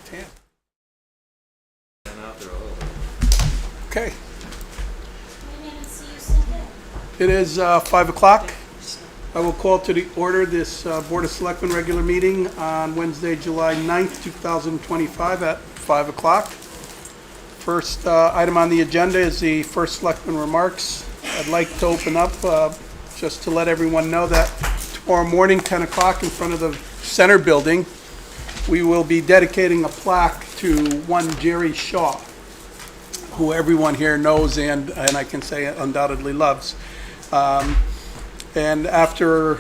10. And out there a little bit. Okay. We didn't see you sit there. It is 5 o'clock. I will call to the order this Board of Selectmen regular meeting on Wednesday, July 9th, 2025 at 5 o'clock. First item on the agenda is the first Selectman remarks. I'd like to open up just to let everyone know that tomorrow morning, 10 o'clock, in front of the Center Building, we will be dedicating a plaque to one Jerry Shaw, who everyone here knows and I can say undoubtedly loves. And after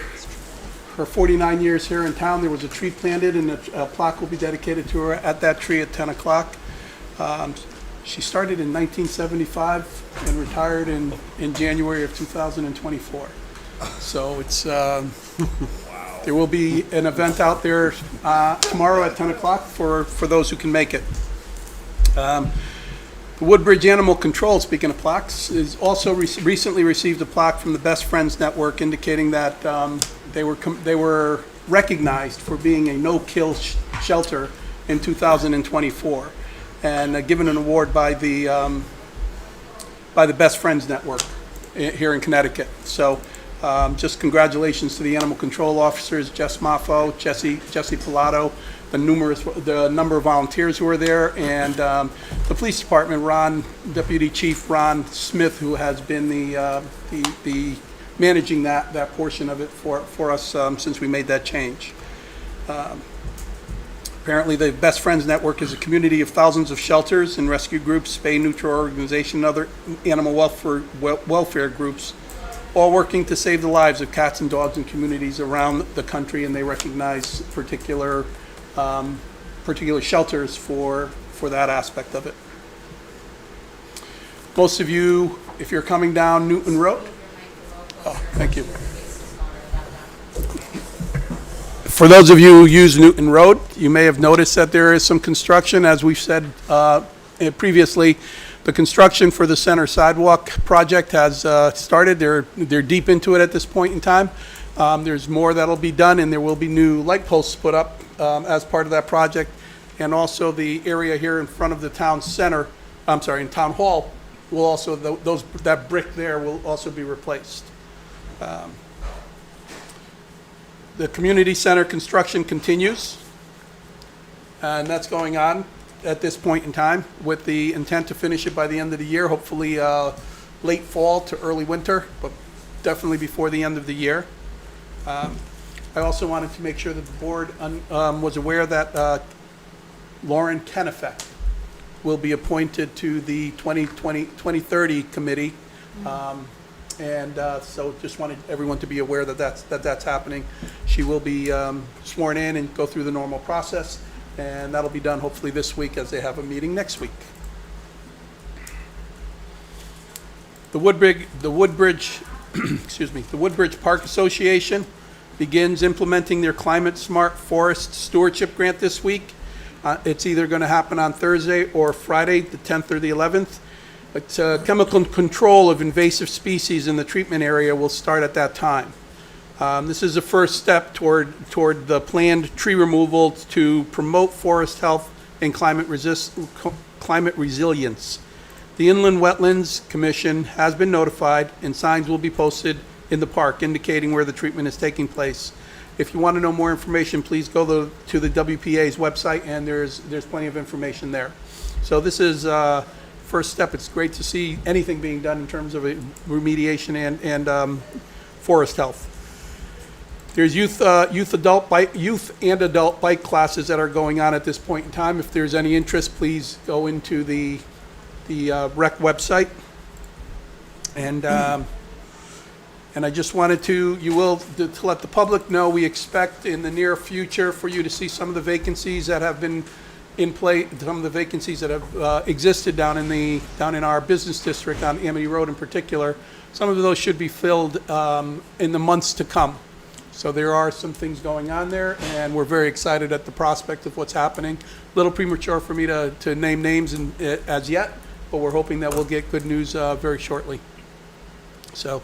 her 49 years here in town, there was a tree planted and a plaque will be dedicated to her at that tree at 10 o'clock. She started in 1975 and retired in January of 2024. So it's, there will be an event out there tomorrow at 10 o'clock for those who can make it. The Woodbridge Animal Control, speaking of plaques, is also recently received a plaque from the Best Friends Network indicating that they were recognized for being a no-kill shelter in 2024 and given an award by the Best Friends Network here in Connecticut. So just congratulations to the animal control officers, Jess Maffo, Jesse Pilato, the number of volunteers who are there, and the police department, Deputy Chief Ron Smith, who has been the managing that portion of it for us since we made that change. Apparently, the Best Friends Network is a community of thousands of shelters and rescue groups, spay-neutral organization, and other animal welfare groups, all working to save the lives of cats and dogs in communities around the country, and they recognize particular shelters for that aspect of it. Most of you, if you're coming down Newton Road, thank you. For those of you who use Newton Road, you may have noticed that there is some construction. As we've said previously, the construction for the center sidewalk project has started. They're deep into it at this point in time. There's more that'll be done, and there will be new light posts put up as part of that project. And also the area here in front of the town center, in Town Hall, will also, that brick there will also be replaced. The community center construction continues, and that's going on at this point in time with the intent to finish it by the end of the year, hopefully late fall to early winter, but definitely before the end of the year. I also wanted to make sure that the board was aware that Lauren Kenefek will be appointed to the 2030 committee. So just wanted everyone to be aware that that's happening. She will be sworn in and go through the normal process, and that'll be done hopefully this week as they have a meeting next week. The Woodbridge Park Association begins implementing their Climate Smart Forest Stewardship Grant this week. It's either going to happen on Thursday or Friday, the 10th or the 11th. But chemical control of invasive species in the treatment area will start at that time. This is the first step toward the planned tree removal to promote forest health and climate resilience. The Inland Wetlands Commission has been notified, and signs will be posted in the park indicating where the treatment is taking place. If you want to know more information, please go to the WPA's website, and there's plenty of information there. So this is first step. It's great to see anything being done in terms of remediation and forest health. There's youth and adult bike classes that are going on at this point in time. If there's any interest, please go into the rec website. And I just wanted to let the public know we expect in the near future for you to see some of the vacancies that have been in play, some of the vacancies that have existed down in our business district on Amity Road in particular. Some of those should be filled in the months to come. So there are some things going on there, and we're very excited at the prospect of what's happening. A little premature for me to name names as yet, but we're hoping that we'll get good news very shortly. So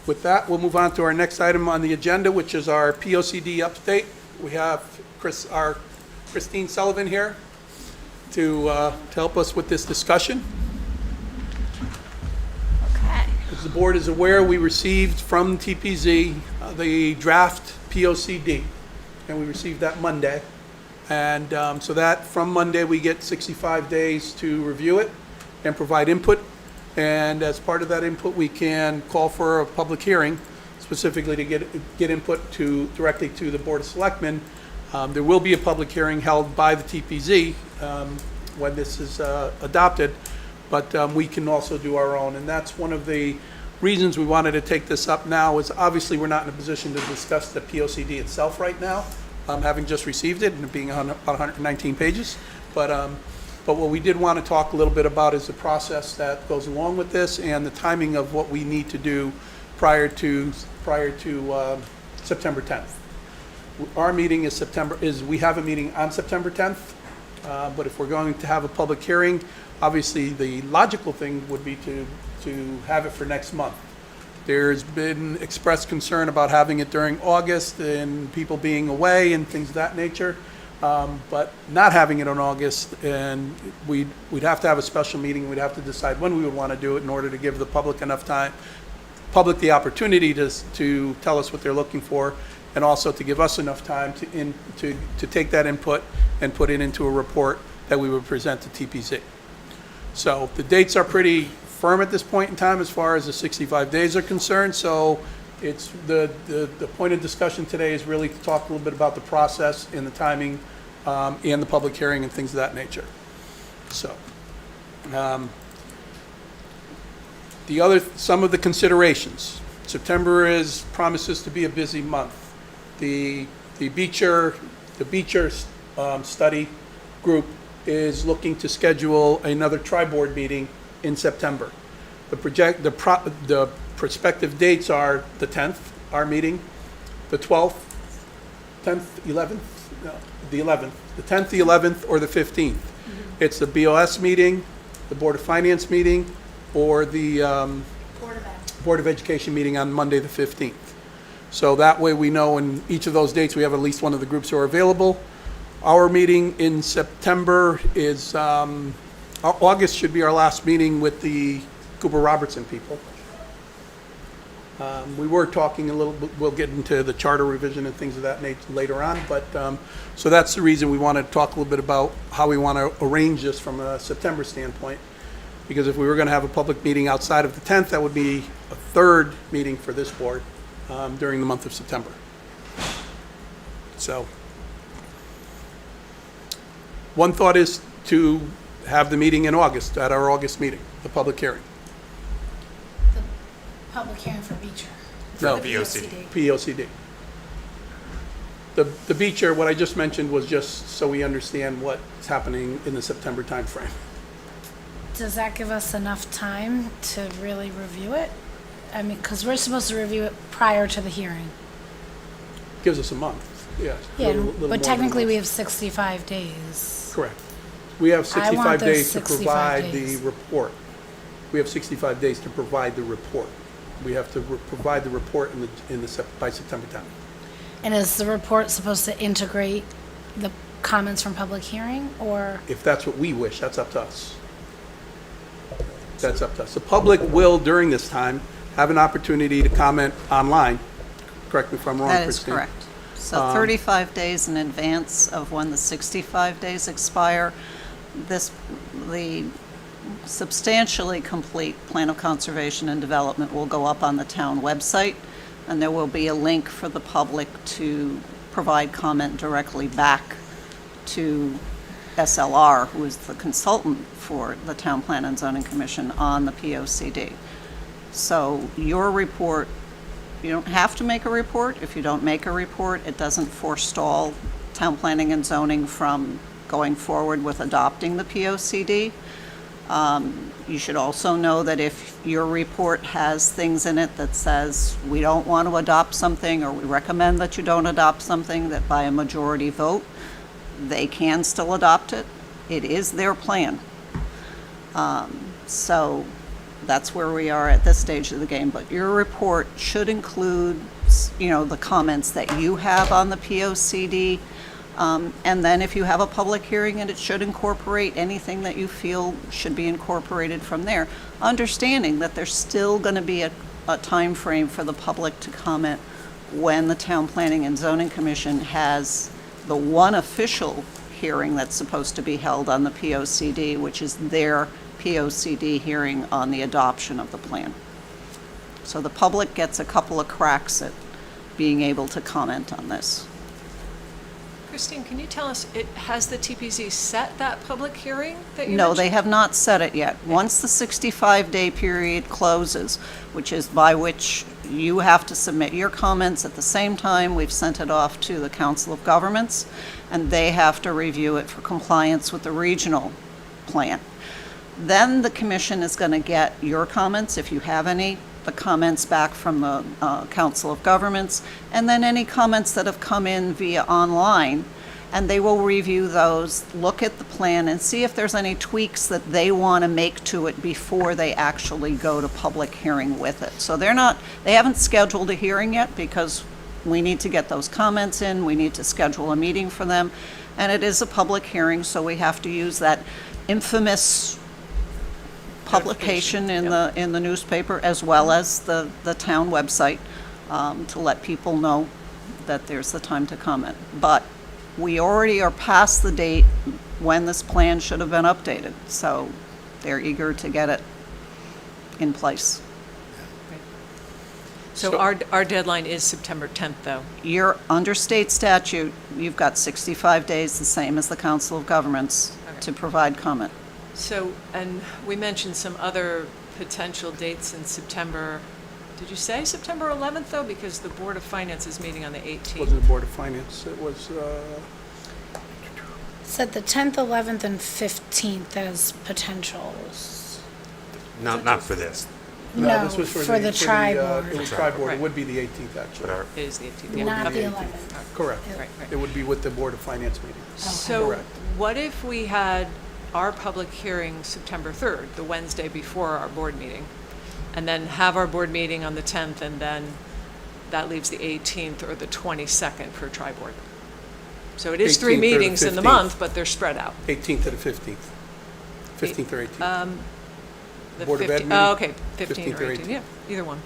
with that, we'll move on to our next item on the agenda, which is our POCD update. We have our Christine Sullivan here to help us with this discussion. Okay. As the board is aware, we received from TPZ the draft POCD, and we received that Monday. And so that, from Monday, we get 65 days to review it and provide input. And as part of that input, we can call for a public hearing, specifically to get input directly to the Board of Selectmen. There will be a public hearing held by the TPZ when this is adopted, but we can also do our own. And that's one of the reasons we wanted to take this up now, is obviously we're not in a position to discuss the POCD itself right now, having just received it and it being on about 119 pages. But what we did want to talk a little bit about is the process that goes along with this and the timing of what we need to do prior to September 10th. Our meeting we have a meeting on September 10th, but if we're going to have a public hearing, obviously the logical thing would be to have it for next month. There's been expressed concern about having it during August and people being away and things of that nature, but not having it in August, and we'd have to have a special meeting. We'd have to decide when we would want to do it in order to give the public enough time, the opportunity to tell us what they're looking for, and also to give us enough time to take that input and put it into a report that we would present to TPZ. So the dates are pretty firm at this point in time as far as the 65 days are concerned. So it's the point of discussion today is really to talk a little bit about the process and the timing and the public hearing and things of that nature. So some of the considerations. September promises to be a busy month. The Beecher study group is looking to schedule another tri-board meeting in September. The prospective dates are the 10th, our meeting, the 12th, 10th, 11th, no, the 11th, the 10th, the 11th, or the 15th. It's the BOS meeting, the Board of Finance meeting, or the Board of Education meeting on Monday the 15th. So that way we know in each of those dates we have at least one of the groups who are available. Our meeting in September is, August should be our last meeting with the Cooper Robertson people. We were talking a little bit, we'll get into the charter revision and things of that nature later on, but so that's the reason we want to talk a little bit about how we want to arrange this from a September standpoint. Because if we were going to have a public meeting outside of the 10th, that would be a third meeting for this board during the month of September. So one thought is to have the meeting in August, at our August meeting, the public hearing. The public hearing for Beecher. No, For the POCD. POCD. The Beecher, what I just mentioned was just so we understand what's happening in the September timeframe. Does that give us enough time to really review it? I mean, because we're supposed to review it prior to the hearing. Gives us a month, yeah. Yeah, little more but than a technically we month. have 65 days. Correct. We have I 65 want those days to 65 provide the days. report. We have 65 days to provide the report. We have to provide the report by September 10th. And is the report supposed to integrate the comments from public hearing, or? If that's what we wish, that's up to us. That's up to us. The public will, during this time, have an opportunity to comment online. Correct me if I'm wrong, That is Christine. correct. So 35 days in advance of when the 65 days expire, the substantially complete Plan of Conservation and Development will go up on the town website, and there will be a link for the public to provide comment directly back to SLR, who is the consultant for the Town Plan and Zoning Commission on the POCD. So your report, you don't have to make a report. If you don't make a report, it doesn't forestall Town Planning and Zoning from going forward with adopting the POCD. You should also know that if your report has things in it that says we don't want to adopt something, or we recommend that you don't adopt something, that by a majority vote, they can still adopt it. It is their plan. So that's where we are at this stage of the game. But your report should include, the comments that you have on the POCD. And then if you have a public hearing, and it should incorporate anything that you feel should be incorporated from there, understanding that there's still going to be a time frame for the public to comment when the Town Planning and Zoning Commission has the one official hearing that's supposed to be held on the POCD, which is their POCD hearing on the adoption of the plan. So the public gets a couple of cracks at being able to comment on this. Christine, can you tell us, has the TPZ set that public hearing that you No, mentioned? they have not set it yet. Once the 65-day period closes, which is by which you have to submit your comments at the same time, we've sent it off to the Council of Governments, and they have to review it for compliance with the regional plan. Then the commission is going to get your comments, if you have any, the comments back from the Council of Governments, and then any comments that have come in via online, and they will review those, look at the plan, and see if there's any tweaks that they want to make to it before they actually go to public hearing with it. So they haven't scheduled a hearing yet, because we need to get those comments in, we need to schedule a meeting for them, and it is a public hearing, so we have to use that infamous publication in the newspaper, as well as the town website, to let people know that there's the time to comment. But we already are past the date when this plan should have been updated, so they're eager to get it in place. So our deadline is September 10th, though. You're, under state statute, you've got 65 days, the same as the Council of Governments, Okay. to provide comment. So, and we mentioned some other potential dates in September. Did you say September 11th, though? Because the Board of Finance is meeting on the 18th. Wasn't the Board of Finance, it was, Said the 10th, 11th, and 15th as potentials. Not for this, No, this was for the tri-board. It was tri-board, Right. it would be the 18th, but actually. our, It is the 18th. It yeah. would Not be the the 11th. Correct. Right, right. It would be with the Board of Finance meeting. So Correct. what if we had our public hearing September 3rd, the Wednesday before our board meeting, and then have our board meeting on the 10th, and then that leaves the 18th or the 22nd for tri-board? So it is 3 18th or the meetings in the 15th. month, but they're spread out. 18th to the 15th. 15th or 18th. The Board of 15 Ed Oh, meeting? okay, 15 15th or or 18, 18th. yeah, either one.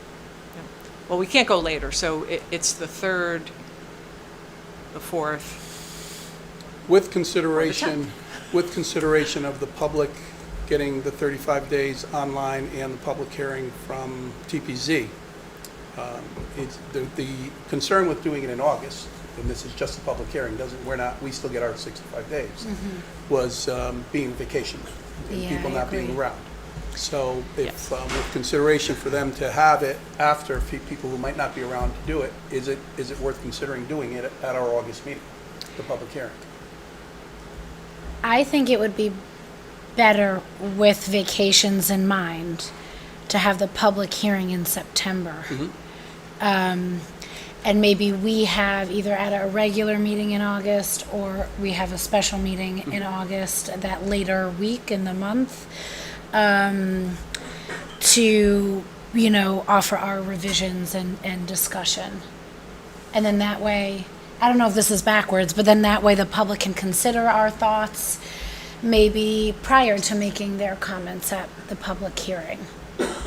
Yeah. Well, we can't go later, so it's the 3rd, the 4th. With consideration of the public getting the 35 days online and the public hearing from TPZ. It's the concern with doing it in August, and this is just a public hearing, we still get our 65 days, was being vacation and Yeah, people I not being agree. around. So if, Yes. with consideration for them to have it after people who might not be around to do it, is it worth considering doing it at our August meeting, the public hearing? I think it would be better with vacations in mind to have the public hearing in September. And maybe we have either at a regular meeting in August, or we have a special meeting in August, that later week in the month, to, offer our revisions and discussion. And then that way, I don't know if this is backwards, but then that way the public can consider our thoughts maybe prior to making their comments at the public hearing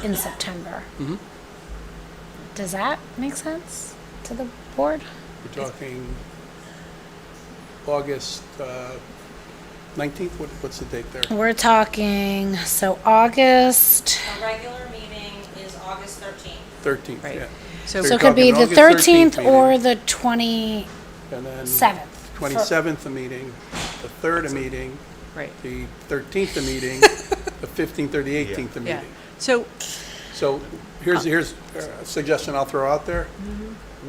in September. Does that make sense to the board? We're talking August 19th, what's the date there? We're talking, so August, A regular meeting is August 13th. 13th, Right. yeah. So so you're it could be talking the August 13th 13th or meeting, the 27th. And then For- 27th a meeting, the 3rd a meeting, Right, the 13th a meeting, the 15th or the 18th a yeah. meeting. So, So here's a suggestion I'll throw out there.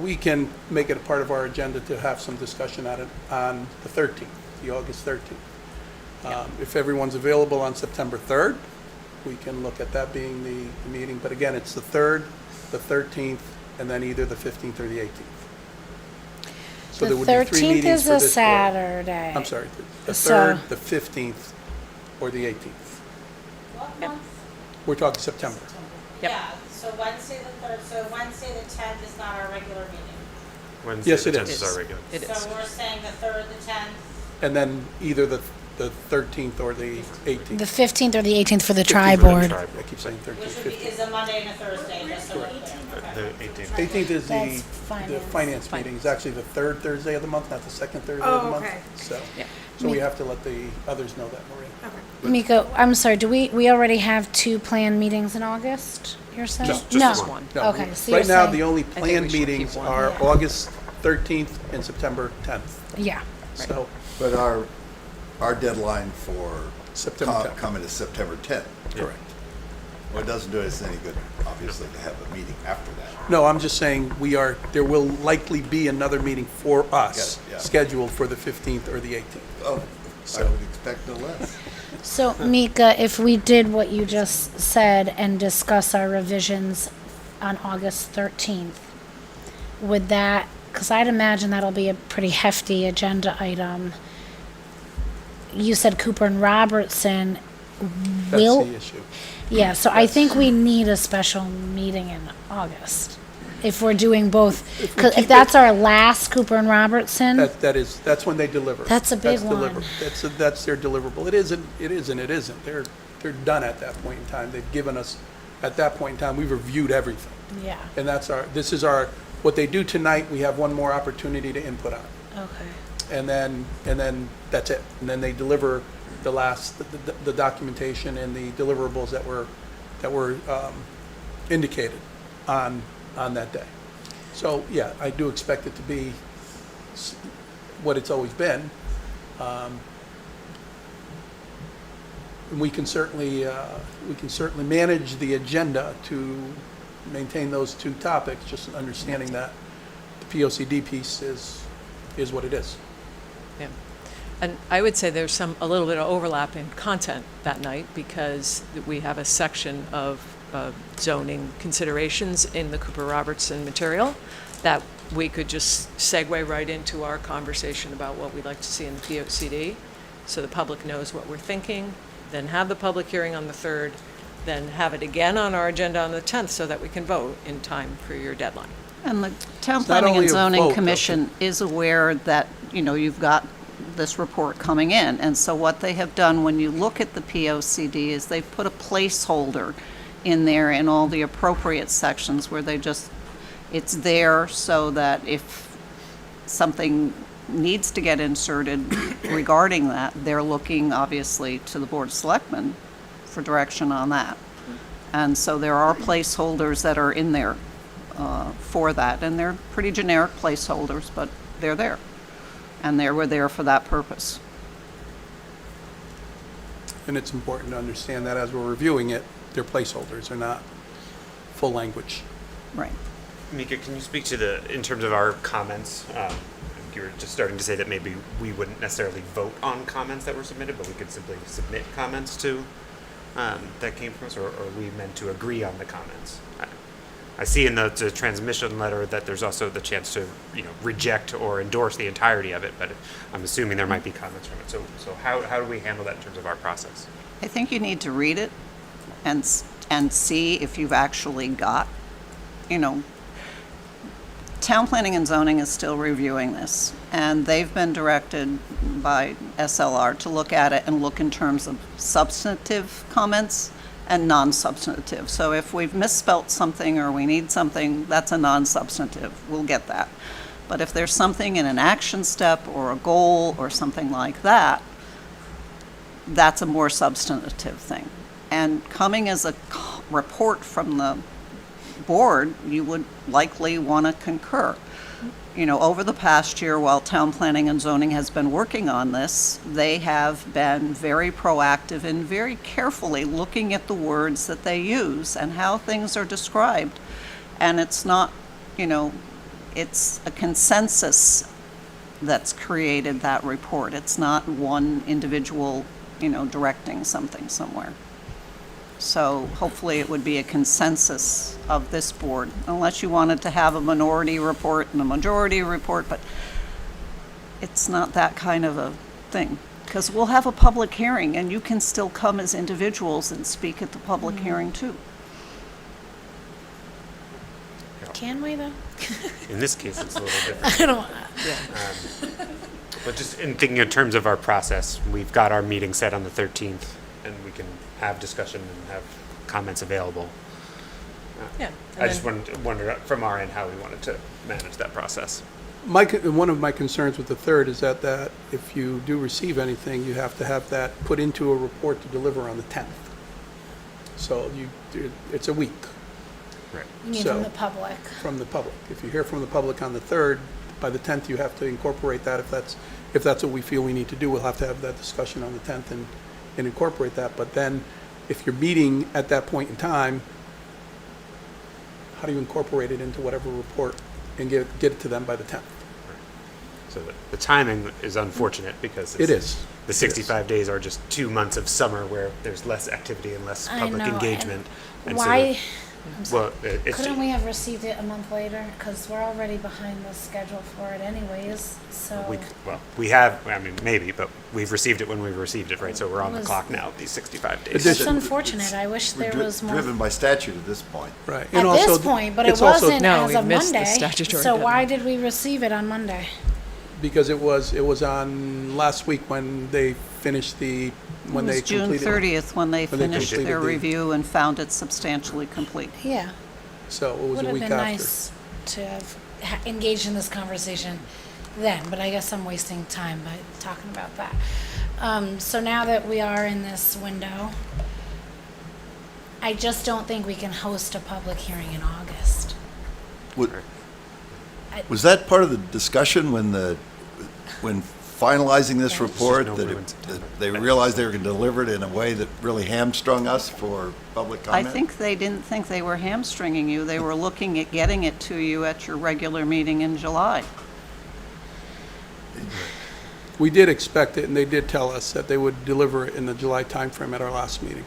We can make it a part of our agenda to have some discussion on it on the 13th, the August 13th. If everyone's available on September 3rd, we can look at that being the meeting. But again, it's the 3rd, the 13th, and then either the 15th or the 18th. So The there would be 3 13th meetings is for a this board. Saturday. I'm sorry, the So- 3rd, the 15th, or the 18th. What Yep. month? We're talking September. Yep. Yeah, so Wednesday the 3rd, so Wednesday the 10th is not our regular meeting. Wednesday, Yes, the it 10th is. is our regular. It is. So we're saying the 3rd, the 10th, And then either the 13th or the 18th. The 15th or the 18th for the 15th tri or the board. tri- I keep saying 13th, which would be, 15th. is a Monday and a Thursday, just so we're clear. Okay. The 18th. 18th is That's the finance meeting. It's actually the third Thursday of the month, not the second Thursday of the month. okay. So, Yeah. so we have to let the others know that, Maria. Mika, I'm sorry, do we already have 2 planned meetings in August, you're saying? No, just this one. No, Okay, so you're right now, saying- the only think we planned should keep meetings one. are Yeah. August 13th and September 10th. Yeah, So, But our deadline for September 10th. coming is September 10th. Correct. Well, it doesn't do us any good, obviously, to have a meeting after that. No, I'm just saying there will likely be another meeting for us Yeah, yeah. scheduled for the 15th or the 18th. Oh, I So- would expect no less. so Mika, if we did what you just said and discuss our revisions on August 13th, would that, because I'd imagine that'll be a pretty hefty agenda item. You said Cooper and Robertson That's will, the issue. yeah, so I think we need a special meeting in August. If we're doing both, we 'cause keep if that's it- our last Cooper and Robertson, That's when they deliver. That's a big That's deliver- one. That's their deliverable. It isn't. They're done at that point in time. They've given us, at that point in time, we've reviewed everything. yeah, And this is what they do tonight, we have one more opportunity to input on. okay. And then that's it. And then they deliver the documentation and the deliverables that were indicated on that day. So, yeah, I do expect it to be what it's always been. And we can certainly manage the agenda to maintain those 2 topics, just understanding that the POCD piece is what it is. Yeah. And I would say there's a little bit of overlap in content that night because we have a section of zoning considerations in the Cooper Robertson material that we could just segue right into our conversation about what we'd like to see in the POCD, so the public knows what we're thinking, then have the public hearing on the 3rd, then have it again on our agenda on the 10th so that we can vote in time for your deadline. And the Town It's not Planning only and a Zoning vote, though. Commission is aware that, you've got this report coming in. And so what they have done when you look at the POCD is they've put a placeholder in there in all the appropriate sections where it's there so that if something needs to get inserted regarding that, they're looking obviously to the Board of Selectmen for direction on that. And so there are placeholders that are in there for that, and they're pretty generic placeholders, but they're there. And they were there for that purpose. And it's important to understand that as we're reviewing it, they're placeholders, they're not full language. Right. Mika, can you speak to in terms of our comments? You were just starting to say that maybe we wouldn't necessarily vote on comments that were submitted, but we could simply submit comments to that came from us, or are we meant to agree on the comments? I see in the transmission letter that there's also the chance to, reject or endorse the entirety of it, but I'm assuming there might be comments from it. So how do we handle that in terms of our process? I think you need to read it and see if you've actually got, Town Planning and Zoning is still reviewing this, and they've been directed by SLR to look at it and look in terms of substantive comments and non-substantive. So if we've misspelt something or we need something, that's a non-substantive. We'll get that. But if there's something in an action step or a goal or something like that, that's a more substantive thing. And coming as a report from the board, you would likely want to concur. Over the past year, while Town Planning and Zoning has been working on this, they have been very proactive and very carefully looking at the words that they use and how things are described. And it's not, it's a consensus that's created that report. It's not one individual, directing something somewhere. So hopefully it would be a consensus of this board, unless you wanted to have a minority report and a majority report, but it's not that kind of a thing. Because we'll have a public hearing, and you can still come as individuals and speak at the public hearing too. Can we though? In this case, it's a little different. I don't, But just in thinking in terms of our process, we've got our meeting set on the 13th, and we can have discussion and have comments available. Yeah. I just wondered from our end how we wanted to manage that process. One of my concerns with the 3rd is that if you do receive anything, you have to have that put into a report to deliver on the 10th. So it's a week Right. you mean So- from the public. from the public. If you hear from the public on the 3rd, by the 10th, you have to incorporate that. If that's what we feel we need to do, we'll have to have that discussion on the 10th and incorporate that. But then, if you're meeting at that point in time, how do you incorporate it into whatever report and get it to them by the 10th? So the timing is unfortunate because It is. The 65 days are just 2 months of summer where there's less activity and less I public know, engagement. and so why, well, it's couldn't we have received it a month later? Because we're already behind the schedule for it anyways, so. we have, I mean, maybe, but we've received it when we received it, right? So we're on the Was- clock now, these 65 days. Addition- That's unfortunate. I wish there was more. Driven by statute at this point. Right. At And also, this point, but it it's also wasn't No, as we of missed the Monday. statutory So why deadline. did we receive it on Monday? Because it was on last week when they finished when they It was June completed. 30th when they When they finished completed their the- review and found it substantially complete. Yeah, So it was would a have week been after. nice to have engaged in this conversation then, but I guess I'm wasting time by talking about that. So now that we are in this window, I just don't think we can host a public hearing in August. Was that part of the discussion when finalizing this Yeah. report, There's just no that room in September. they realized they were going to deliver it in a way that really hamstrung us for public I comment? think they didn't think they were hamstringing you. They were looking at getting it to you at your regular meeting in July. We did expect it, and they did tell us that they would deliver it in the July timeframe at our last meeting.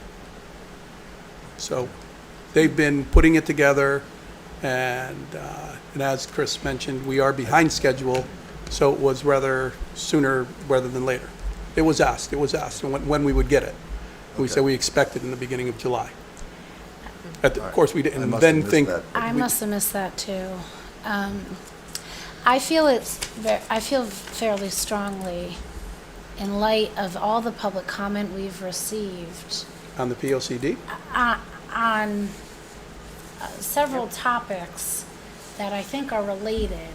So they've been putting it together, and as Chris mentioned, we are behind schedule, so it was rather sooner rather than later. It was asked when we would get it. We said we expected in the beginning of July. Of course, we I didn't must then have missed think. that. I must have missed that too. I feel I feel fairly strongly, in light of all the public comment we've received On the POCD? on several topics that I think are related,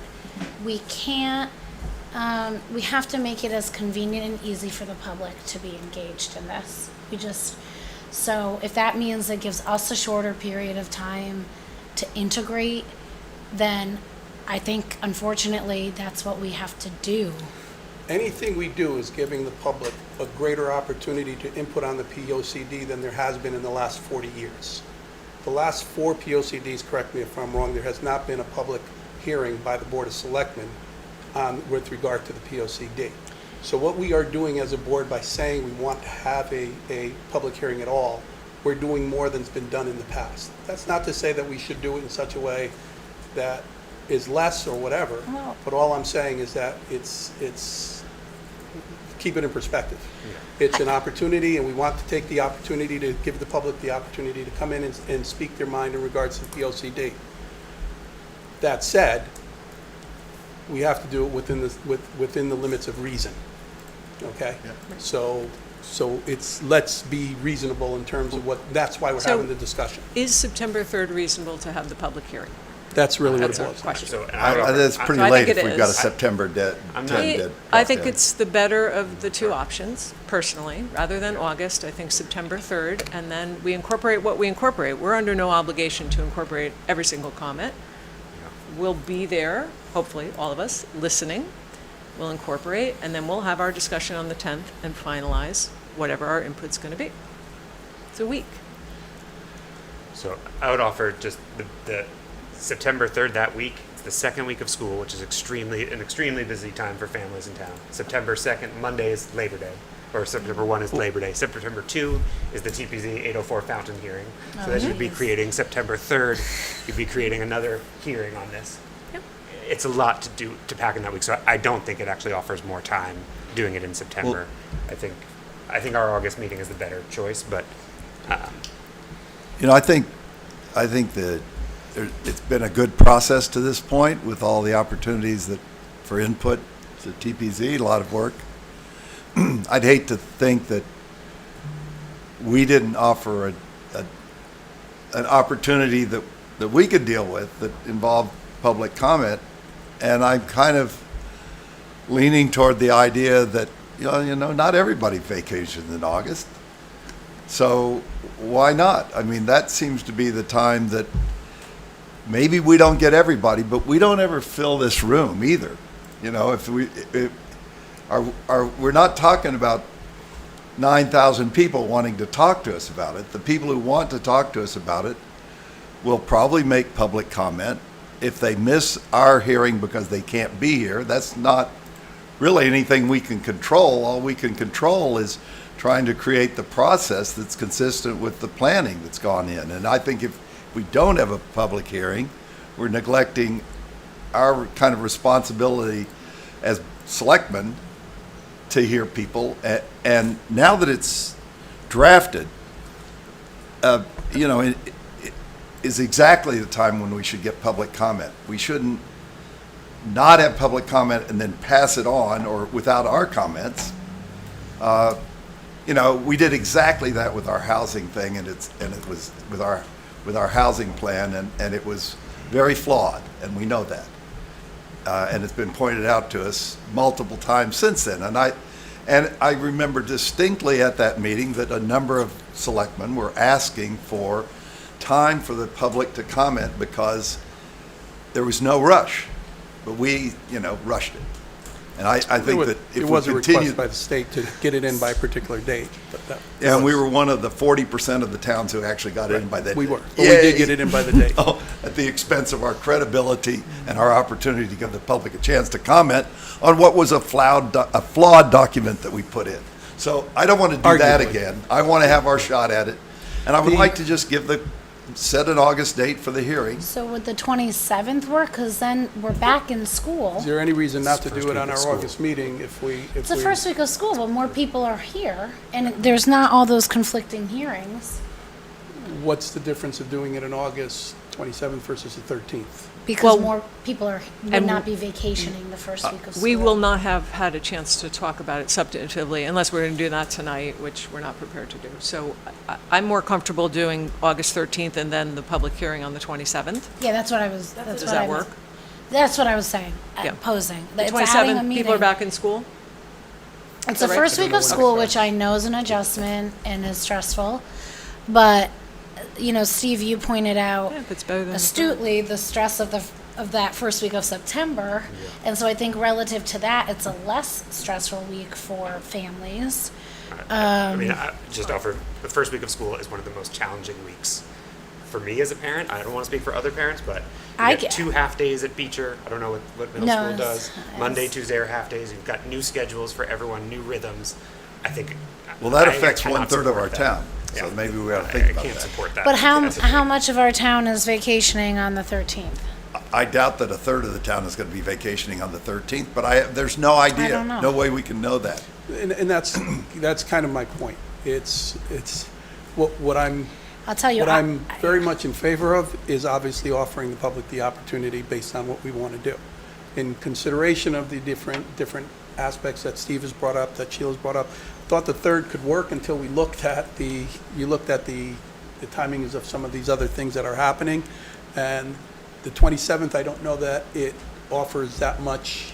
we can't, we have to make it as convenient and easy for the public to be engaged in this. So if that means it gives us a shorter period of time to integrate, then I think unfortunately that's what we have to do. Anything we do is giving the public a greater opportunity to input on the POCD than there has been in the last 40 years. The last 4 POCDs, correct me if I'm wrong, there has not been a public hearing by the Board of Selectmen with regard to the POCD. So what we are doing as a board by saying we want to have a public hearing at all, we're doing more than's been done in the past. That's not to say that we should do it in such a way that is less or whatever, Well- but all I'm saying is that it's keep it in perspective. It's an opportunity, and we want to take the opportunity to give the public the opportunity to come in and speak their mind in regards to POCD. That said, we have to do it within the limits of reason, okay? Yeah. So let's be reasonable in terms of that's why we're So- having the discussion. Is September 3rd reasonable to have the public hearing? That's really what That's it our was. question. So, and I would offer- That's pretty I late think if it we've got a is. September dead. I'm not- I think it's the better of the two options, personally, rather than August. I think September 3rd, and then we incorporate what we incorporate. We're under no obligation to incorporate every single comment. We'll be there, hopefully, all of us, listening. We'll incorporate, and then we'll have our discussion on the 10th and finalize whatever our input's going to be. It's a week. So I would offer just the September 3rd that week. It's the second week of school, which is an extremely busy time for families in town. September 2nd, Monday is Labor Day, or September 1 is Labor Day. September 2 is the TPZ 804 fountain hearing. So then you'd be creating September 3rd, you'd be creating another hearing on this. Yep. It's a lot to do, to pack in that week, so I don't think it actually offers more time doing it in September. I think our August meeting is the better choice, but You know, I think the it's been a good process to this point with all the opportunities for input to TPZ, a lot of work. I'd hate to think that we didn't offer an opportunity that we could deal with that involved public comment. And I'm kind of leaning toward the idea that, not everybody vacations in August. So why not? I mean, that seems to be the time that maybe we don't get everybody, but we don't ever fill this room either. We're not talking about 9,000 people wanting to talk to us about it. The people who want to talk to us about it will probably make public comment. If they miss our hearing because they can't be here, that's not really anything we can control. All we can control is trying to create the process that's consistent with the planning that's gone in. And I think if we don't have a public hearing, we're neglecting our kind of responsibility as selectmen to hear people. And now that it's drafted, it is exactly the time when we should get public comment. We shouldn't not have public comment and then pass it on or without our comments. We did exactly that with our housing thing, and it was with our housing plan, and it was very flawed, and we know that. And it's been pointed out to us multiple times since then. And I remember distinctly at that meeting that a number of selectmen were asking for time for the public to comment because there was no rush, but we, rushed it. And I think that if It we was a continue, request by the state to get it in by a particular date, but that. and we were one of the 40% of the towns who actually got it in by that We date. were, but we did Yay! get it in by the date. Oh, at the expense of our credibility and our opportunity to give the public a chance to comment on what was a flawed document that we put in. So I don't want to do that Arguably. again. I want to have our shot at it. And I would The- like to just set an August date for the hearing. So would the 27th work? Because then we're back in school. Is there any reason not to First do it week on of our school. August meeting if we? It's the first week of school, but more people are here, and there's not all those conflicting hearings. What's the difference of doing it in August 27th versus the 13th? Because Well, more people would and not be vacationing the first week of school. We will not have had a chance to talk about it substantively unless we're going to do that tonight, which we're not prepared to do. So I'm more comfortable doing August 13th and then the public hearing on the 27th. Yeah, that's what I was, that's Does what that I was. work? That's what I was saying, Yeah. posing. The It's adding a 27th, people are meeting. back in school? It's the correct? first I don't week know of when it school, starts. which I know is an adjustment and is stressful. But, Steve, you pointed out Yeah, if it's better than the third. astutely the stress of that first week of September. And so I think relative to that, it's a less stressful week for families. I just offer, the first week of school is one of the most challenging weeks for me as a parent. I don't want to speak for other parents, but I you get- get 2 half days at Beecher. I don't know what middle No, school it's- does. Monday, it's- Tuesday are half days. You've got new schedules for everyone, new rhythms. I think. Well, that I affects cannot 1/3 of our support that. town, so Yeah. maybe we ought to I think about can't that. support that. But how as a how team. much of our town is vacationing on the 13th? I doubt that 1/3 of the town is going to be vacationing on the 13th, but there's no idea. don't know. No way we can know that. And that's kind of my point. It's what I'm I'll tell you. What I'm very much in favor of is obviously offering the public the opportunity based on what we want to do. In consideration of the different aspects that Steve has brought up, that Sheila's brought up, thought the 3rd could work until we looked at the timings of some of these other things that are happening. And the 27th, I don't know that it offers that much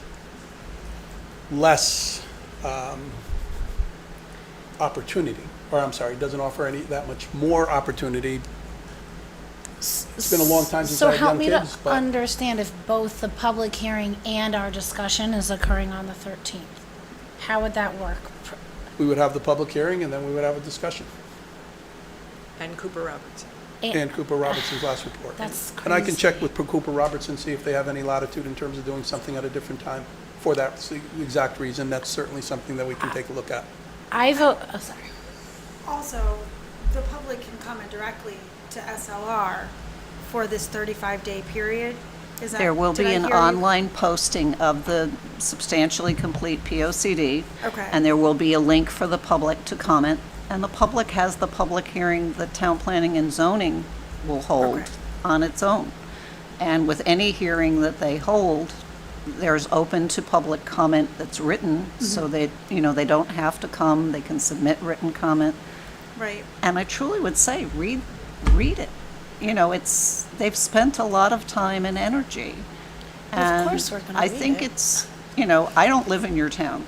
less opportunity. Or I'm sorry, it doesn't offer that much more opportunity. It's been a long time since I had young kids, So help me to but understand if both the public hearing and our discussion is occurring on the 13th. How would that work? we would have the public hearing and then we would have a discussion. And Cooper Robertson. And Cooper Robertson's last report. That's And I can crazy. check with Cooper Robertson, see if they have any latitude in terms of doing something at a different time for that exact reason. That's certainly something that we can take a look at. I vote, oh, sorry. Also, the public can comment directly to SLR for this 35-day period. Is that? There will did be I an hear you? online posting of the substantially complete POCD. Okay. And there will be a link for the public to comment. And the public has the public hearing that town planning and zoning will hold Okay. on its own. And with any hearing that they hold, there's open to public comment that's written, so that, they don't have to come, they can submit written comment. Right. And I truly would say, read it. They've spent a lot of time and energy. Of course we're gonna I read think it. it's, I don't live in your town,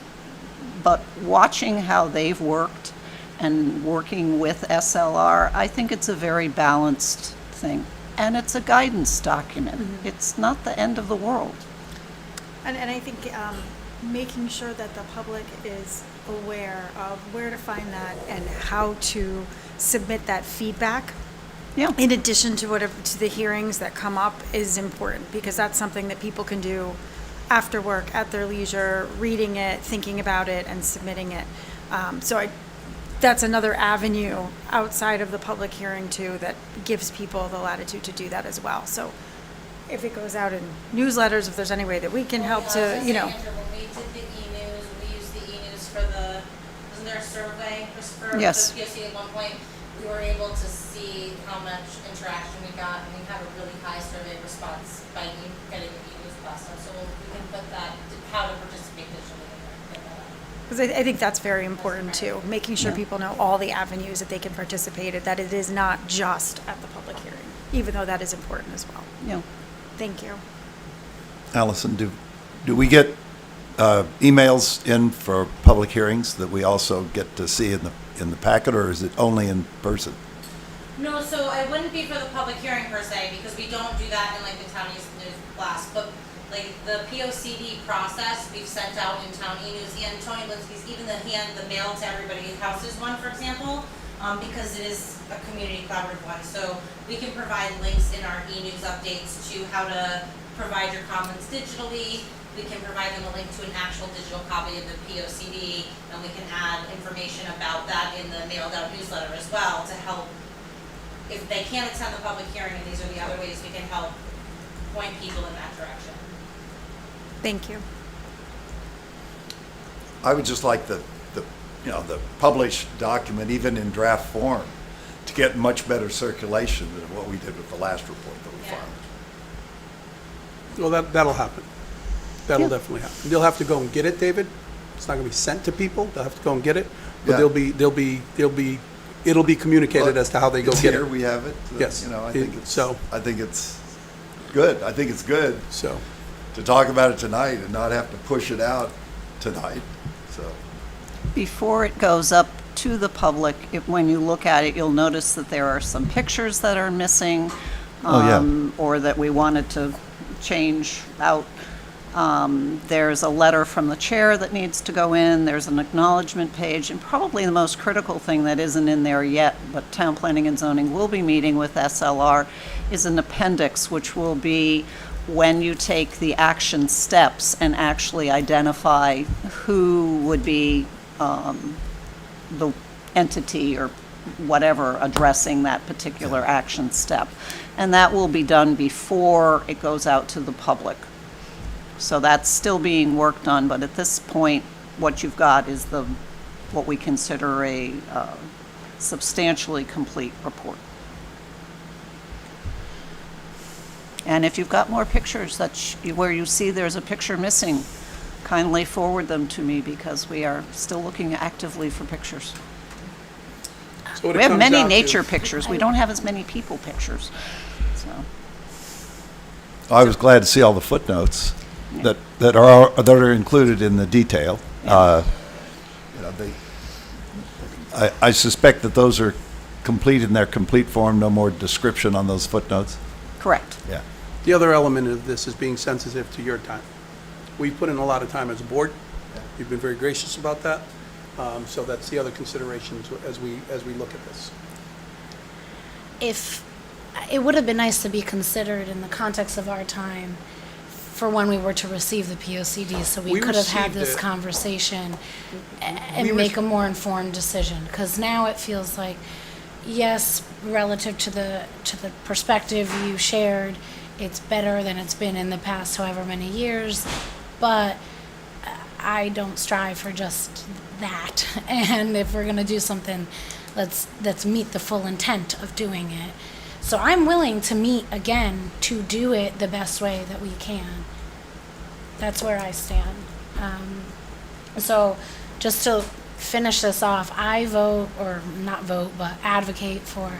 but watching how they've worked and working with SLR, I think it's a very balanced thing. And it's a guidance document. It's not the end of the world. And I think making sure that the public is aware of where to find that and how to submit that feedback, Yeah. in addition to to the hearings that come up, is important, because that's something that people can do after work, at their leisure, reading it, thinking about it, and submitting it. That's another avenue outside of the public hearing too, that gives people the latitude to do that as well. So if it goes out in newsletters, if there's any way that we can help to, When we did the e-news, we used the e-news for wasn't there a survey for Yes. the POC at one point? We were able to see how much interaction we got, and we had a really high survey response by getting the e-news last time. So we can put that, how to participate digitally in there, get that out. because I think that's very important too, making sure people know all the avenues that they can participate in, that it is not just at the public hearing, even though that is important as well. Yeah. Thank you. Allison, do we get emails in for public hearings that we also get to see in the packet, or is it only in person? No, so it wouldn't be for the public hearing per se, because we don't do that in like the town news blast, but like the POCD process, we've sent out in town e-news, and Tony Linsky's, even the mail to everybody's houses one, for example, because it is a community collaborative one. So we can provide links in our e-news updates to how to provide your comments digitally. We can provide them a link to an actual digital copy of the POCD, and we can add information about that in the mailed out newsletter as well to help. If they can't attend the public hearing, and these are the other ways we can help point people in that direction. Thank you. I would just like the published document, even in draft form, to get much better circulation than what we did with the last report that we Yeah. filed. Well, that'll happen. That'll definitely happen. They'll have to go and get it, David. It's not gonna be sent to people. They'll have to go and get it. But Yeah. it'll be communicated as to how they go It's get here, it. we have it. Yes. I think it's So- good. I think it's good So, to talk about it tonight and not have to push it out tonight, so. Before it goes up to the public, when you look at it, you'll notice that there are some pictures that are missing. Oh, yeah. Or that we wanted to change out. There's a letter from the chair that needs to go in, there's an acknowledgement page, and probably the most critical thing that isn't in there yet, but Town Planning and Zoning will be meeting with SLR, is an appendix, which will be when you take the action steps and actually identify who would be the entity or whatever addressing that particular action step. And that will be done before it goes out to the public. So that's still being worked on, but at this point, what you've got is what we consider a substantially complete report. And if you've got more pictures where you see there's a picture missing, kindly forward them to me, because we are still looking actively for pictures. so what it We have comes many down to- nature pictures, we don't have as many people pictures, so. I was glad to see all the footnotes that are included in the detail. I suspect that those are complete in their complete form, no more description on those footnotes. Correct. Yeah. The other element of this is being sensitive to your time. We've put in a lot of time as a board. You've been very gracious about that. So that's the other consideration as we look at this. It would have been nice to be considered in the context of our time for when we were to receive the POCD, so we We could have had received this it. conversation We and make a more informed decision. Because now it feels like, yes, relative to the perspective you shared, it's better than it's been in the past however many years, but I don't strive for just that. And if we're gonna do something, let's meet the full intent of doing it. So I'm willing to meet again to do it the best way that we can. That's where I stand. So just to finish this off, I vote, or not vote, but advocate for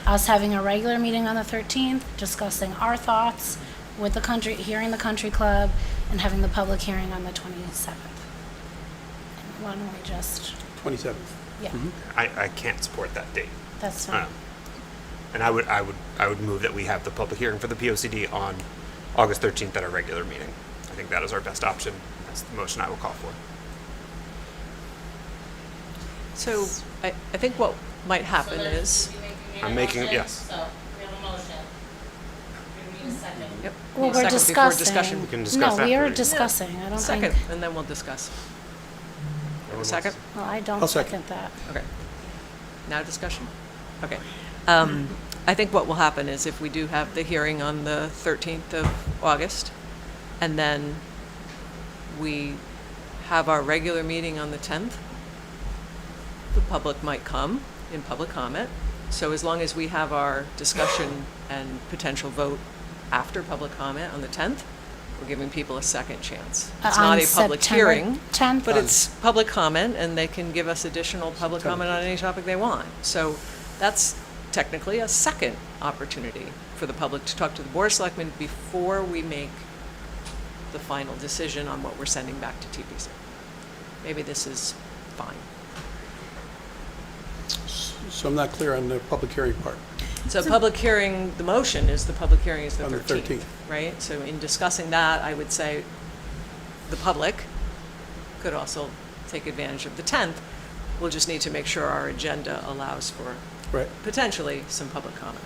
us having a regular meeting on the 13th, discussing our thoughts with the country, hearing the country club, and having the public hearing on the 27th. And why don't we just, 27th. yeah, I can't support that date. that's fine. And I would move that we have the public hearing for the POCD on August 13th at our regular meeting. I think that is our best option. That's the motion I will call for. So I think what might happen So there's- is, you made a I'm making- motion, yes. So, we have a motion. We need a second. yep. Well, need a we're second before discussing. discussion. We can discuss No, we are after. discussing. I don't Second, think, and then we'll discuss. Have a second? well, I I'll don't second. second that. Okay. Now discussion? Okay. I think what will happen is if we do have the hearing on the 13th of August, and then we have our regular meeting on the 10th, the public might come in public comment. So as long as we have our discussion and potential vote after public comment on the 10th, we're giving people a second chance. It's On not a public September hearing, 10th? but it's public comment, and they can give us additional public comment on any topic they want. So that's technically a second opportunity for the public to talk to the Board of Selectmen before we make the final decision on what we're sending back to TPC. Maybe this is fine. So I'm not clear on the public hearing part. So public hearing, the motion is the public hearing is the On the 13th, 13th. right? So in discussing that, I would say the public could also take advantage of the 10th. We'll just need to make sure our agenda allows for Right. potentially some public comment.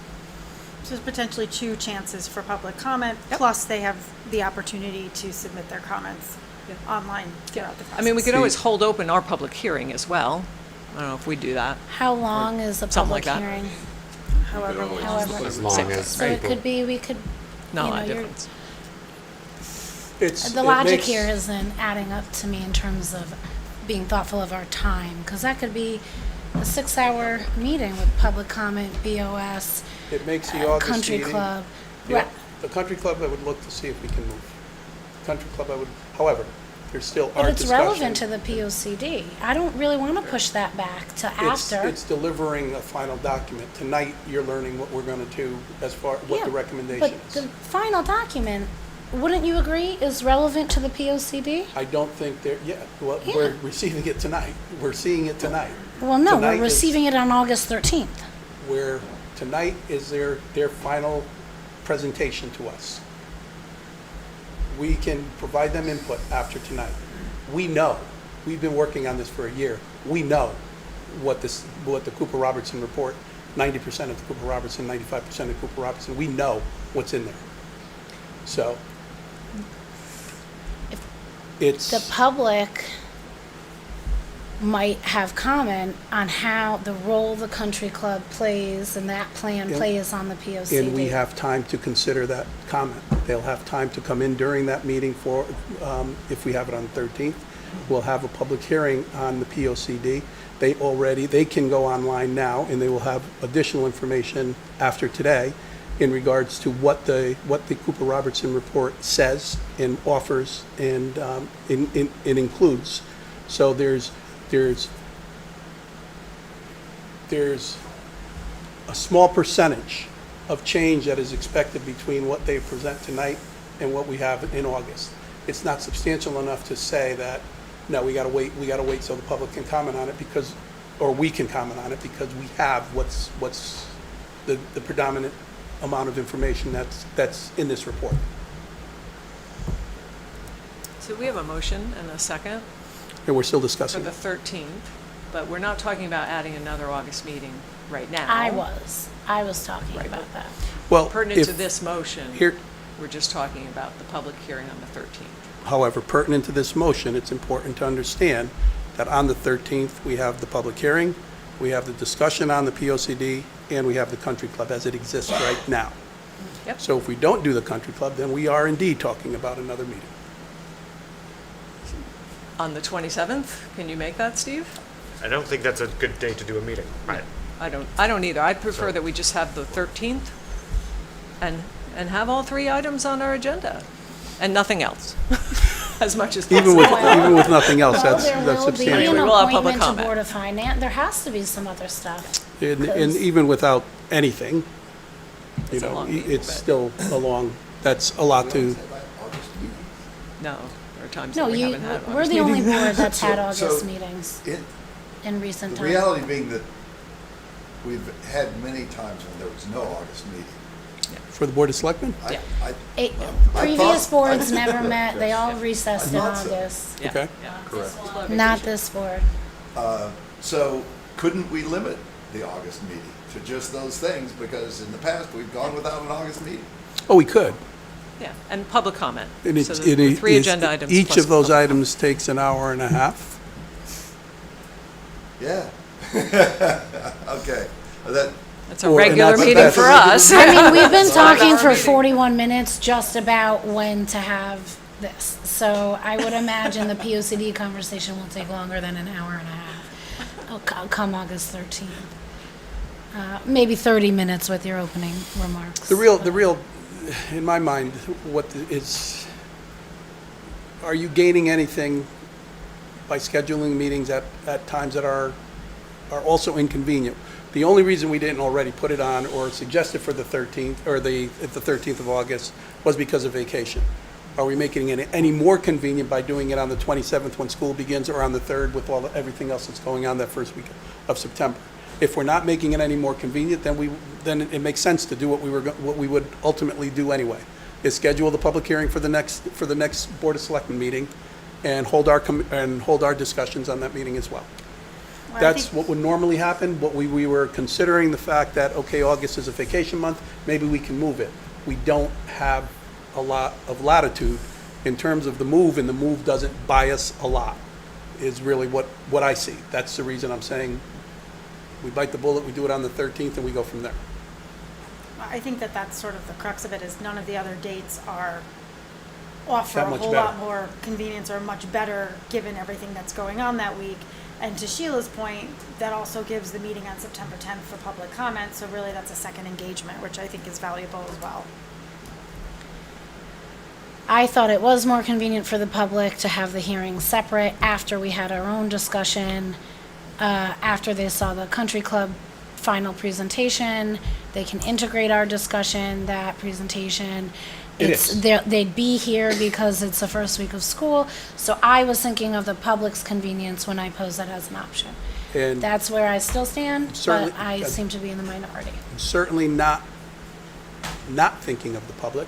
So there's potentially 2 chances for public comment, Yep. plus they have the opportunity to submit their comments Yeah. online throughout the process. I mean, we could always hold open our public hearing as well. I don't know if we do that. How long is a something public like that. hearing? However, However, As long as so it people. could be, we could, Not a You lot know, of you're- difference. It's, the it logic makes- here isn't adding up to me in terms of being thoughtful of our time, because that could be a 6-hour meeting with public comment, BOS, It makes the August country meeting- club. Yeah, Right. the country club, I would look to see if we can move. Country club, I would, however, there's still But our it's discussion. relevant to the POCD. I don't really want to push that back to after. It's delivering a final document. Tonight, you're learning what we're going to do as far, what Yeah, the recommendation But the is. final document, wouldn't you agree, is relevant to the POCD? I don't think they're, yeah, well, Yeah. we're receiving it tonight. We're seeing it tonight. Well, no, Tonight we're is- receiving it on August 13th. Where tonight is their final presentation to us. We can provide them input after tonight. We know, we've been working on this for a year. We know what the Cooper Robertson report, 90% of the Cooper Robertson, 95% of Cooper Robertson, we know what's in there. So, it's. The public might have comment on how the role the country club plays and that plan And- plays on the POCD. And we have time to consider that comment. They'll have time to come in during that meeting for, if we have it on the 13th. We'll have a public hearing on the POCD. They can go online now, and they will have additional information after today in regards to what the Cooper Robertson report says and offers and it includes. So there's a small percentage of change that is expected between what they present tonight and what we have in August. It's not substantial enough to say that, no, we gotta wait so the public can comment on it or we can comment on it because we have what's the predominant amount of information that's in this report. So we have a motion and a second And we're still for discussing the it. 13th, but we're not talking about adding another August meeting right now. I was talking Right, about that. Well, Pertinent to if- this motion, Here, we're just talking about the public hearing on the 13th. however, pertinent to this motion, it's important to understand that on the 13th, we have the public hearing, we have the discussion on the POCD, and we have the country club as it exists right now. Yep. So if we don't do the country club, then we are indeed talking about another meeting. On the 27th, can you make that, Steve? I don't think that's a good day to do a meeting. Right. I don't either. I'd prefer that we just have the 13th and have all 3 items on our agenda, and nothing else, as much as possible. Even with nothing else, Well, that's there will be substantial. an We will have public appointment to comment. Board of Finance. There has to be some other stuff. And even without anything, you It's a know, long meeting, it's but- still that's a lot to, No, there are times No, that we you, haven't had we're the only meetings. board that's had So- August meetings It, in recent the times. reality being that we've had many times when there was no August meeting. for the Board of Selectmen. Yeah. It- I Previous thought- boards never met, they all recessed in I thought so. August. Yeah, Okay. yeah. Not this board. So couldn't we limit the August meeting to just those things? Because in the past, we've gone without an August meeting. Oh, we could. Yeah, and public comment. And So it's- the it 3 is- agenda items. Each plus of those public items takes an hour and a half. Yeah. Okay. That, It's a Or- and regular that's- meeting that's- for us. I mean, we've been talking Five-hour for meeting. 41 minutes just about when to have this. So I would imagine the POCD conversation will take longer than an hour and a half. Come August 13th. Maybe 30 minutes with your opening remarks. The real, in my mind, is, are you gaining anything by scheduling meetings at times that are also inconvenient? The only reason we didn't already put it on or suggest it for the 13th, or the 13th of August, was because of vacation. Are we making it any more convenient by doing it on the 27th when school begins, or on the 3rd with everything else that's going on that first week of September? If we're not making it any more convenient, then it makes sense to do what we would ultimately do anyway, is schedule the public hearing for the next Board of Selectmen meeting, and hold our discussions on that meeting as well. Well, I That's think- what would normally happen, but we were considering the fact that, okay, August is a vacation month, maybe we can move it. We don't have a lot of latitude in terms of the move, and the move doesn't buy us a lot, is really what I see. That's the reason I'm saying we bite the bullet, we do it on the 13th, and we go from there. I think that that's sort of the crux of it, is none of the other dates offer That a much whole better. lot more convenience or much better, given everything that's going on that week. And to Sheila's point, that also gives the meeting on September 10th for public comment, so really that's a second engagement, which I think is valuable as well. I thought it was more convenient for the public to have the hearing separate after we had our own discussion, after they saw the country club final presentation. They can integrate our discussion, that presentation. It is. They'd be here because it's the first week of school. So I was thinking of the public's convenience when I posed that as an option. And That's where I still stand, but Certainly- I seem to be in the minority. certainly not thinking of the public.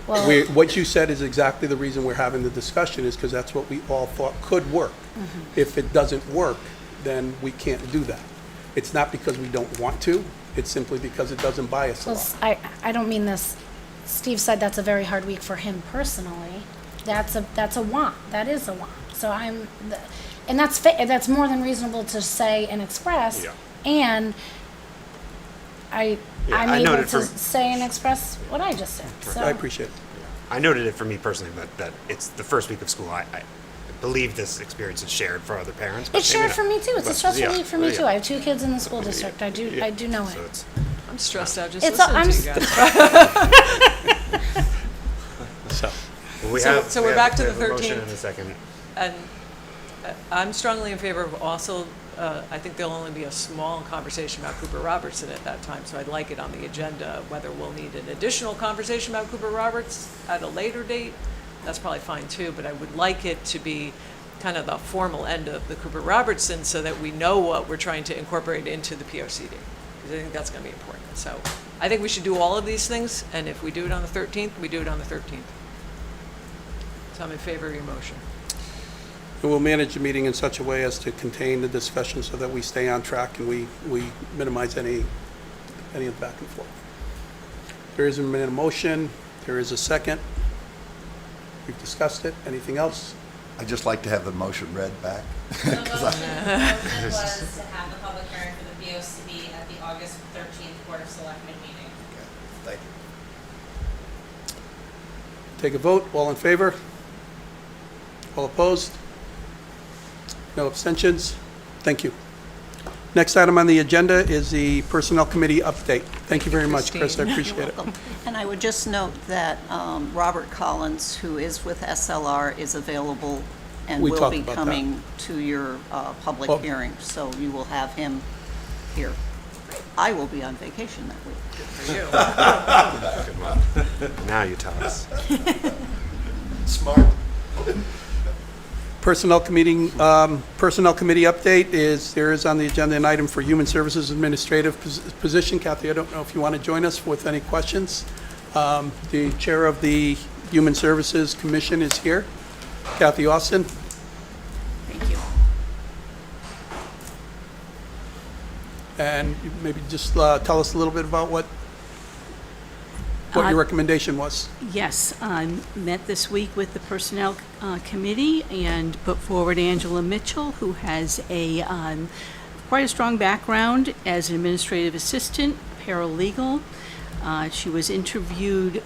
Well, What you said is exactly the reason we're having the discussion, is because that's what we all thought could work. Mm-hmm. If it doesn't work, then we can't do that. It's not because we don't want to, it's simply because it doesn't buy us a well, lot. I don't mean this, Steve said that's a very hard week for him personally. That's a want, that is a want. So and that's more than reasonable to say and express. Yeah. And Yeah, I'm I able noted to for- say and express what I just said, so. I appreciate it. I noted it for me personally, that it's the first week of school. I believe this experience is shared for other parents. But It's maybe shared not. for me too, it's a But, stressful yeah, week for me yeah. too. I have 2 kids in the school district, I do know So it. it's, I'm stressed out just It's listening to you I'm guys. So, well, we So- have, so we we're have- back to we the have a motion 13th. in a second. And I'm strongly in favor of also, I think there'll only be a small conversation about Cooper Robertson at that time, so I'd like it on the agenda. Whether we'll need an additional conversation about Cooper Roberts at a later date, that's probably fine too, but I would like it to be kind of the formal end of the Cooper Robertson, so that we know what we're trying to incorporate into the POCD, because I think that's going to be important. So I think we should do all of these things, and if we do it on the 13th, we do it on the 13th. So I'm in favor of your motion. and we'll manage the meeting in such a way as to contain the discussion so that we stay on track and we minimize any of the back and forth. There is a motion, there is a second. We've discussed it. Anything else? I'd just like to have the motion read back. The motion was to have the public hearing for the BOCD at the August 13th Board of Selectmen meeting. Thank you. Take a vote. All in favor? All opposed? No abstentions? Thank you. Next item on the agenda is the Personnel Committee update. Thank you very much, Chris, I Christine. appreciate it. And I would just note that Robert Collins, who is with SLR, is available and We will talked be about that. coming to your public Well- hearing, so you will have him here. I will be on vacation that week. Now you tell us. Smart. Personnel Committee update is, there is on the agenda an item for Human Services Administrative position. Kathy, I don't know if you want to join us with any questions. The Chair of the Human Services Commission is here, Kathy Austin. Thank you. And maybe just tell us a little bit about what your recommendation was. Yes, met this week with the Personnel Committee and put forward Angela Mitchell, who has a quite a strong background as an administrative assistant, paralegal. She was interviewed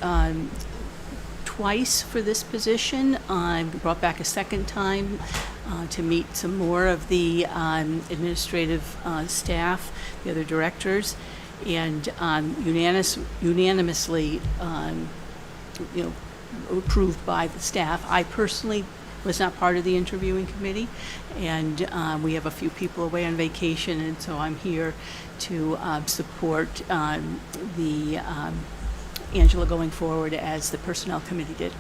twice for this position, brought back a second time to meet some more of the administrative staff, the other directors, and unanimously, approved by the staff. I personally was not part of the interviewing committee, and we have a few people away on vacation, and so I'm here to support the Angela going forward as the Personnel Committee did.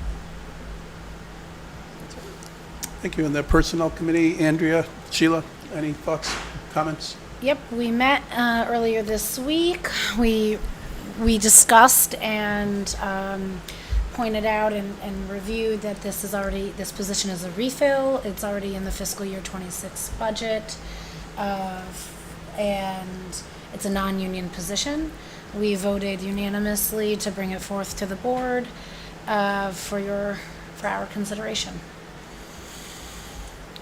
Thank you. And the Personnel Committee, Andrea, Sheila, any thoughts, comments? Yep, we met earlier this week. We discussed and pointed out and reviewed that this position is a refill. It's already in the fiscal year 26 budget, and it's a non-union position. We voted unanimously to bring it forth to the board for our consideration.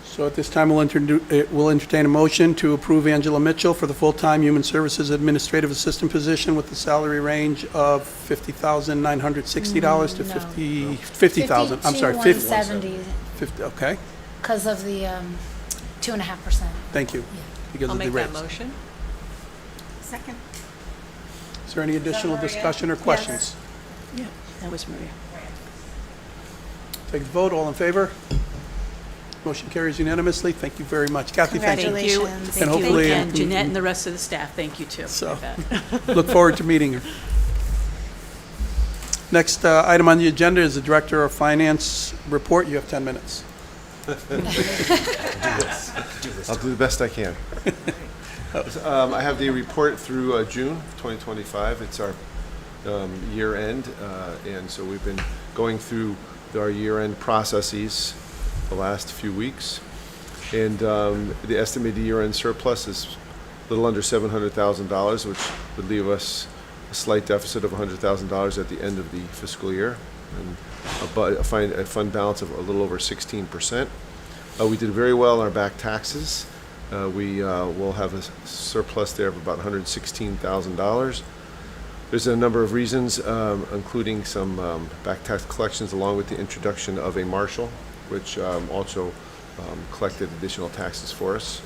So at this time, we'll entertain a motion to approve Angela Mitchell for the full-time Human Services Administrative Assistant position with the salary range of $50,960 to No. $50,000. I'm sorry, 52,170 50, okay, because of the 2.5%. thank you. Because I'll of the make that raise. motion. Second. Is there any additional Maria? discussion or questions? Yeah, that was Maria. Take the vote, all in favor? Motion carries unanimously. Thank you very much. Kathy, thank you. Thank you. Congratulations. Thank you. hopefully- And Jeanette and the rest of the staff, thank you too. So- for that. Look forward to meeting her. Next item on the agenda is the Director of Finance report. You have 10 minutes. I'll do the best I can. I have the report through June 2025. It's our year end, and so we've been going through our year-end processes the last few weeks. And the estimated year-end surplus is a little under $700,000, which would leave us a slight deficit of $100,000 at the end of the fiscal year, and a fund balance of a little over 16%. We did very well on our back taxes. We will have a surplus there of about $116,000. There's a number of reasons, including some back tax collections, along with the introduction of a marshal, which also collected additional taxes for us.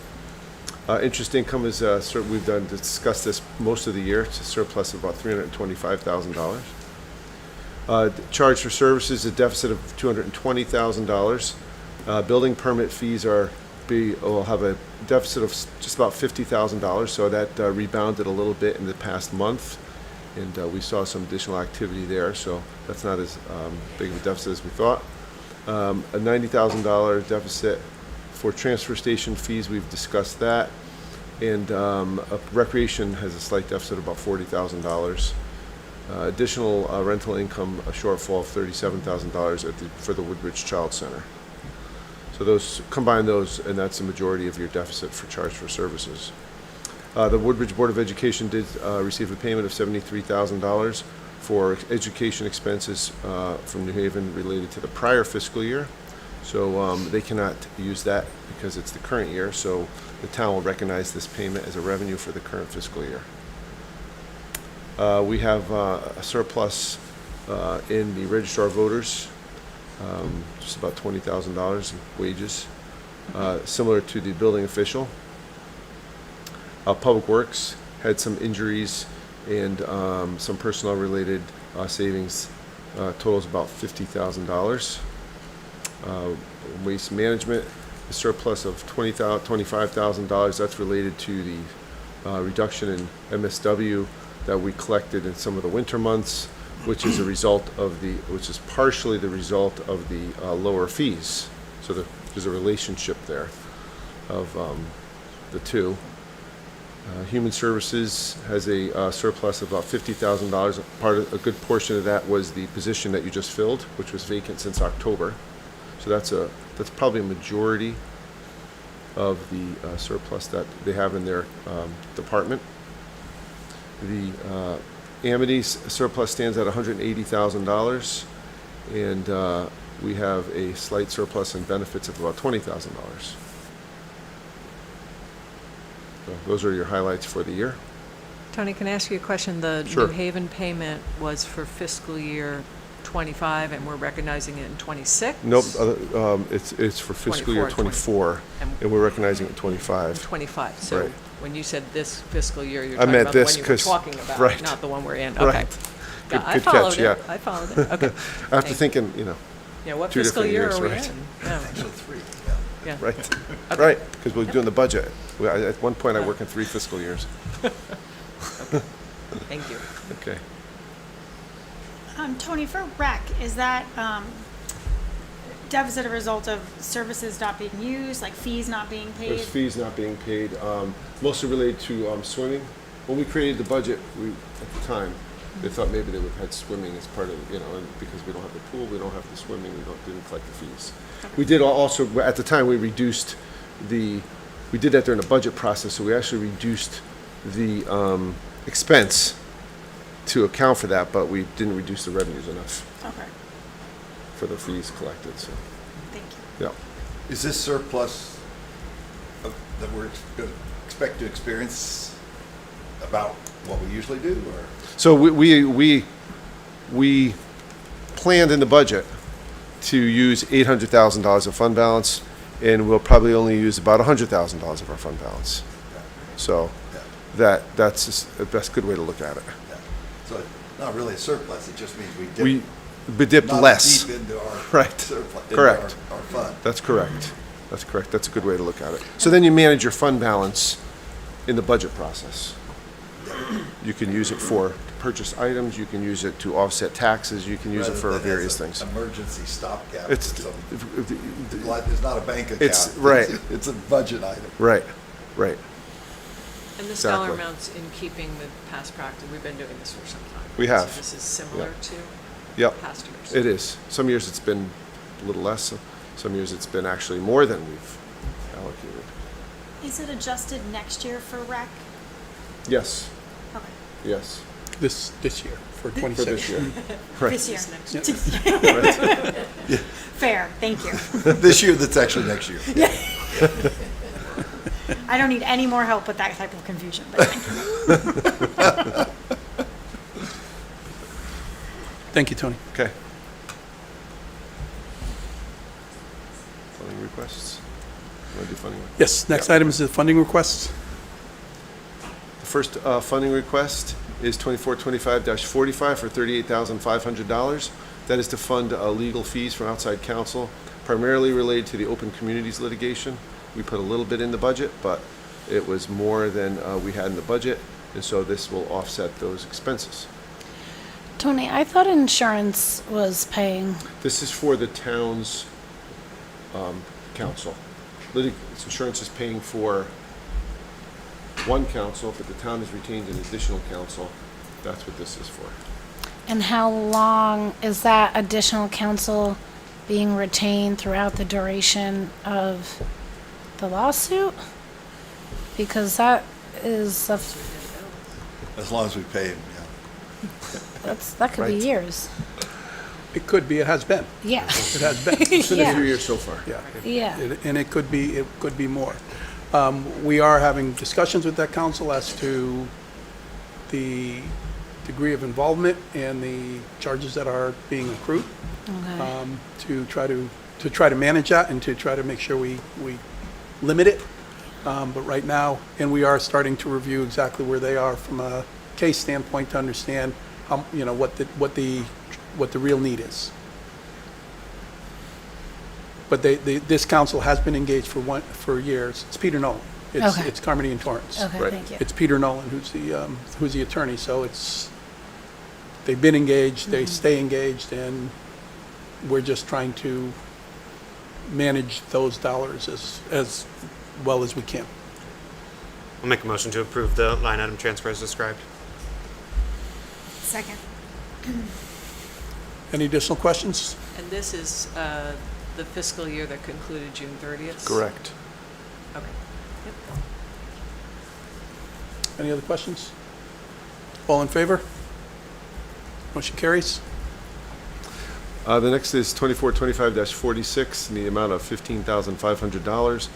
Interest income is, we've discussed this most of the year. It's a surplus of about $325,000. Charge for services, a deficit of $220,000. Building permit fees will have a deficit of just about $50,000, so that rebounded a little bit in the past month, and we saw some additional activity there, so that's not as big of a deficit as we thought. A $90,000 deficit for transfer station fees, we've discussed that, and recreation has a slight deficit of about $40,000. Additional rental income, a shortfall of $37,000 for the Woodbridge Child Center. So combine those, and that's the majority of your deficit for charge for services. The Woodbridge Board of Education did receive a payment of $73,000 for education expenses from New Haven related to the prior fiscal year. So they cannot use that because it's the current year, so the town will recognize this payment as a revenue for the current fiscal year. We have a surplus in the Registrar of Voters, just about $20,000 in wages, similar to the building official. Public Works had some injuries and some personnel-related savings, totals about $50,000. Waste Management, a surplus of $25,000, that's related to the reduction in MSW that we collected in some of the winter months, which is partially the result of the lower fees. So there's a relationship there of the two. Human Services has a surplus of about $50,000. A good portion of that was the position that you just filled, which was vacant since October. So that's probably a majority of the surplus that they have in their department. The Amity's surplus stands at $180,000, and we have a slight surplus in benefits of about $20,000. So those are your highlights for the year. Tony, can I ask you a question? The Sure. New Haven payment was for fiscal year '25, and we're recognizing it in '26? Nope, it's for fiscal year 24, and we're recognizing it 25. '25, so Right. when you said this fiscal year, you're I talking meant about the this one you were 'cause- talking about, right. not the one we're in, okay. Right. Yeah, I Good followed catch, it, yeah. I followed it, okay. After Thank- thinking, you know, Yeah, what 2 fiscal different year years, are we right. in? Yeah, Actually, 3, yeah. right, Okay. right, because we're doing the budget. At one point, I work in 3 fiscal years. Thank you. Okay. Tony, for rec, is that deficit a result of services not being used, like fees not being paid? There's fees not being paid, mostly related to swimming. When we created the budget, at the time, they thought maybe they would have had swimming as part of, and because we don't have the pool, we don't have the swimming, didn't collect the fees. We did also, at the time, we did that during the budget process, so we actually reduced the expense to account for that, but we didn't reduce the revenues enough Okay, for the fees collected, so, thank you. yeah. Is this surplus that we're going to expect to experience about what we usually do, or? So we planned in the budget to use $800,000 of fund balance, and we'll probably only use about $100,000 of our fund balance. So that's a good way to look at it. Yeah. So it's not really a surplus, it just means We dipped not less. deep into our Right. surplus, into Correct. our fund. That's correct. That's correct. That's a good way to look at it. So then you manage your fund balance in the budget process. You can use it for purchase items, you can use it to offset taxes, you can use it Rather for than various as an things. emergency stopgap. It's, It's not a bank account. It's- right. It's a budget item. right, right. And this dollar Exactly. amount's in keeping with past practice, we've been doing this for some time. We right? have. So this is similar to Yep. past years. It is. Some years it's been a little less, some years it's been actually more than we've allocated. Is it adjusted next year for rec? Yes, Okay, yes, This year, for for 26. this year. Right. this year. Next year. Fair, thank you. This year, that's actually next year. I don't need any more help with that type of confusion, but thank you. Thank you, Tony. Okay. Funding requests? Want to do funding? Yes, next item is the funding requests. The first funding request is 2425-45 for $38,500. That is to fund legal fees from outside counsel, primarily related to the open communities litigation. We put a little bit in the budget, but it was more than we had in the budget, and so this will offset those expenses. Tony, I thought insurance was paying. This is for the town's counsel. Insurance is paying for one counsel, but the town has retained an additional counsel. That's what this is for. And how long is that additional counsel being retained throughout the duration of the lawsuit? Because that is As long as we pay him, yeah. that could be Right. years. It could be, it has been. Yeah. It has been. It's been a few Yeah. years so far. Yeah. Yeah. And it could be more. We are having discussions with that council as to the degree of involvement and the charges that are being accrued, Okay. to try to manage that and to try to make sure we limit it. But right now, and we are starting to review exactly where they are from a case standpoint to understand how, you know, what the real need is. But this council has been engaged for years. It's Peter Nolan. Okay. It's Carmody and Torrance. Okay, Right. thank you. It's Peter Nolan who's the attorney, so they've been engaged, they stay engaged, and we're just trying to manage those dollars as well as we can. I'll make a motion to approve the line item transfer as described. Second. Any additional questions? And this is the fiscal year that concluded June 30th? Correct. Okay. Yep. Any other questions? All in favor? Motion carries. The next is 2425-46 in the amount of $15,500.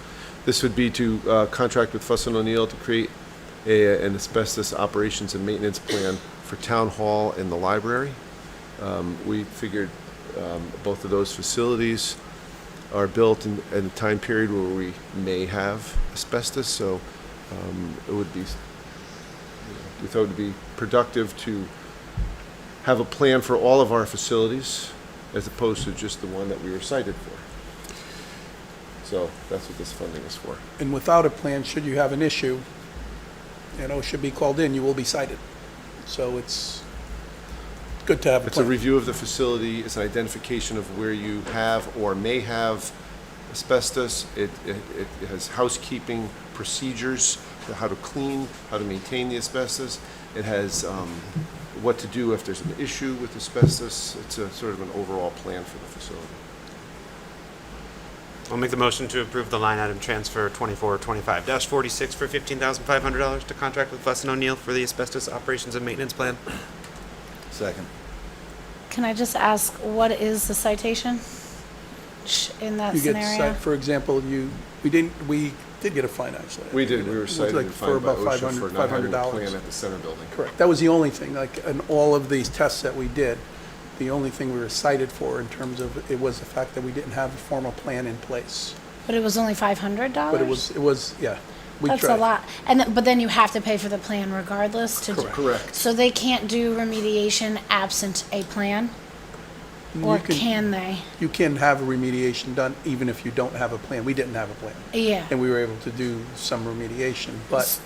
This would be to contract with Fuss & O'Neill to create an asbestos operations and maintenance plan for Town Hall and the library. We figured both of those facilities are built in a time period where we may have asbestos, so it would be, we thought it would be productive to have a plan for all of our facilities as opposed to just the one that we were cited for. So that's what this funding is for. And without a plan, should you have an issue, and OSHA be called in, you will be cited. So it's good to have a It's a plan. review of the facility, it's an identification of where you have or may have asbestos. It has housekeeping procedures, how to clean, how to maintain the asbestos. It has what to do if there's an issue with asbestos. It's a sort of an overall plan for the facility. I'll make the motion to approve the line item transfer 2425-46 for $15,500 to contract with Fuss & O'Neill for the asbestos operations and maintenance plan. Second. Can I just ask, what is the citation in that You get, scenario? for example, we did get a fine, actually. We did, we were It was cited like and for fined by about OSHA for not having a $500. plan at the center building. Correct. That was the only thing, like, in all of these tests that we did, the only thing we were cited for in terms of, it was the fact that we didn't have a formal plan in place. But it was only $500? But it was, yeah. we That's a tried. lot. And, but then you have to pay for the plan regardless to. Correct. So they can't do remediation absent a plan? Or You can they? You can have a remediation done even if you don't have a plan. We didn't have a plan. Yeah. And we were able to do some remediation, but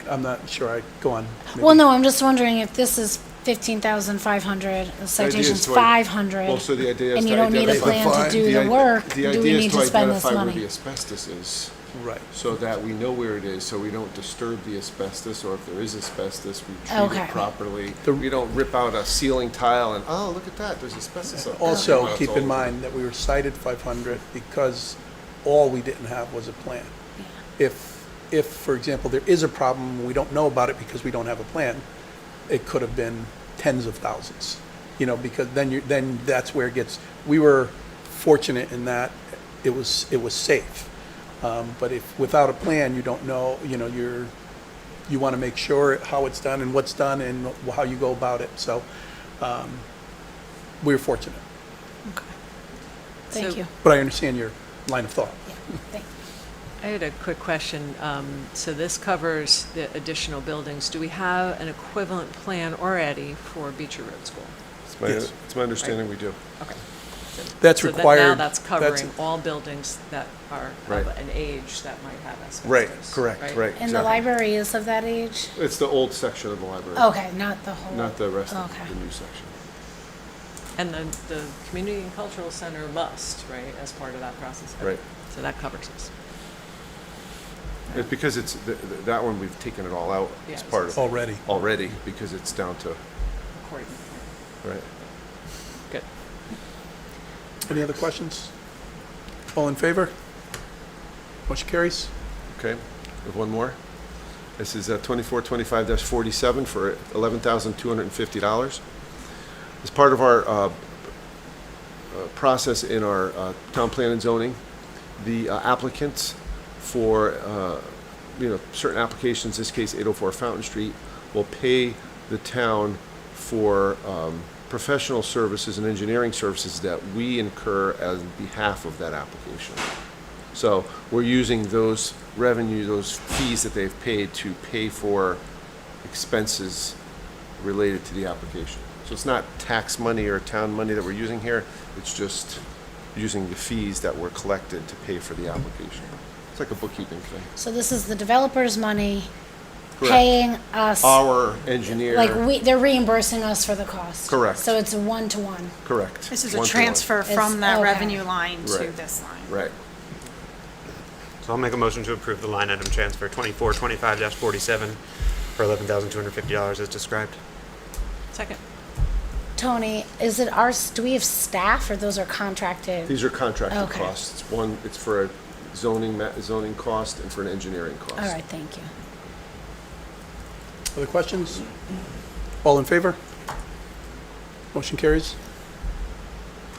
I'm not sure go on. Well, no, I'm just wondering if this is 15,500, the citation's to 500. Well, so the idea is And to you don't need a identify- plan to do The the i- work, the do idea we is need to to spend this identify where the money? asbestos is, Right. so that we know where it is, so we don't disturb the asbestos, or if there is asbestos, we treat Okay. it properly. The- We don't rip out a ceiling tile and, oh, look at that, there's asbestos up there. Also, Well, it's keep all in over. mind that we were cited 500 because all we didn't have was a plan. If, for example, there is a problem, we don't know about it because we don't have a plan, it could have been tens of thousands, because then that's where it gets, we were fortunate in that it was safe. But if, without a plan, you don't know, you want to make sure how it's done and what's done and how you go about it. So, we were fortunate. Thank So- you. But I understand your line of thought. Thank- I had a quick question. So this covers the additional buildings. Do we have an equivalent plan already for Beecher Road School? Yes. It's my understanding we do. Okay. That's So that required. now that's that's- covering all buildings that are Right. of an age that might have asbestos. Right, correct, right. And the exactly. library is of that age? It's the old section of the library. Okay, not the whole. Not the rest of Okay. the new section. And the Community and Cultural Center must, right, as part of that process? Right. So that covers us. It's because it's, that one, we've taken it all out Yeah, as it's part of. Already. Because it's down to, According, right. good. Any other questions? All in favor? Motion carries. Okay, we have one more. This is 2425-47 for $11,250. As part of our process in our town plan and zoning, the applicants for certain applications, in this case 804 Fountain Street, will pay the town for professional services and engineering services that we incur on behalf of that application. So we're using those revenue, those fees that they've paid to pay for expenses related to the application. So it's not tax money or town money that we're using here, it's just using the fees that were collected to pay for the application. It's like a bookkeeping thing. So this is the developer's money Correct. paying us, Our engineer. they're reimbursing us for the cost. Correct. So it's a one-to-one. Correct. This is a One-to-one. transfer from that okay. revenue line to Right. this line. Right. So I'll make a motion to approve the line item transfer 2425-47 for $11,250 as described. Second. Tony, is it ours, do we have staff or those are contracted? These are contracted Okay. costs. It's for a zoning cost and for an engineering cost. All right, thank you. Other questions? All in favor? Motion carries.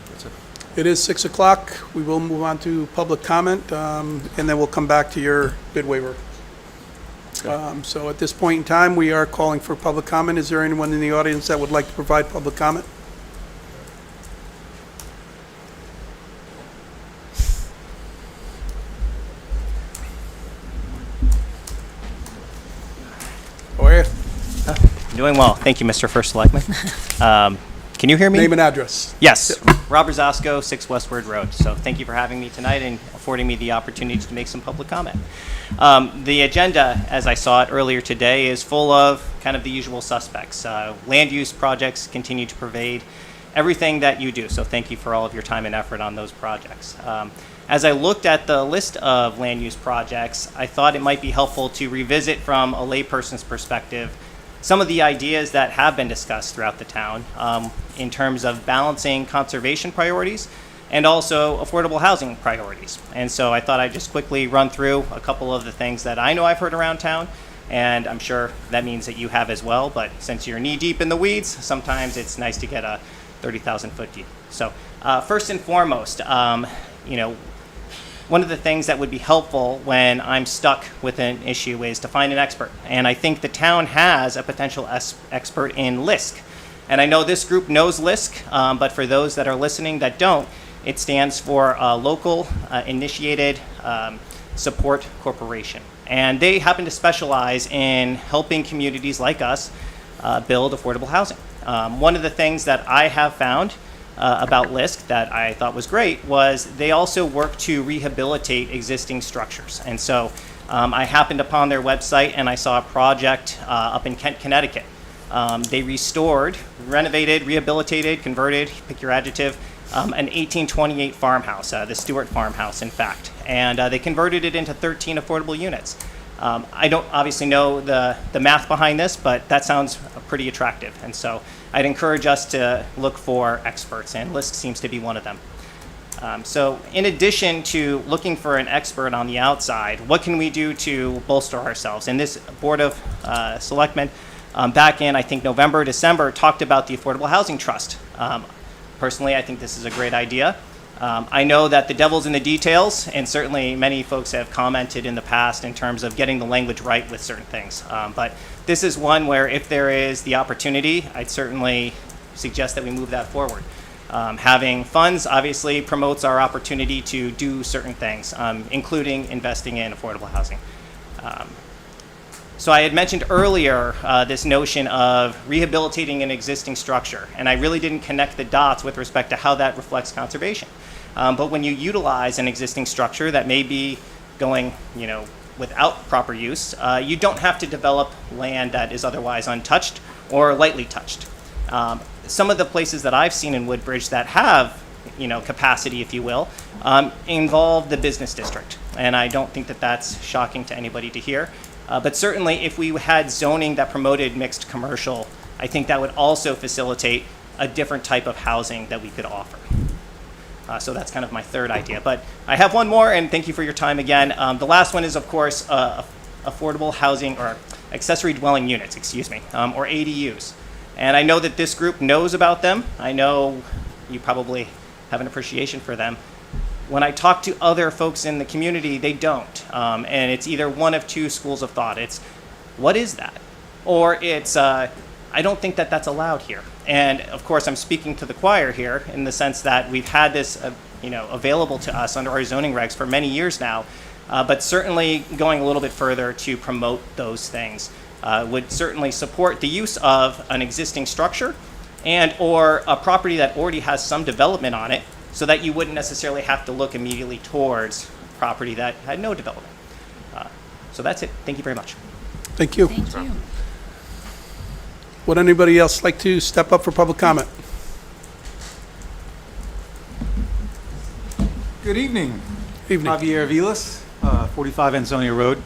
That's it. It is 6 o'clock. We will move on to public comment, and then we'll come back to your bid waiver. So at this point in time, we are calling for public comment. Is there anyone in the audience that would like to provide public comment? How are you? Doing well. Thank you, Mr. First Selectman. Can you hear me? Name and address. Yes. Robert Zosco, 6 Westward Road. So thank you for having me tonight and affording me the opportunity to make some public comment. The agenda, as I saw it earlier today, is full of kind of the usual suspects. Land use projects continue to pervade everything that you do. So thank you for all of your time and effort on those projects. As I looked at the list of land use projects, I thought it might be helpful to revisit from a layperson's perspective some of the ideas that have been discussed throughout the town in terms of balancing conservation priorities and also affordable housing priorities. And so I thought I'd just quickly run through a couple of the things that I know I've heard around town, and I'm sure that means that you have as well, but since you're knee deep in the weeds, sometimes it's nice to get a 30,000-foot view. So first and foremost, one of the things that would be helpful when I'm stuck with an issue is to find an expert. And I think the town has a potential expert in LISC. And I know this group knows LISC, but for those that are listening that don't, it stands for Local Initiated Support Corporation. And they happen to specialize in helping communities like us build affordable housing. One of the things that I have found about LISC that I thought was great was they also work to rehabilitate existing structures. And so I happened upon their website and I saw a project up in Kent, Connecticut. They restored, renovated, rehabilitated, converted, pick your adjective, an 1828 farmhouse, the Stewart farmhouse, in fact. And they converted it into 13 affordable units. I don't obviously know the math behind this, but that sounds pretty attractive. And so I'd encourage us to look for experts, and LISC seems to be one of them. So in addition to looking for an expert on the outside, what can we do to bolster ourselves? And this Board of Selectmen, back in, I think, November, December, talked about the Affordable Housing Trust. Personally, I think this is a great idea. I know that the devil's in the details, and certainly many folks have commented in the past in terms of getting the language right with certain things. But this is one where if there is the opportunity, I'd certainly suggest that we move that forward. Having funds obviously promotes our opportunity to do certain things, including investing in affordable housing. So I had mentioned earlier this notion of rehabilitating an existing structure, and I really didn't connect the dots with respect to how that reflects conservation. But when you utilize an existing structure that may be going, without proper use, you don't have to develop land that is otherwise untouched or lightly touched. Some of the places that I've seen in Woodbridge that have, capacity, if you will, involve the business district, and I don't think that that's shocking to anybody to hear. But certainly, if we had zoning that promoted mixed commercial, I think that would also facilitate a different type of housing that we could offer. So that's kind of my third idea. But I have one more, and thank you for your time again. The last one is, of course, affordable housing or accessory dwelling units, or ADUs. And I know that this group knows about them. I know you probably have an appreciation for them. When I talk to other folks in the community, they don't. And it's either one of two schools of thought. It's, what is that? Or it's, I don't think that that's allowed here. And of course, I'm speaking to the choir here in the sense that we've had this, available to us under our zoning regs for many years now. But certainly going a little bit further to promote those things would certainly support the use of an existing structure and or a property that already has some development on it, so that you wouldn't necessarily have to look immediately towards property that had no development. So that's it. Thank you very much. Thank you. Thank you. Would anybody else like to step up for public comment? Good evening. Evening. Javier Vilas, 45 Ansonia Road.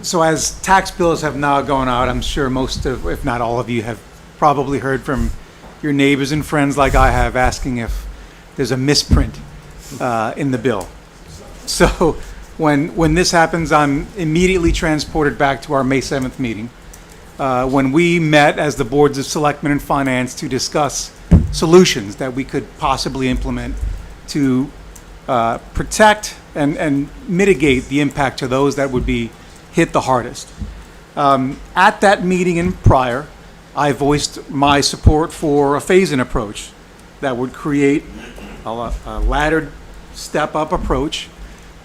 So as tax bills have now gone out, I'm sure most of, if not all of you, have probably heard from your neighbors and friends like I have, asking if there's a misprint in the bill. So when this happens, I'm immediately transported back to our May 7th meeting, when we met as the boards of selectmen and finance to discuss solutions that we could possibly implement to protect and mitigate the impact to those that would be hit the hardest. At that meeting and prior, I voiced my support for a phase-in approach that would create a laddered step-up approach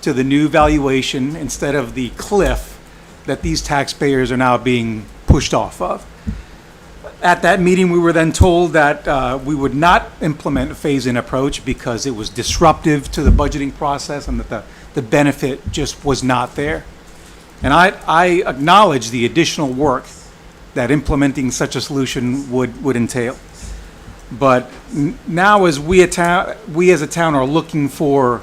to the new valuation instead of the cliff that these taxpayers are now being pushed off of. At that meeting, we were then told that we would not implement a phase-in approach because it was disruptive to the budgeting process and that the benefit just was not there. And I acknowledge the additional work that implementing such a solution would entail. But now as we as a town are looking for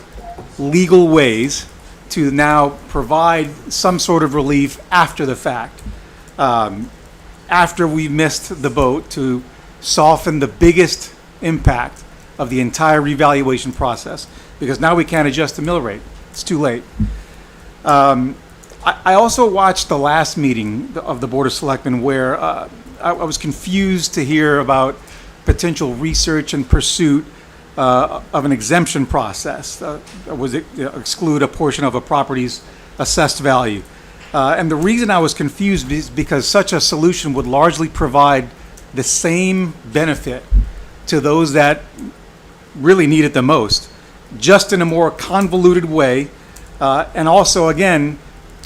legal ways to now provide some sort of relief after the fact, after we missed the boat, to soften the biggest impact of the entire revaluation process, because now we can't adjust the mill rate. It's too late. I also watched the last meeting of the Board of Selectmen where I was confused to hear about potential research and pursuit of an exemption process. Was it exclude a portion of a property's assessed value? And the reason I was confused is because such a solution would largely provide the same benefit to those that really need it the most, just in a more convoluted way, and also, again,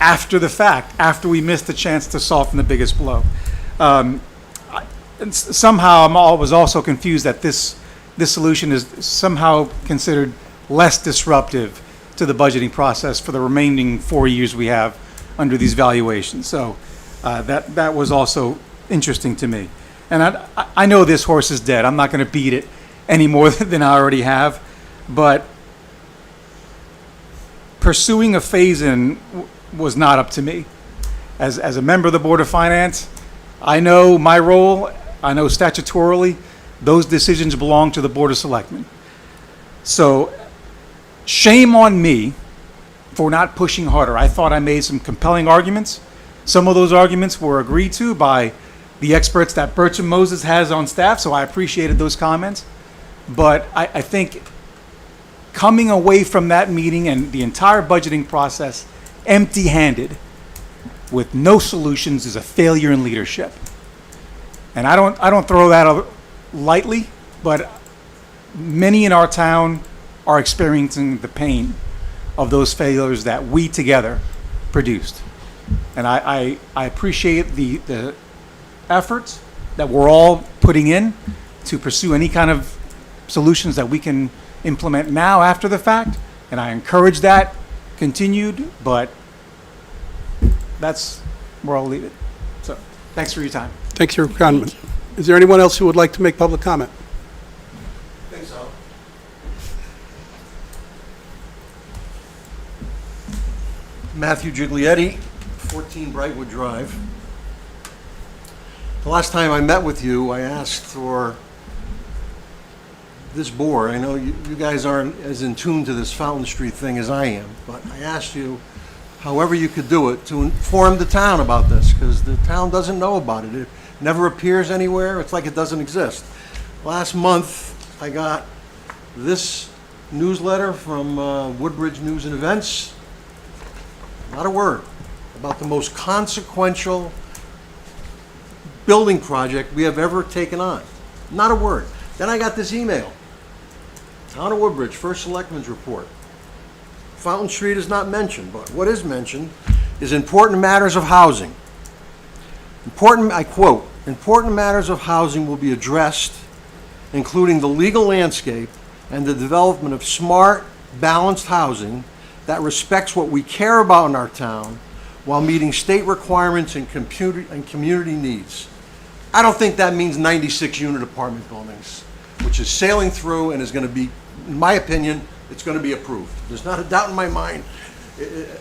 after the fact, after we missed the chance to soften the biggest blow. And somehow I was also confused that this solution is somehow considered less disruptive to the budgeting process for the remaining 4 years we have under these valuations. So that was also interesting to me. And I know this horse is dead. I'm not going to beat it any more than I already have. But pursuing a phase-in was not up to me. As a member of the Board of Finance, I know my role. I know statutorily those decisions belong to the Board of Selectmen. So shame on me for not pushing harder. I thought I made some compelling arguments. Some of those arguments were agreed to by the experts that Birch and Moses has on staff, so I appreciated those comments. But I think coming away from that meeting and the entire budgeting process empty-handed with no solutions is a failure in leadership. And I don't throw that out lightly, but many in our town are experiencing the pain of those failures that we together produced. And I appreciate the efforts that we're all putting in to pursue any kind of solutions that we can implement now after the fact, and I encourage that continued, but that's where I'll leave it. So thanks for your time. Thanks for your comment. Is there anyone else who would like to make public comment? I think so. Matthew Giglietti, 14 Brightwood Drive. The last time I met with you, I asked for this board. I know you guys aren't as in tune to this Fountain Street thing as I am, but I asked you, however you could do it, to inform the town about this, because the town doesn't know about it. It never appears anywhere. It's like it doesn't exist. Last month, I got this newsletter from Woodbridge News and Events. Not a word about the most consequential building project we have ever taken on. Not a word. Then I got this email Town of Woodbridge, first selectmen's report. Fountain Street is not mentioned, but what is mentioned is important matters of housing. I quote, "Important matters of housing will be addressed, including the legal landscape and the development of smart, balanced housing that respects what we care about in our town while meeting state requirements and community needs." I don't think that means 96 unit apartment buildings, which is sailing through and is going to be, in my opinion, it's going to be approved. There's not a doubt in my mind.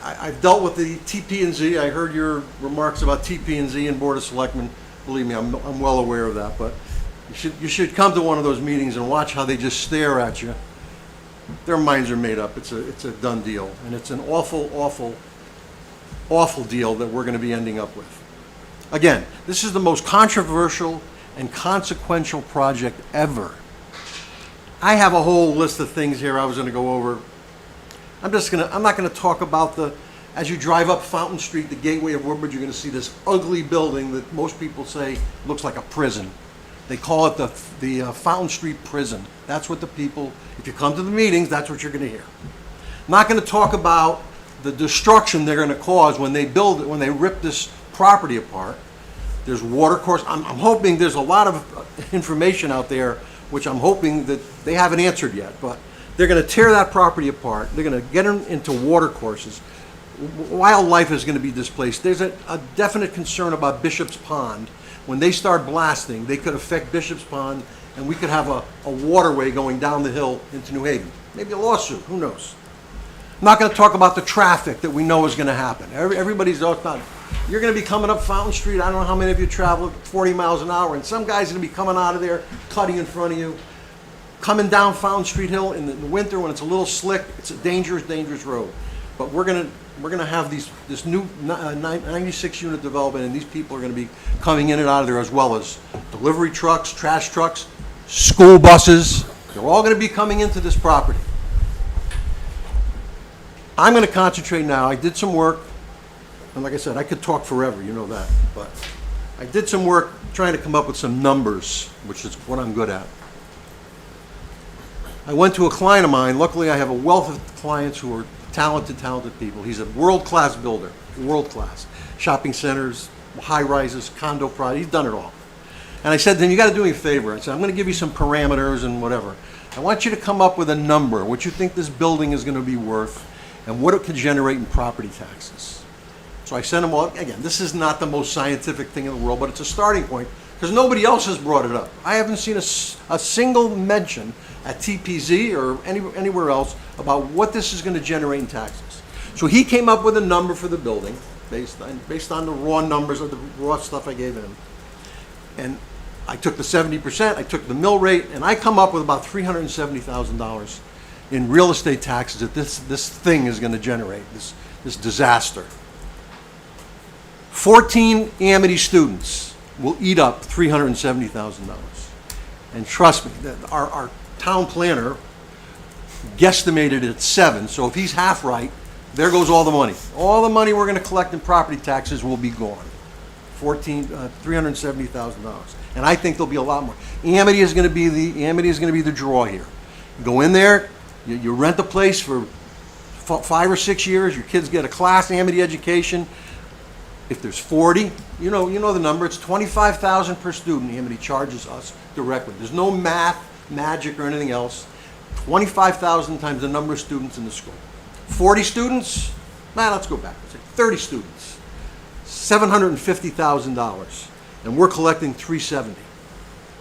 I've dealt with the TP&Z. I heard your remarks about TP&Z and Board of Selectmen. Believe me, I'm well aware of that, but you should come to one of those meetings and watch how they just stare at you. Their minds are made up. It's a done deal, and it's an awful, awful, awful deal that we're going to be ending up with. Again, this is the most controversial and consequential project ever. I have a whole list of things here I was going to go over. I'm not going to talk about as you drive up Fountain Street, the gateway of Woodbridge, you're going to see this ugly building that most people say looks like a prison. They call it the Fountain Street Prison. That's what the people, if you come to the meetings, that's what you're going to hear. I'm not going to talk about the destruction they're going to cause when they build it, when they rip this property apart. There's water course. I'm hoping there's a lot of information out there, which I'm hoping that they haven't answered yet, but they're going to tear that property apart. They're going to get them into water courses. Wildlife is going to be displaced. There's a definite concern about Bishop's Pond. When they start blasting, they could affect Bishop's Pond, and we could have a waterway going down the hill into New Haven. Maybe a lawsuit, who knows? I'm not going to talk about the traffic that we know is going to happen. Everybody's talking about, you're going to be coming up Fountain Street, I don't know how many of you travel at 40 miles an hour, and some guy's going to be coming out of there, cutting in front of you. Coming down Fountain Street Hill in the winter when it's a little slick, it's a dangerous, dangerous road. But we're gonna have this new 96 unit development, and these people are gonna be coming in and out of there, as well as delivery trucks, trash trucks, school buses. They're all gonna be coming into this property. I'm gonna concentrate now. I did some work, and like I said, I could talk forever, you know that. But I did some work trying to come up with some numbers, which is what I'm good at. I went to a client of mine. Luckily, I have a wealth of clients who are talented people. He's a world-class builder, world-class. Shopping centers, high-rises, condo projects, he's done it all. And I said to him, you got to do me a favor. I said, I'm going to give you some parameters and whatever. I want you to come up with a number, what you think this building is going to be worth, and what it could generate in property taxes. So I sent him, well, again, this is not the most scientific thing in the world, but it's a starting point, because nobody else has brought it up. I haven't seen a single mention at TPZ or anywhere else about what this is going to generate in taxes. So he came up with a number for the building based on the raw numbers of the raw stuff I gave him. And I took the 70%, I took the mill rate, and I come up with about $370,000 in real estate taxes that this thing is going to generate, this disaster. 14 Amity students will eat up $370,000. And trust me, our town planner guesstimated it at 7, so if he's half right, there goes all the money. All the money we're going to collect in property taxes will be gone. $370,000. And I think there'll be a lot more. Amity is going to be the draw here. You go in there, you rent a place for 5 or 6 years, your kids get a class Amity education. If there's 40, you know the number, it's $25,000 per student Amity charges us directly. There's no math, magic, or anything else. 25,000 times the number of students in the school. 40 students? Let's go back. Let's say 30 students. $750,000. And we're collecting $370,000.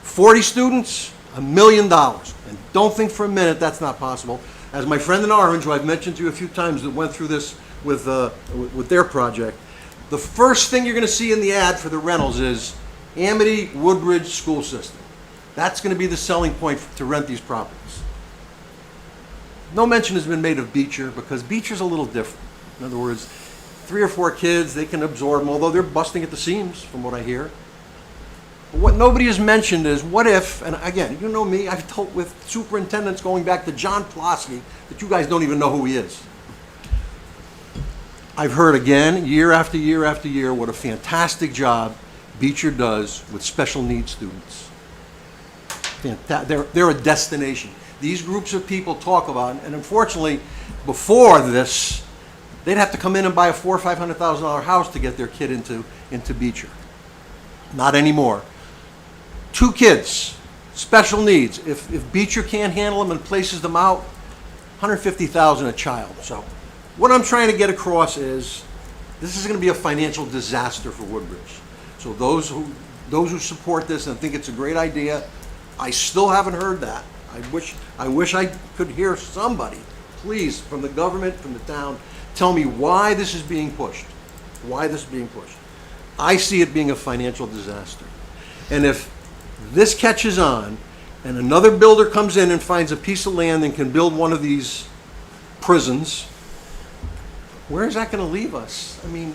40 students? $1 million. And don't think for a minute that's not possible. As my friend in Orange, who I've mentioned to you a few times, that went through this with their project, the first thing you're going to see in the ad for the rentals is Amity Woodbridge School System. That's going to be the selling point to rent these properties. No mention has been made of Beecher, because Beecher's a little different. In other words, 3 or 4 kids, they can absorb them, although they're busting at the seams, from what I hear. But what nobody has mentioned is, what if, and again, you know me, I've dealt with superintendents going back to John Plosky, that you guys don't even know who he is. I've heard again, year after year after year, what a fantastic job Beecher does with special needs students. They're a destination. these groups of people talk about, and unfortunately, before this, they'd have to come in and buy a $400,000 or $500,000 house to get their kid into Beecher. Not anymore. 2 kids, special needs. If Beecher can't handle them and places them out, $150,000 a child. So what I'm trying to get across is this is going to be a financial disaster for Woodbridge. So those who support this and think it's a great idea, I still haven't heard that. I wish I could hear somebody, please, from the government, from the town, tell me why this is being pushed. Why this is being pushed. I see it being a financial disaster. And if this catches on and another builder comes in and finds a piece of land and can build one of these prisons, where is that going to leave us? I mean,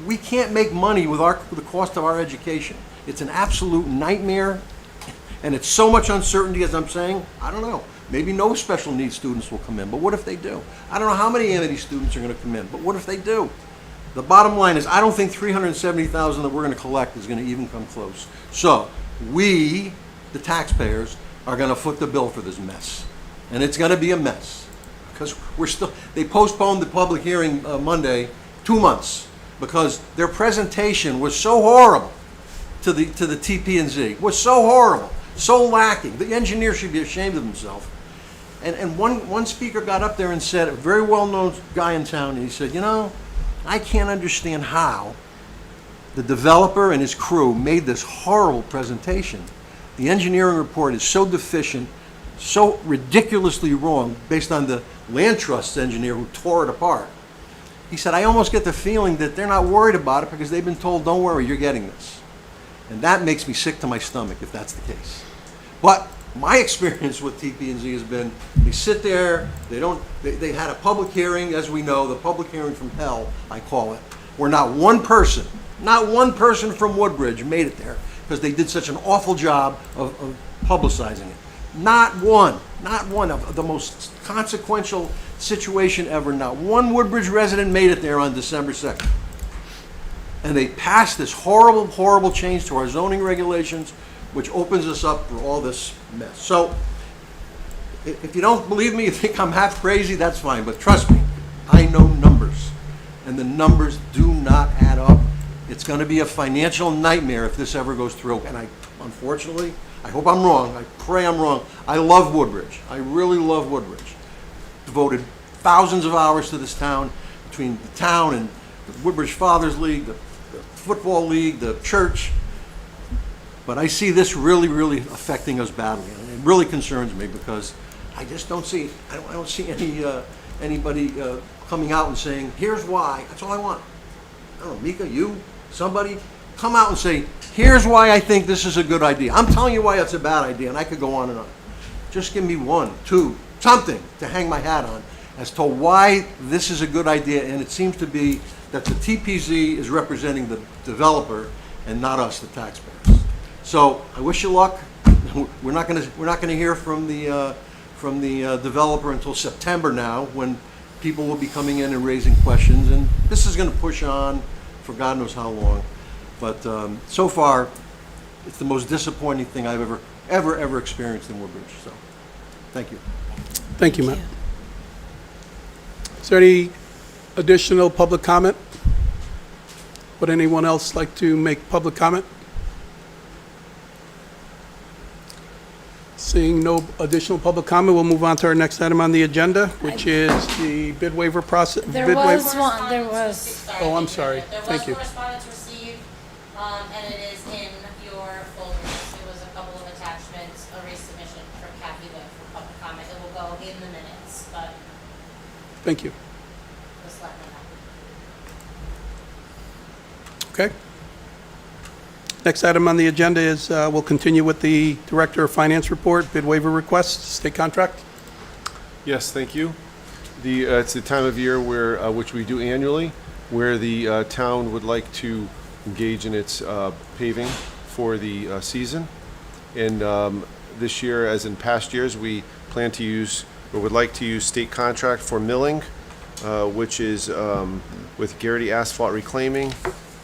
we can't make money with the cost of our education. It's an absolute nightmare, and it's so much uncertainty, as I'm saying. I don't know. Maybe no special needs students will come in, but what if they do? I don't know how many Amity students are going to come in, but what if they do? The bottom line is I don't think $370,000 that we're going to collect is going to even come close. So we, the taxpayers, are going to foot the bill for this mess, and it's going to be a mess because they postponed the public hearing Monday 2 months because their presentation was so horrible to the TP&Z, was so horrible, so lacking. The engineer should be ashamed of himself. And one speaker got up there and said, a very well-known guy in town, and he said, you know, I can't understand how the developer and his crew made this horrible presentation. The engineering report is so deficient, so ridiculously wrong, based on the land trust engineer who tore it apart. He said, I almost get the feeling that they're not worried about it because they've been told, don't worry, you're getting this. And that makes me sick to my stomach if that's the case. But my experience with TP&Z has been, they sit there, they had a public hearing, as we know, the public hearing from hell, I call it, where not one person from Woodbridge made it there because they did such an awful job of publicizing it. Not one of the most consequential situation ever. Not one Woodbridge resident made it there on December 2nd. And they passed this horrible, horrible change to our zoning regulations, which opens us up for all this mess. So, if you don't believe me, you think I'm half crazy, that's fine. But trust me, I know numbers. And the numbers do not add up. It's going to be a financial nightmare if this ever goes through. And unfortunately, I hope I'm wrong. I pray I'm wrong. I love Woodbridge. I really love Woodbridge. Devoted thousands of hours to this town, between the town and the Woodbridge Fathers League, the football league, the church. But I see this really, really affecting us badly. And it really concerns me because I just don't see, I don't see anybody coming out and saying, here's why. That's all I want. I don't know, Mika, you, somebody, come out and say, here's why I think this is a good idea. I'm telling you why it's a bad idea, and I could go on and on. Just give me 1, 2, something to hang my hat on as to why this is a good idea, and it seems to be that the TPZ is representing the developer and not us, the taxpayers. So I wish you luck. We're not going to hear from the developer until September now, when people will be coming in and raising questions, and this is going to push on for God knows how long. But so far, it's the most disappointing thing I've ever experienced in Woodbridge. So, thank you. Thank you, Matt. Is there any additional public comment? Would anyone else like to make public comment? Seeing no additional public comment, we'll move on to our next item on the agenda, which is the bid waiver process. There was one, there was. Oh, I'm sorry. Thank you. There was correspondence received, and it is in your folders. There was a couple of attachments, a resubmission for Kathy Wood for public comment. It will go in the minutes, but Thank you. just let me know. Okay. Next item on the agenda is, we'll continue with the Director of Finance report, bid waiver request, state contract. Yes, thank you. It's the time of year where, which we do annually, where the town would like to engage in its paving for the season. And this year, as in past years, we plan to use, or would like to use, state contract for milling, which is with Garrity Asphalt Reclaiming,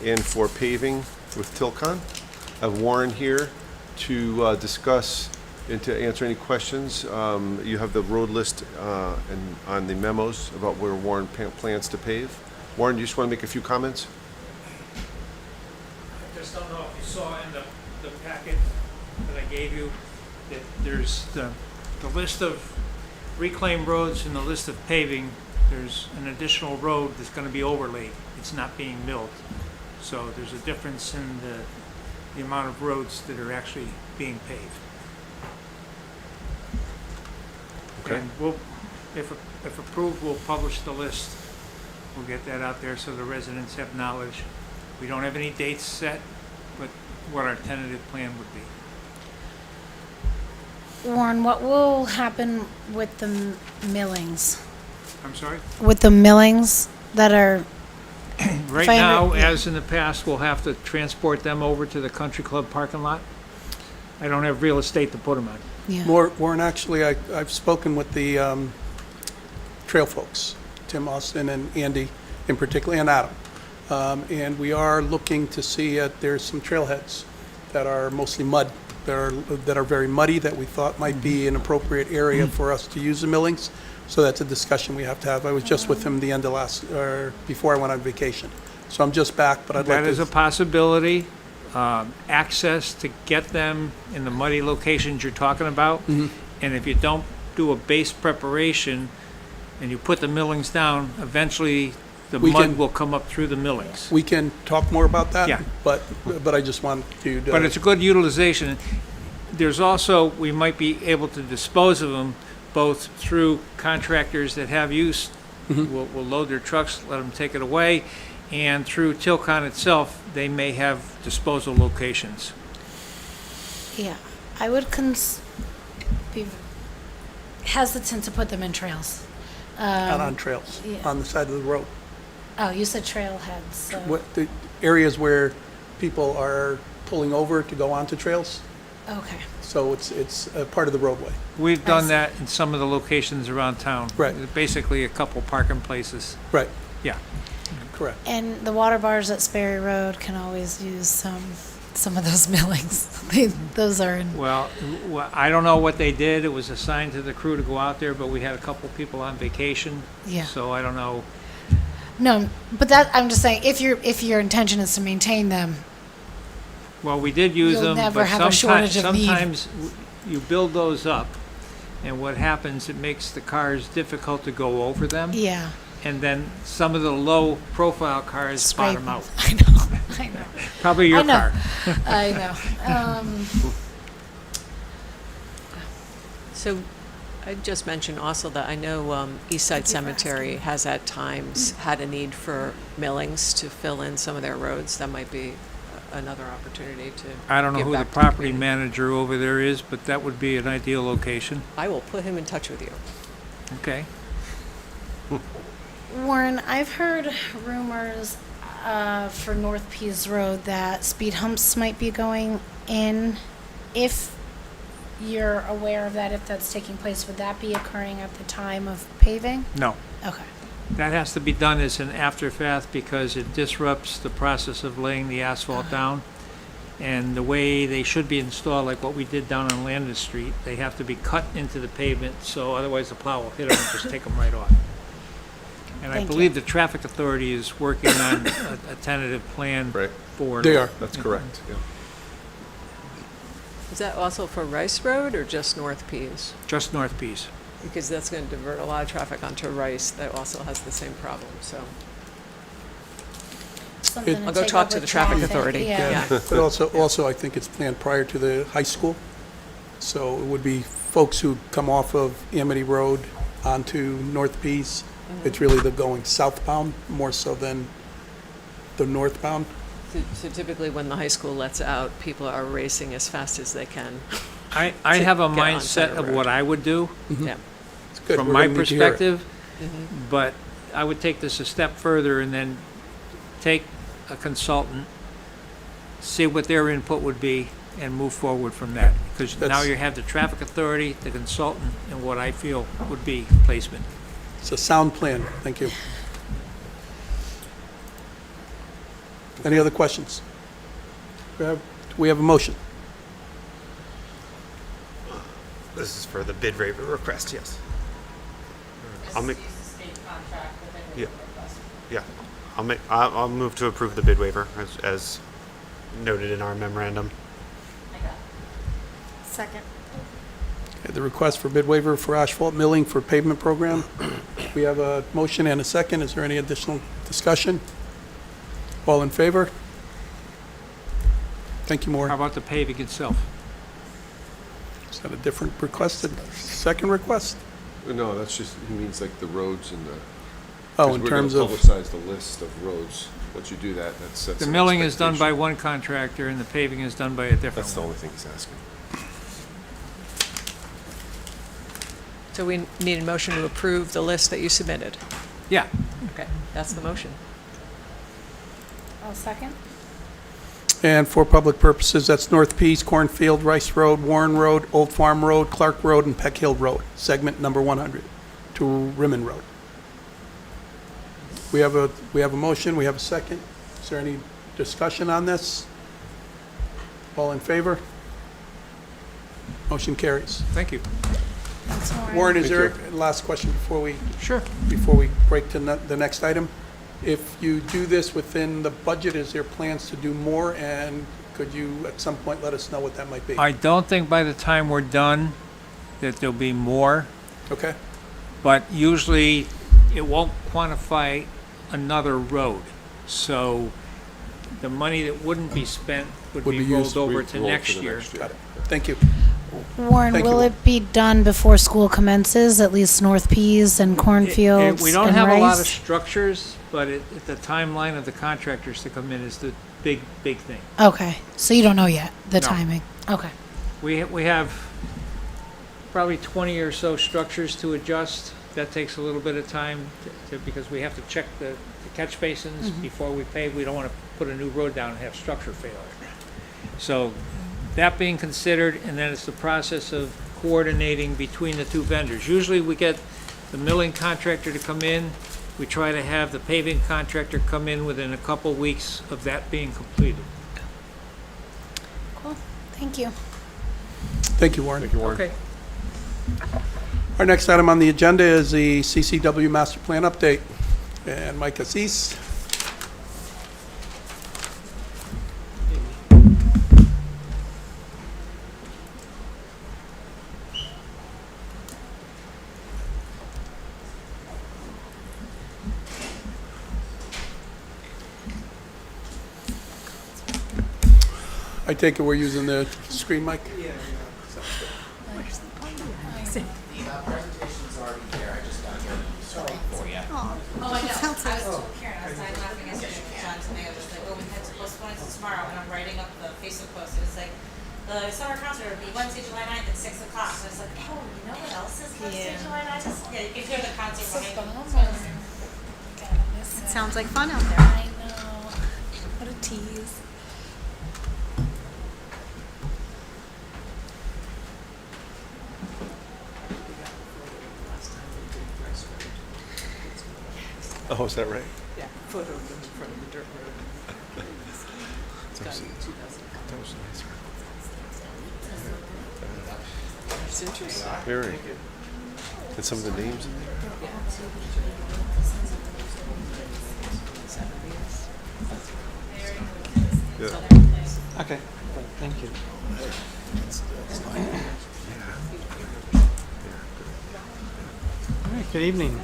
and for paving with Tilcon. I have Warren here to discuss And to answer any questions, you have the road list and on the memos about where Warren plans to pave. Warren, do you just want to make a few comments? I just don't know if you saw in the packet that I gave you, that there's the list of reclaimed roads and the list of paving. There's an additional road that's gonna be overlaid. It's not being milled. So there's a difference in the amount of roads that are actually being paved. Okay. And we'll, if approved, we'll publish the list. We'll get that out there so the residents have knowledge. We don't have any dates set, but what our tentative plan would be. Warren, what will happen with the millings? I'm sorry? With the millings that are, Right If I now, under- yeah. as in the past, we'll have to transport them over to the country club parking lot. I don't have real estate to put them on. yeah. Warren, actually, I've spoken with the trail folks, Tim Austin and Andy in particular, and Adam. And we are looking to see, there's some trailheads that are mostly mud, that are very muddy, that we thought might be an appropriate area for us to use the millings. So that's a discussion we have to have. I was just with him the end of before I went on vacation. So I'm just back, but I'd like That is a to, possibility. Access to get them in the muddy locations you're talking about. Mm-hmm. And if you don't do a base preparation and you put the millings down, eventually the We mud can- will come up through the millings. we can talk more about that. Yeah. But I just wanted to. But it's a good utilization. There's also, we might be able to dispose of them both through contractors that have use, will load their trucks, let them take it away, and through Tilcon itself, they may have disposal locations. Yeah, I would be hesitant to put them in trails. Out on trails, yeah. on the side of the road. Oh, you said trailheads, so. The areas where people are pulling over to go onto trails, Okay, so it's a part of the roadway. We've done that in some of the locations around town. Right. Basically, a couple parking places. Right, Yeah. correct. and the water bars at Sperry Road can always use some of those millings. Those are in, Well, I don't know what they did. It was assigned to the crew to go out there, but we had a couple people on vacation. Yeah. So I don't know. no, but that, I'm just saying, if your intention is to maintain them, Well, we did use You'll them, never but have a shortage of need. sometimes you build those up, and what happens, it makes the cars difficult to go over them. yeah. And then some of the low-profile cars spot Scrape them out. I know, I know. Probably your I know. car. I know. So I just mentioned also that I know East Side Cemetery has at times had a need for millings to fill in some of their roads. That might be another opportunity to I don't know give who the back to property community. manager over there is, but that would be an ideal location. I will put him in touch with you. Okay. Warren, I've heard rumors for North Pease Road that speed humps might be going in. If you're aware of that, if that's taking place, would that be occurring at the time of paving? No. Okay. That has to be done as an aftermath because it disrupts the process of laying the asphalt down. And the way they should be installed, like what we did down on Landis Street, they have to be cut into the pavement, so otherwise the plow will hit them and just take them right off. And I Thank you. believe the traffic authority is working on a tentative plan Right. for. They are. That's correct, yeah. Is that also for Rice Road or just North Pease? Just North Pease. Because that's going to divert a lot of traffic onto Rice that also has the same problem, so. Something to I'll go take talk up to with the traffic authority. Yeah. But also, I think it's planned prior to the high school. So it would be folks who come off of Amity Road onto North Pease. It's really the going southbound more so than the northbound. So typically when the high school lets out, people are racing as fast as they can. I To have a get on mindset Center of Road. what I would do Yeah. It's good. from We're my gonna need to hear it. perspective, but I would take this a step further and then take a consultant, see what their input would be, and move forward from that. Because now That's- you have the traffic authority, the consultant, and what I feel would be placement. It's a sound plan. Thank you. Any other questions? We have a motion. This is for the bid waiver request, yes. I'll make, yeah, yeah. I'll move to approve the bid waiver as noted in our memorandum. Second. The request for bid waiver for asphalt milling for pavement program. We have a motion and a second. Is there any additional discussion? All in favor? Thank you, How Maureen. about the paving itself? Is that a different request, a second request? No, that's just, he means like the roads and the. Oh, in terms of, We're gonna publicize the list of roads. Once you do that, that's The an milling is done by expectation. one contractor and the paving is done by a different That's the one. only thing he's asking. So we need a motion to approve the list that you submitted. Yeah. Okay, that's the motion. I'll second. and for public purposes, that's North Pease, Cornfield, Rice Road, Warren Road, Old Farm Road, Clark Road, and Peck Hill Road, segment number 100 to Rimmon Road. We have a motion, we have a second. Is there any discussion on this? All in favor? Motion carries. Thank you. Thanks, Warren. Warren, is Thank there, last question before we Sure. break to the next item? If you do this within the budget, is there plans to do more? And could you, at some point, let us know what that might be? I don't think by the time we're done that there'll be more, Okay? but usually it won't quantify another road. So the money that wouldn't be spent would Would be be rolled used- over We to roll next the year. Got it. Thank you. Warren, Thank you, will Warren. it be done before school commences, at least North Pease and Cornfields We don't and have a lot of Rice? structures, but the timeline of the contractors to come in is the big thing. Okay, so you don't know yet, the No. timing? Okay. We have probably 20 or so structures to adjust. That takes a little bit of time because we have to check the catch basins before we pave. We don't want to put a new road down and have structure failure. So that being considered, and then it's the process of coordinating between the two vendors. Usually we get the milling contractor to come in. We try to have the paving contractor come in within a couple weeks of that being completed. Cool, thank you. Thank you, Warren. Thank you, Warren. Okay. Our next item on the agenda is the CCW Master Plan Update. And Mike Assis. I take it we're using the screen mic? The presentation's already there, I just got here for you. Oh, I know. I was told Karen, I was dying laughing yesterday with John today. I was like, oh, we had to postpone it to tomorrow, and I'm writing up the Facebook post. It was like, the summer concert would be Wednesday, July 9th at 6 o'clock. So I was like, oh, you know what else is Wednesday, July 9th? Yeah, you can hear the concert behind me. It sounds like fun out there. I know, what a tease. Oh, is that right? Yeah, photo of them in front of the dirt road. It's done in 2000. That was nice. It's interesting. Very. And some of the names in there? Yeah. Okay, thank you. All right, good evening.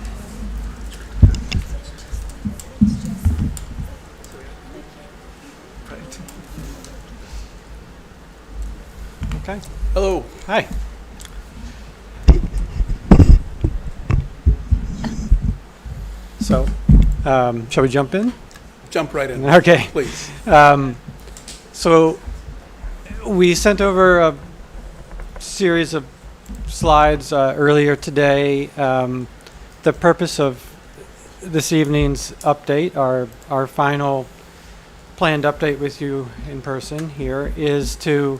Okay, Hello. hi. So, shall we jump in? Jump right in. Okay. Please. So we sent over a series of slides earlier today. The purpose of this evening's update, our final planned update with you in person here, is to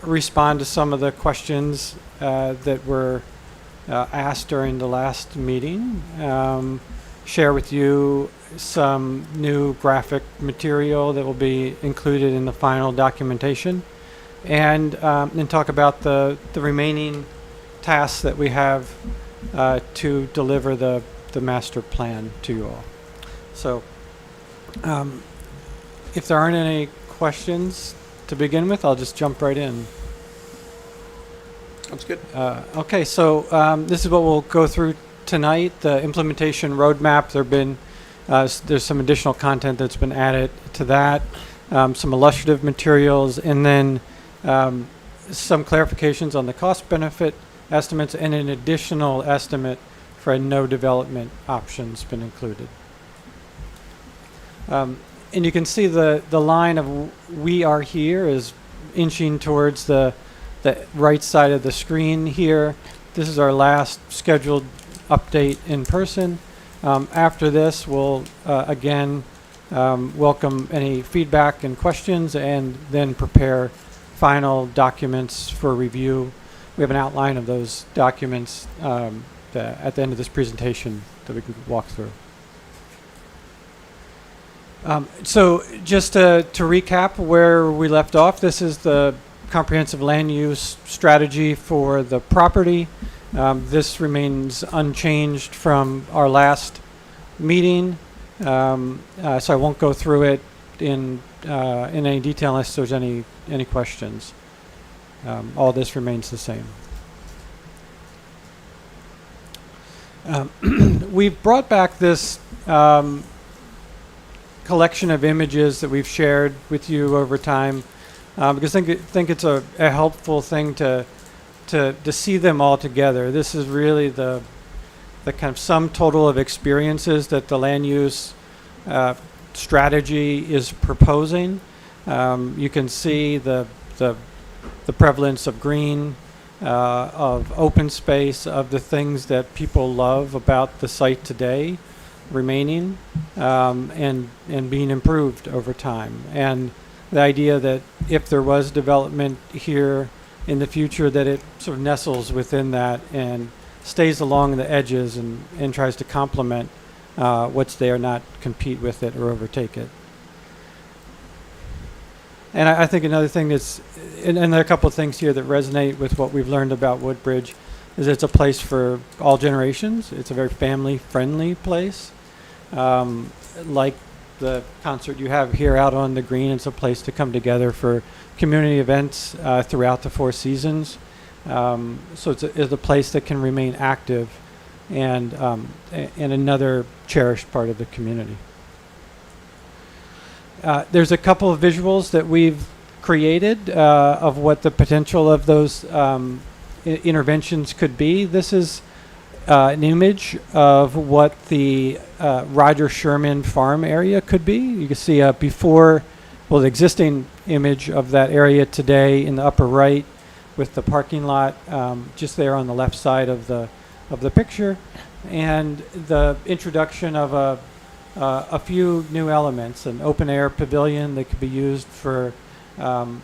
respond to some of the questions that were asked during the last meeting, share with you some new graphic material that will be included in the final documentation, and talk about the remaining tasks that we have to deliver the master plan to you all. So if there aren't any questions to begin with, I'll just jump right in. Sounds good. Okay, so this is what we'll go through tonight, the implementation roadmap. There's some additional content that's been added to that, some illustrative materials, and then some clarifications on the cost-benefit estimates, and an additional estimate for no development options been included. And you can see the line of "we are here" is inching towards the right side of the screen here. This is our last scheduled update in person. After this, we'll again welcome any feedback and questions, and then prepare final documents for review. We have an outline of those documents at the end of this presentation that we can walk through. So just to recap where we left off, this is the comprehensive land use strategy for the property. This remains unchanged from our last meeting, so I won't go through it in any detail unless there's any questions. All this remains the same. We've brought back this collection of images that we've shared with you over time, because I think it's a helpful thing to see them all together. This is really the kind of sum total of experiences that the land use strategy is proposing. You can see the prevalence of green, of open space, of the things that people love about the site today remaining, and being improved over time. And the idea that if there was development here in the future, that it sort of nestles within that and stays along the edges and tries to complement what's there, not compete with it or overtake it. And I think another thing that's, and there are a couple of things here that resonate with what we've learned about Woodbridge, is it's a place for all generations. It's a very family-friendly place. Like the concert you have here out on the green, it's a place to come together for community events throughout the 4 seasons. So it's a place that can remain active and another cherished part of the community. There's a couple of visuals that we've created of what the potential of those interventions could be. This is an image of what the Roger Sherman farm area could be. You can see the existing image of that area today in the upper right, with the parking lot just there on the left side of the picture, and the introduction of a few new elements: an open air pavilion that could be used for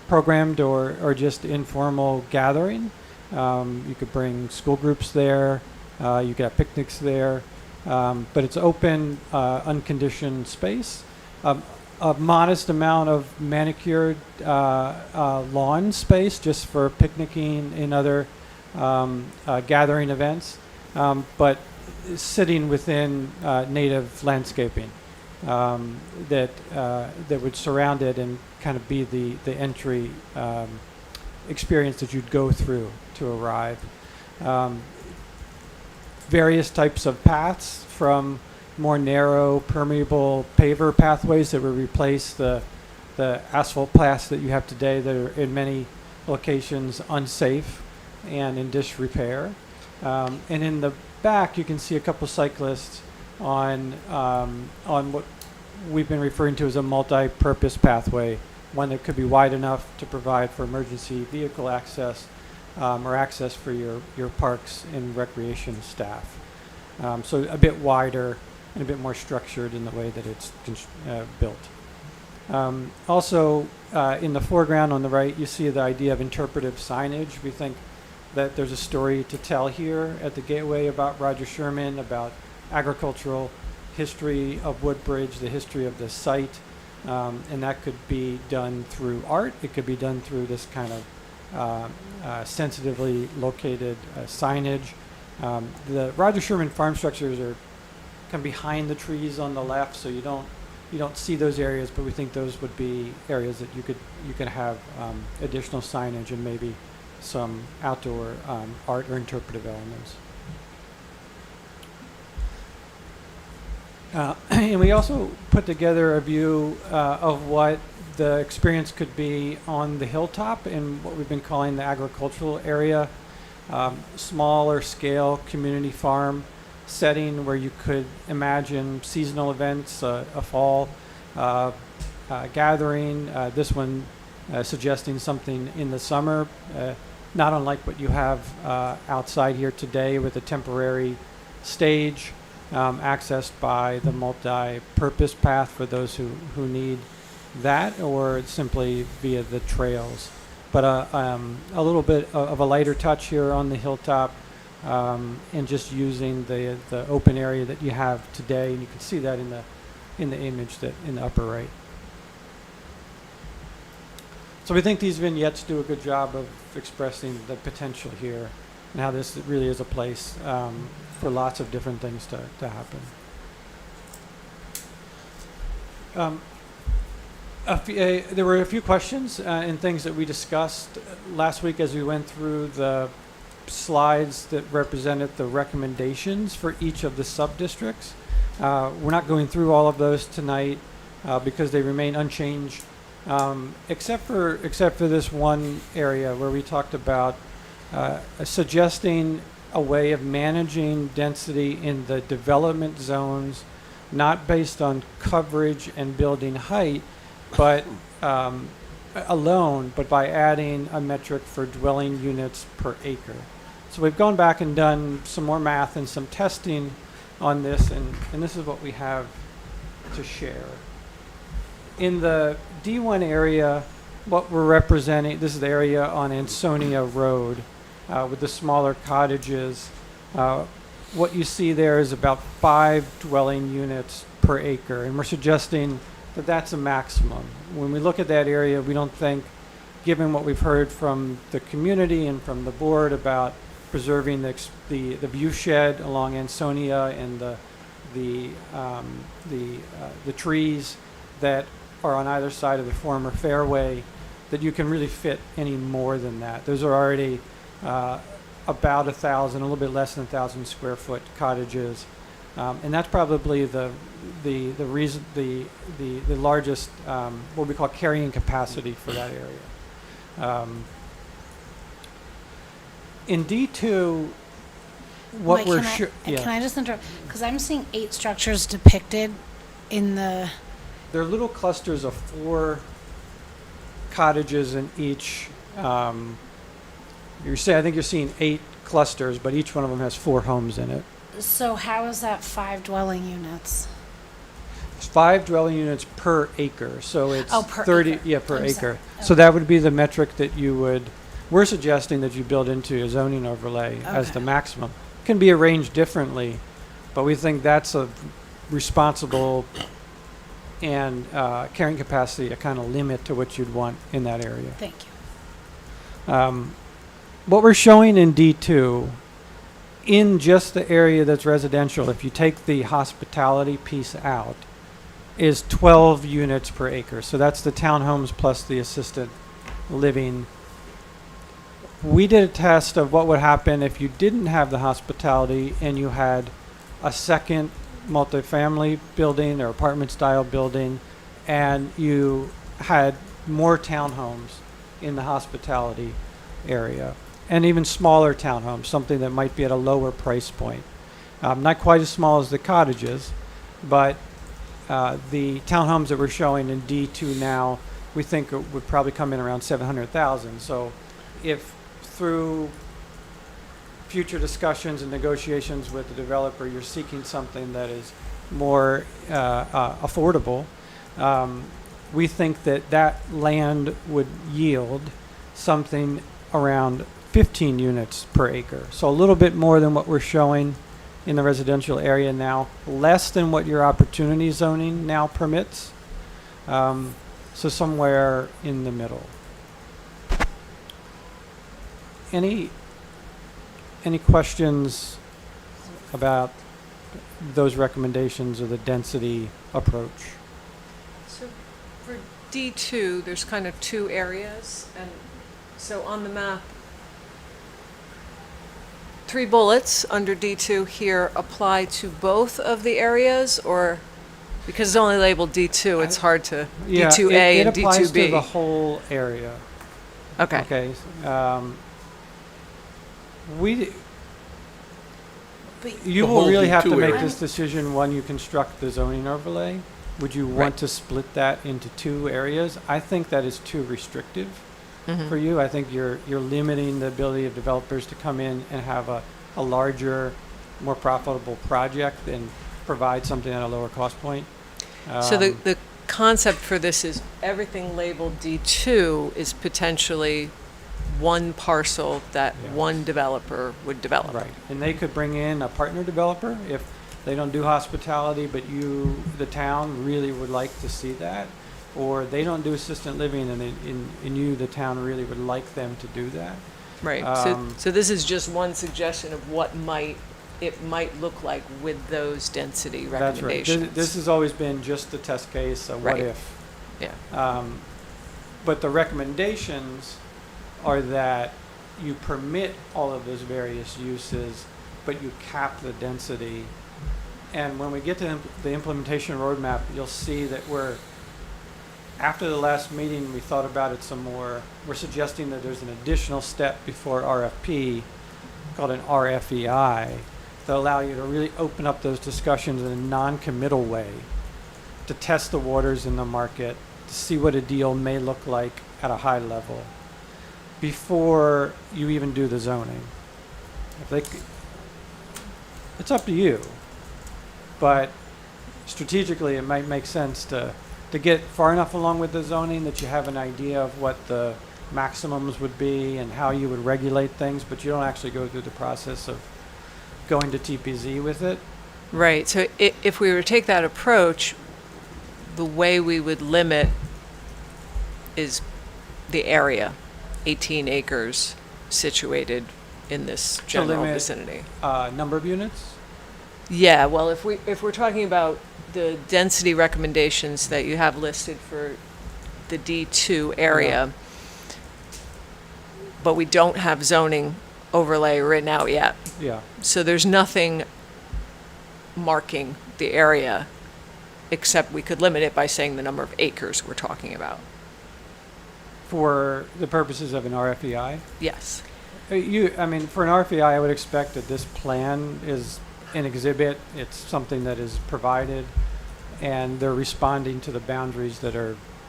programmed or just informal gathering. You could bring school groups there. You could have picnics there, but it's open, unconditioned space. A modest amount of manicured lawn space just for picnicking and other gathering events, but sitting within native landscaping that would surround it and kind of be the entry experience that you'd go through to arrive. Various types of paths, from more narrow permeable paver pathways that would replace the asphalt paths that you have today that are in many locations unsafe and in disrepair. And in the back you can see a couple cyclists on what we've been referring to as a multi-purpose pathway, one that could be wide enough to provide for emergency vehicle access or access for your parks and recreation staff. So a bit wider and a bit more structured in the way that it's built. Also, in the foreground on the right, you see the idea of interpretive signage. We think that there's a story to tell here at the Gateway about Roger Sherman, about agricultural history of Woodbridge, the history of the site, And that could be done through art. It could be done through this kind of sensitively located signage. The Roger Sherman farm structures are kind of behind the trees on the left, so you don't see those areas, but we think those would be areas that you could have additional signage and maybe some outdoor art or interpretive elements. And we also put together a view of what the experience could be on the hilltop in what we've been calling the agricultural area, smaller scale community farm setting where you could imagine seasonal events, a fall gathering, this one suggesting something in the summer, not unlike what you have outside here today with a temporary stage accessed by the multi-purpose path for those who need that, or simply via the trails. But a little bit of a lighter touch here on the hilltop, and just using the open area that you have today, and you can see that in the image that in the upper right. So we think these vignettes do a good job of expressing the potential here and how this really is a place for lots of different things to happen. There were a few questions and things that we discussed last week as we went through the slides that represented the recommendations for each of the sub-districts. We're not going through all of those tonight because they remain unchanged, except for this one area where we talked about suggesting a way of managing density in the development zones, not based on coverage and building height, but alone, but by adding a metric for dwelling units per acre. So we've gone back and done some more math and some testing on this, and this is what we have to share. In the D1 area, what we're representing, this is the area on Ansonia Road with the smaller cottages. What you see there is about 5 dwelling units per acre, and we're suggesting that that's a maximum. When we look at that area, we don't think, given what we've heard from the community and from the board about preserving the view shed along Ansonia and the trees that are on either side of the former fairway, that you can really fit any more than that. Those are already about 1,000, a little bit less than 1,000 square foot cottages, and that's probably the largest what we call carrying capacity for that area. In D2, what Mike, we're can I just interrupt? Because I'm seeing 8 structures depicted in the. They're little clusters of 4 cottages in each. I think you're seeing 8 clusters, but each one of them has 4 homes in it. So how is that 5 dwelling units? It's 5 dwelling units per acre, so it's Per 30. acre. Yeah, per I'm acre. sorry. So that would be the metric that you would. We're suggesting that you build into a zoning overlay as the maximum. It can be arranged differently, but we think that's a responsible and carrying capacity, a kind of limit to what you'd want in that area. Thank you. What we're showing in D2, in just the area that's residential, if you take the hospitality piece out, is 12 units per acre. So that's the townhomes plus the assisted living. We did a test of what would happen if you didn't have the hospitality and you had a second multifamily building or apartment style building, and you had more townhomes in the hospitality area, and even smaller townhomes, something that might be at a lower price point. Not quite as small as the cottages, but the townhomes that we're showing in D2 now, we think would probably come in around 700,000. So if through future discussions and negotiations with the developer, you're seeking something that is more affordable, we think that land would yield something around 15 units per acre. So a little bit more than what we're showing in the residential area now, less than what your opportunity zoning now permits. So somewhere in the middle. Any questions about those recommendations or the density approach? So for D2, there's kind of two areas, and so on the map, 3 bullets under D2 here apply to both of the areas, or because it's only labeled D2, it's hard to, Yeah, D2A it and applies to D2B. the whole area. Okay. Okay. You The will whole really have to D2 make area. this decision when you construct the zoning overlay. Would you want Right. to split that into 2 areas? I think that is too restrictive Mhm. for you. I think you're limiting the ability of developers to come in and have a larger, more profitable project and provide something at a lower cost point. So the concept for this is everything labeled D2 is potentially one parcel that Yeah. one developer would develop. Right, and they could bring in a partner developer if they don't do hospitality, but you, the town, really would like to see that. Or they don't do assisted living and you, the town, really would like them to do that. Right, so this is just one suggestion of what it might look like with those density That's right. recommendations. This has always been just the test case, a what Right. if. Yeah, But the recommendations are that you permit all of those various uses, but you cap the density. And when we get to the implementation roadmap, you'll see that after the last meeting, we thought about it some more. We're suggesting that there's an additional step before RFP called an RFEI that allow you to really open up those discussions in a non-committal way to test the waters in the market, to see what a deal may look like at a high level before you even do the zoning. It's up to you, but strategically it might make sense to get far enough along with the zoning that you have an idea of what the maximums would be and how you would regulate things, but you don't actually go through the process of going to TPZ with it. right, so if we were to take that approach, the way we would limit is the area, 18 acres situated in this general limit, vicinity. Number of units? Yeah, well, if we're talking about the density recommendations that you have listed for the D2 area, but we don't have zoning overlay written out yet. Yeah. So there's nothing marking the area, except we could limit it by saying the number of acres we're talking about. For the purposes of an RFEI? Yes. For an RFEI, I would expect that this plan is an exhibit. It's something that is provided, and they're responding to the boundaries that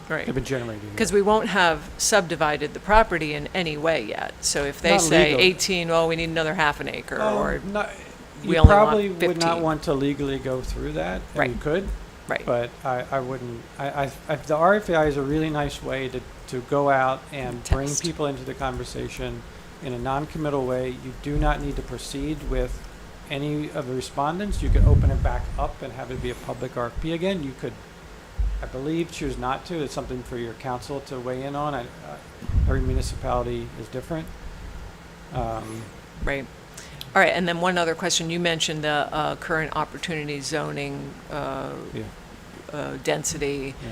Right. have been generated. Because we won't have subdivided the property in any way yet. So if they Not say legally. 18, well, we need another half an acre, or we You only probably want would not 15. want to legally go through that. And Right. you could, Right. but I wouldn't. The RFEI is a really nice way to go out and bring Test. people into the conversation in a non-committal way. You do not need to proceed with any of the respondents. You could open it back up and have it be a public RFP again. You could, I believe, choose not to. It's something for your council to weigh in on. Every municipality is different. Right. All right, and then one other question. You mentioned the current opportunity zoning density. Yeah.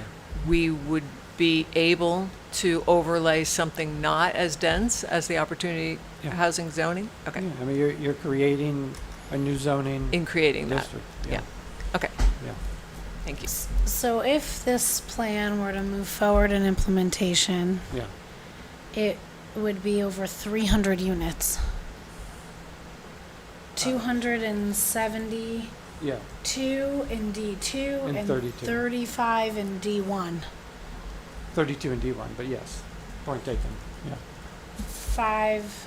We would be able to overlay something not as dense as the opportunity Yeah. housing zoning? Okay, Yeah, I mean, you're creating a new zoning in creating that. district. Yeah, okay, Yeah. thank you. So if this plan were to move forward in implementation, Yeah. it would be over 300 units. 272 Yeah. in D2 And and 32. 35 in D1. 32 and D1, but yes, point taken. Yeah. 5.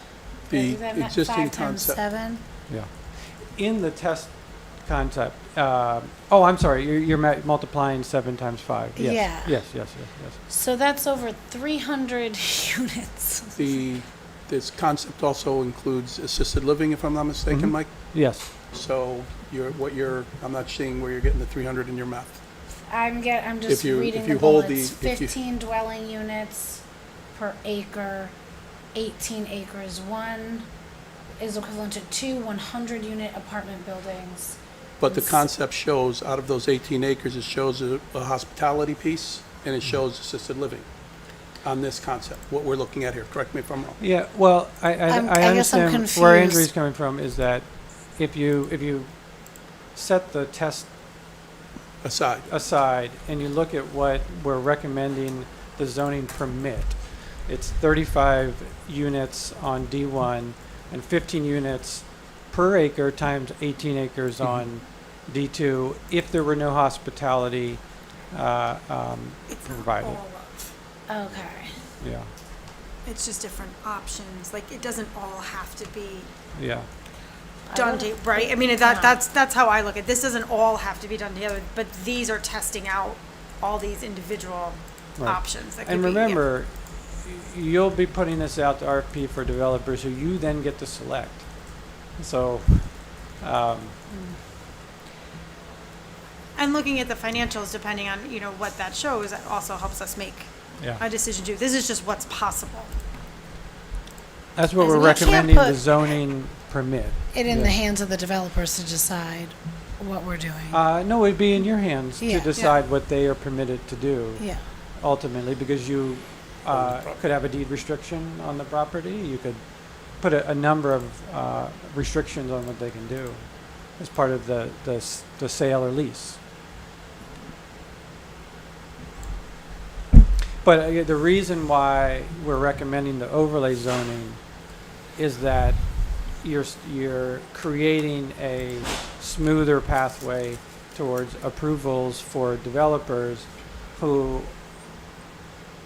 The is that not existing 5 times concept. 7? Yeah. In the test concept, I'm sorry, you're multiplying 7 times 5. Yes. Yeah. Yes. So that's over 300 units. This concept also includes assisted living, if I'm not mistaken, Mhm. Mike? Yes. So I'm not seeing where you're getting the 300 in your math. I'm just If you- reading if the you hold bullets. the- if you- 15 dwelling units per acre, 18 acres. One is equivalent to 2 100-unit apartment buildings. But the concept shows, out of those 18 acres, it shows a hospitality piece, and it shows assisted living on this concept, what we're looking at here. Correct me if I'm wrong. Yeah, well, I I guess I'm understand where confused. Andrew's coming from is that if you set the test aside and you look at what we're recommending the zoning permit, it's 35 units on D1 and 15 units per acre times 18 acres on D2 if there were no hospitality provided. All of. Okay. Yeah, It's just different options. Like, it doesn't all have to be yeah. done to, right? I mean, that's how I look at it. This doesn't all have to be done together, but these are testing out all these individual Right. options that could And be. remember, you'll be putting this out to RFP for developers who you then get to select. So, And looking at the financials, depending on, what that shows, that also helps us make yeah. a decision too. This is just what's possible. That's what As we're we can't recommending the put zoning permit. It in Yeah. the hands of the developers to decide what we're doing. No, it'd be in your hands Yeah. to decide what they are permitted to do Yeah. ultimately, because you could have a deed restriction on the property. You could put a number of restrictions on what they can do as part of the sale or lease. But the reason why we're recommending the overlay zoning is that you're creating a smoother pathway towards approvals for developers who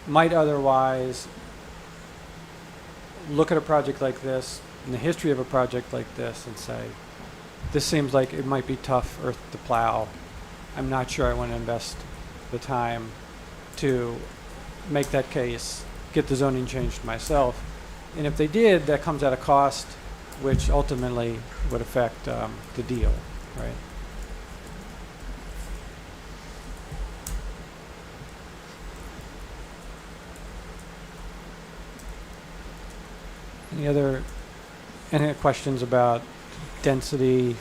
might otherwise look at a project like this, in the history of a project like this, and say, this seems like it might be tough earth to plow. I'm not sure I want to invest the time to make that case, get the zoning changed myself. And if they did, that comes at a cost, which ultimately would affect the deal, right? Any questions about density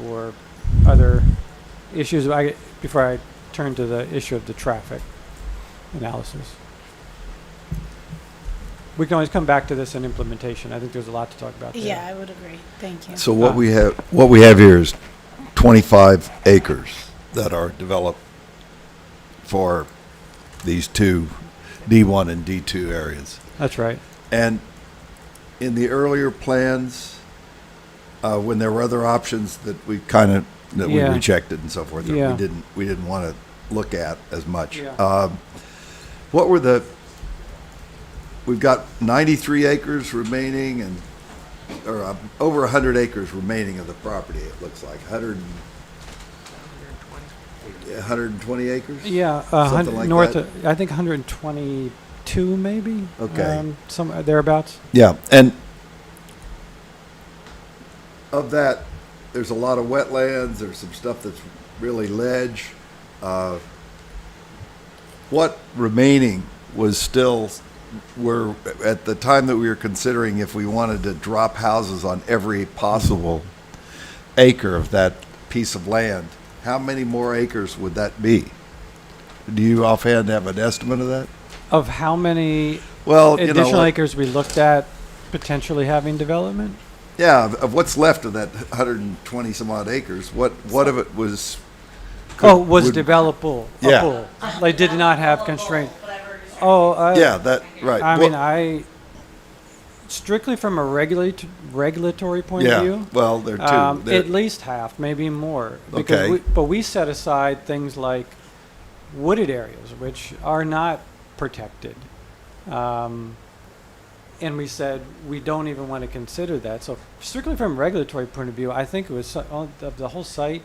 or other issues? Before I turn to the issue of the traffic analysis. We can always come back to this in implementation. I think there's a lot to talk about there. Yeah, I would agree. Thank you. So what we have here is 25 acres that are developed for these two D1 and D2 areas. That's right. And in the earlier plans, when there were other options that we Yeah. rejected and so forth, that Yeah. we didn't want to look at as much. Yeah. What were we've got 93 acres remaining or over 100 acres remaining of the property, it looks like. 120 acres? Yeah, Something like north that? of, I think 122 maybe. Okay. Some thereabouts. Yeah, and of that, there's a lot of wetlands, there's some stuff that's really ledge. What remaining was still, at the time that we were considering if we wanted to drop houses on every possible acre of that piece of land, how many more acres would that be? Do you offhand have an estimate of that? Of how many Well, additional acres we looked at potentially having development? Yeah, of what's left of that 120 some odd acres, what of it was? Was would- developable. Yeah. Like did not have constraint. Oh, Yeah, that, right. I Well- mean, strictly from a regulatory point of Yeah, view. well, there too. There- At least half, maybe more. Because Okay. but we set aside things like wooded areas, which are not protected. And we said we don't even want to consider that. So strictly from a regulatory point of view, I think it was of the whole site.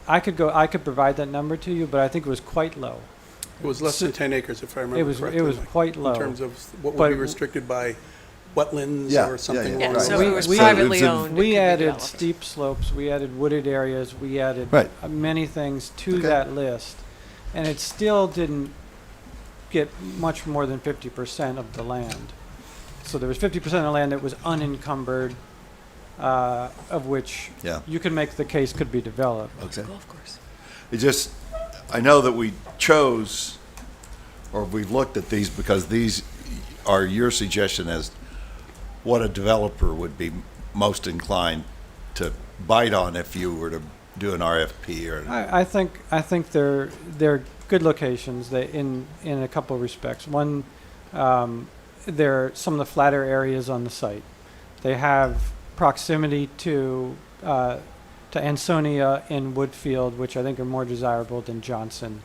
I could provide that number to you, but I think it was quite low. It was less than 10 acres, if I remember correctly. It was quite low. In terms of what would But be restricted by wetlands Yeah, or something yeah, along Yeah, those so if it lines. was we- privately it's a- owned, it We could be added developed. steep slopes, we added wooded areas, we added Right. many things to Okay. that list. And it still didn't get much more than 50% of the land. So there was 50% of the land that was unencumbered, of which Yeah. you could make the case could be developed. Okay. Golf course. It just, I know that we chose, or we've looked at these because these are your suggestion as what a developer would be most inclined to bite on if you were to do an RFP or. I think they're good locations. They in a couple of respects. One, they're some of the flatter areas on the site. They have proximity to Ansonia and Woodfield, which I think are more desirable than Johnson.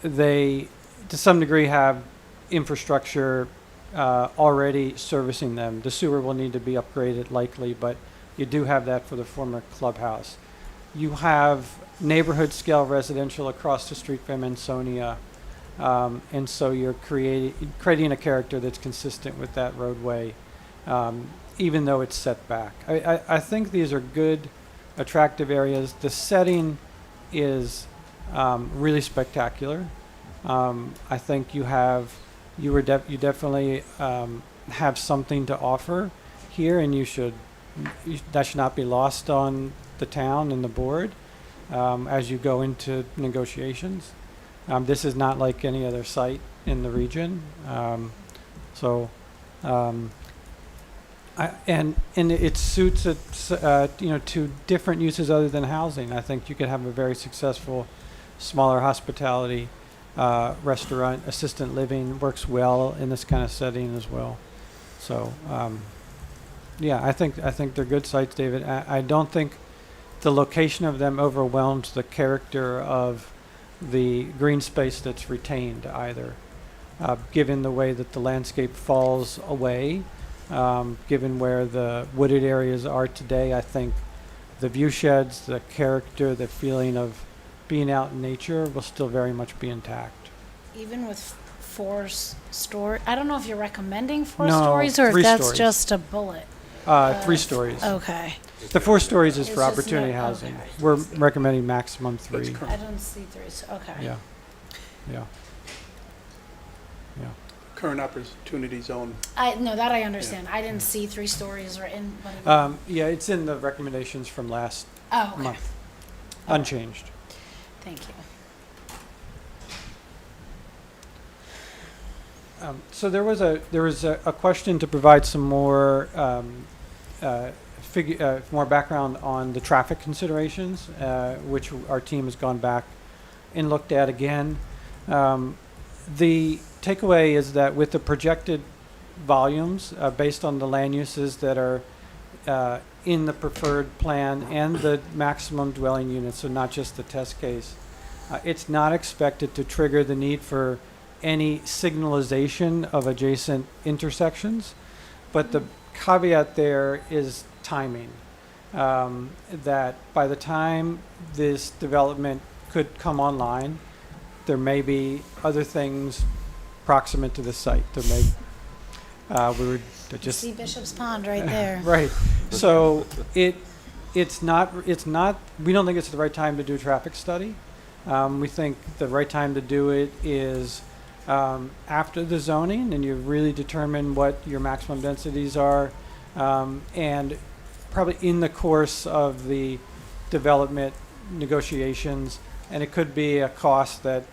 They, to some degree, have infrastructure already servicing them. The sewer will need to be upgraded likely, but you do have that for the former clubhouse. You have neighborhood scale residential across the street from Ansonia, and so you're creating a character that's consistent with that roadway, even though it's set back. I think these are good, attractive areas. The setting is really spectacular. I think you definitely have something to offer here, and that should not be lost on the town and the board as you go into negotiations. This is not like any other site in the region, and it suits it, to different uses other than housing. I think you could have a very successful smaller hospitality restaurant. Assistant living works well in this kind of setting as well. So, yeah, I think they're good sites, David. I don't think the location of them overwhelms the character of the green space that's retained either, given the way that the landscape falls away, given where the wooded areas are today. I think the view sheds, the character, the feeling of being out in nature will still very much be intact. Even with four story, I don't know if you're recommending four No, stories or if 3 that's stories. just a bullet. 3 stories. Okay. The 4 stories is It's for just opportunity no- housing. okay. We're recommending maximum 3. That's correct. I don't see 3, so, okay. Yeah. Yeah. Yeah. Current opportunity zone. No, that I understand. I didn't see 3 stories written. Yeah, it's in the recommendations from last Oh, okay. month. Unchanged. Thank you. So there was a question to provide some more more background on the traffic considerations, which our team has gone back and looked at again. The takeaway is that with the projected volumes based on the land uses that are in the preferred plan and the maximum dwelling units, so not just the test case, it's not expected to trigger the need for any signalization of adjacent intersections, but the caveat there is timing. That by the time this development could come online, there may be other things proximate to the site. There may, we were just See Bishop's Pond right there. right. So it's not. We don't think it's the right time to do a traffic study. We think the right time to do it is after the zoning, and you really determine what your maximum densities are, and probably in the course of the development negotiations. And it could be a cost that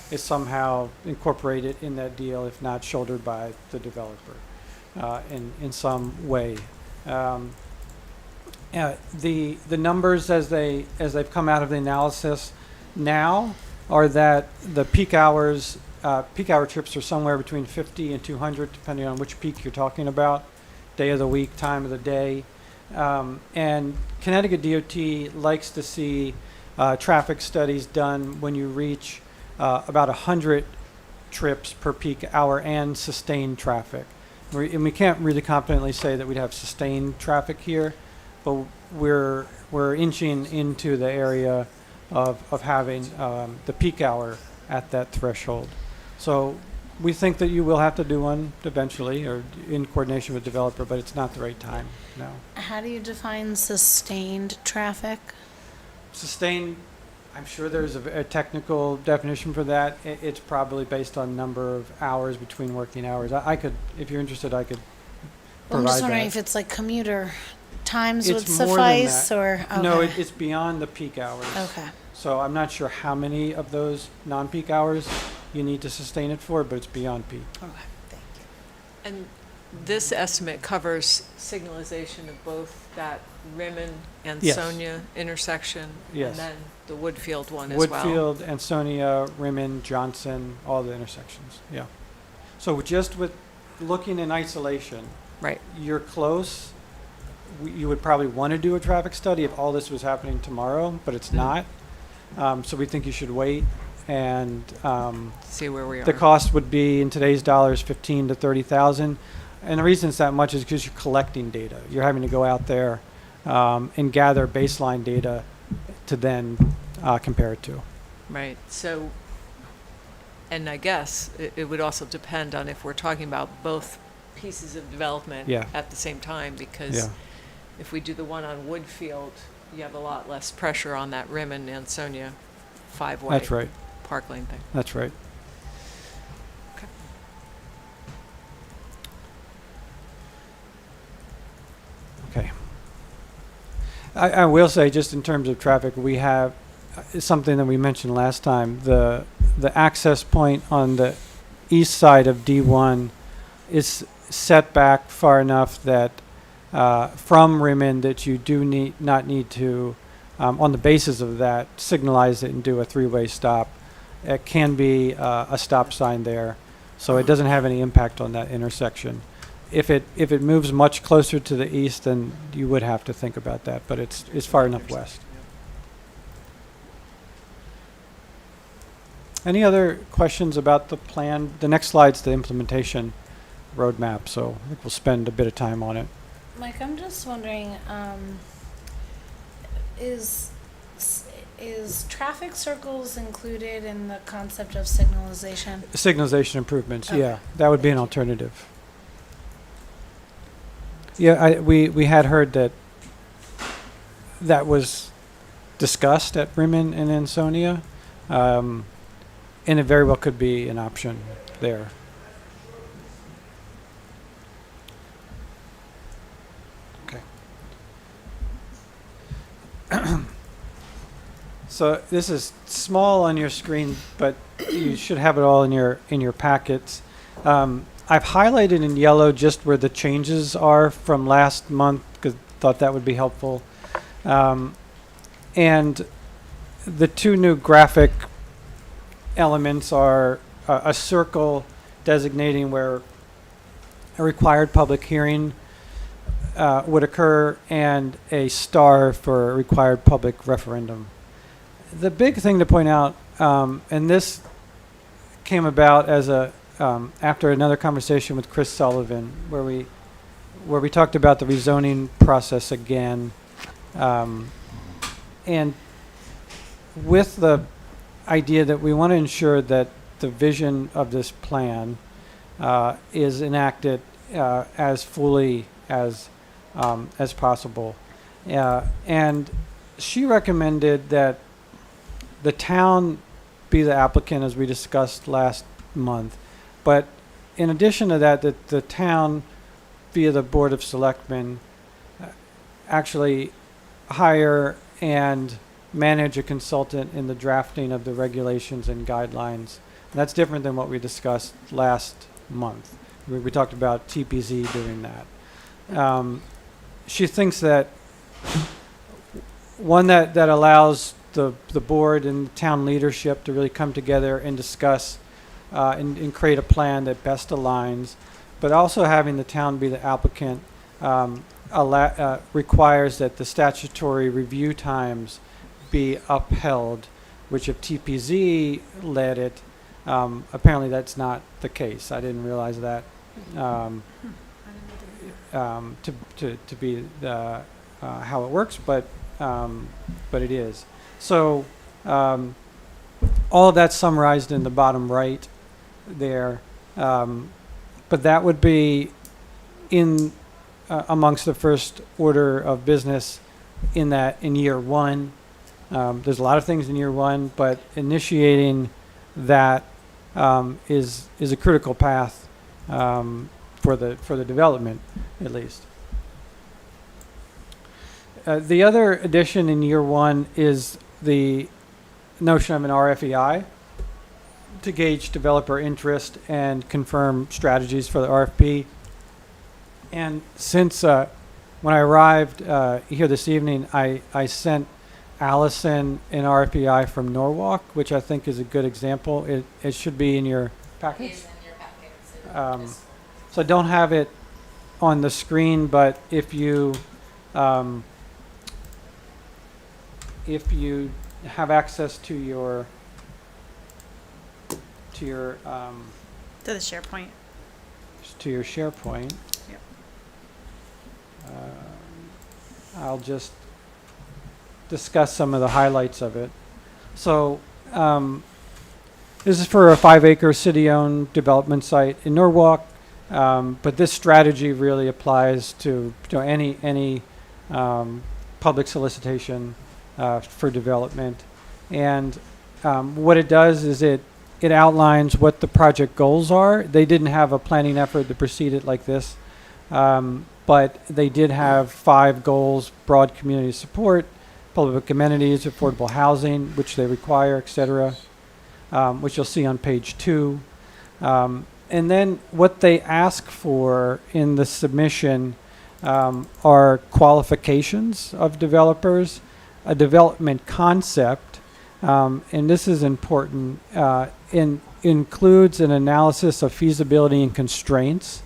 is somehow incorporated in that deal, if not shouldered by the developer in some way. The numbers as they've come out of the analysis now are that the peak hour trips are somewhere between 50 and 200, depending on which peak you're talking about, day of the week, time of the day. And Connecticut DOT likes to see traffic studies done when you reach about 100 trips per peak hour and sustained traffic. And we can't really confidently say that we'd have sustained traffic here, but we're inching into the area of having the peak hour at that threshold. So We think that you will have to do one eventually, or in coordination with developer, but it's not the right time now. How do you define sustained traffic? Sustained, I'm sure there's a technical definition for that. It's probably based on number of hours between working hours. I could, if you're interested, I could Well, I'm provide just wondering that. if it's like commuter times would It's more than suffice, that. or, okay. No, it's beyond the peak hours. Okay. So I'm not sure how many of those non-peak hours you need to sustain it for, but it's beyond peak. Okay, thank you. And this estimate covers signalization of both that Rimmon and Yes. Sonia intersection, Yes. and then the Woodfield one as well. Woodfield, Ansonia, Rimmon, Johnson, all the intersections, yeah. So just with looking in isolation, Right. you're close. You would probably want to do a traffic study if all this was happening tomorrow, but it's not. So we think you should wait, and See where we are. the cost would be, in today's dollars, 15 to 30,000. And the reason it's that much is because you're collecting data. You're having to go out there and gather baseline data to then compare it to. Right, so, and I guess it would also depend on if we're talking about both pieces of development Yeah. at the same time, because Yeah. if we do the one on Woodfield, you have a lot less pressure on that Rimmon and Sonia five-way That's right. park lane thing. That's right. Okay. Okay. I will say, just in terms of traffic, we have something that we mentioned last time. The access point on the east side of D1 is set back far enough that from Rimmon that you do not need to, on the basis of that, signalize it and do a three-way stop. It can be a stop sign there, so it doesn't have any impact on that intersection. If it moves much closer to the east, then you would have to think about that, but it's far enough west. Any other questions about the plan? The next slide's the implementation roadmap, so I think we'll spend a bit of time on it. Mike, I'm just wondering, is traffic circles included in the concept of signalization? Signalization improvements, Okay. yeah, that would be an alternative. Yeah, we had heard that was discussed at Rimmon and Ansonia, and it very well could be an option there. Okay. So this is small on your screen, but you should have it all in your packets. I've highlighted in yellow just where the changes are from last month, because I thought that would be helpful. And the two new graphic elements are a circle designating where a required public hearing would occur, and a star for a required public referendum. The big thing to point out, and this came about as after another conversation with Chris Sullivan, where we talked about the rezoning process again, and with the idea that we want to ensure that the vision of this plan is enacted as fully as possible, and she recommended that the town be the applicant, as we discussed last month. But in addition to that, the town, via the Board of Selectmen, actually hire and manage a consultant in the drafting of the regulations and guidelines. And that's different than what we discussed last month. We talked about TPZ doing that. She thinks that one that allows the board and town leadership to really come together and discuss and create a plan that best aligns, but also having the town be the applicant requires that the statutory review times be upheld, which if TPZ led it, apparently that's not the case. I didn't realize that to be how it works, but it is. So all of that's summarized in the bottom right there. But that would be in amongst the first order of business in year one. There's a lot of things in year one, but initiating that is a critical path for the development, at least. The other addition in year one is the notion of an RFEI to gauge developer interest and confirm strategies for the RFP. And since when I arrived here this evening, I sent Allison an RFPI from Norwalk, which I think is a good example. It should be in your package. It is in your packets. So I don't have it on the screen, but if you have access to your To the SharePoint. SharePoint. Yep. I'll just discuss some of the highlights of it. So this is for a 5-acre city-owned development site in Norwalk, but this strategy really applies to any public solicitation for development. And what it does is it outlines what the project goals are. They didn't have a planning effort to proceed it like this, but they did have 5 goals: broad community support, public amenities, affordable housing, which they require, etc., which you'll see on page 2. And then what they ask for in the submission are qualifications of developers, a development concept, and this is important, includes an analysis of feasibility and constraints,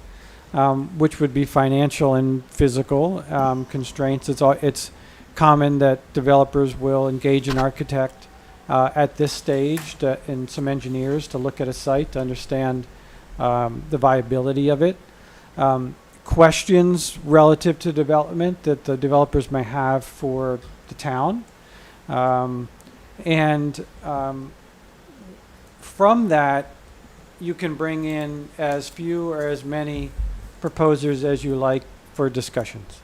which would be financial and physical constraints. It's common that developers will engage an architect at this stage and some engineers to look at a site to understand the viability of it. Questions relative to development that the developers may have for the town. And from that, you can bring in as few or as many proposers as you like for discussions.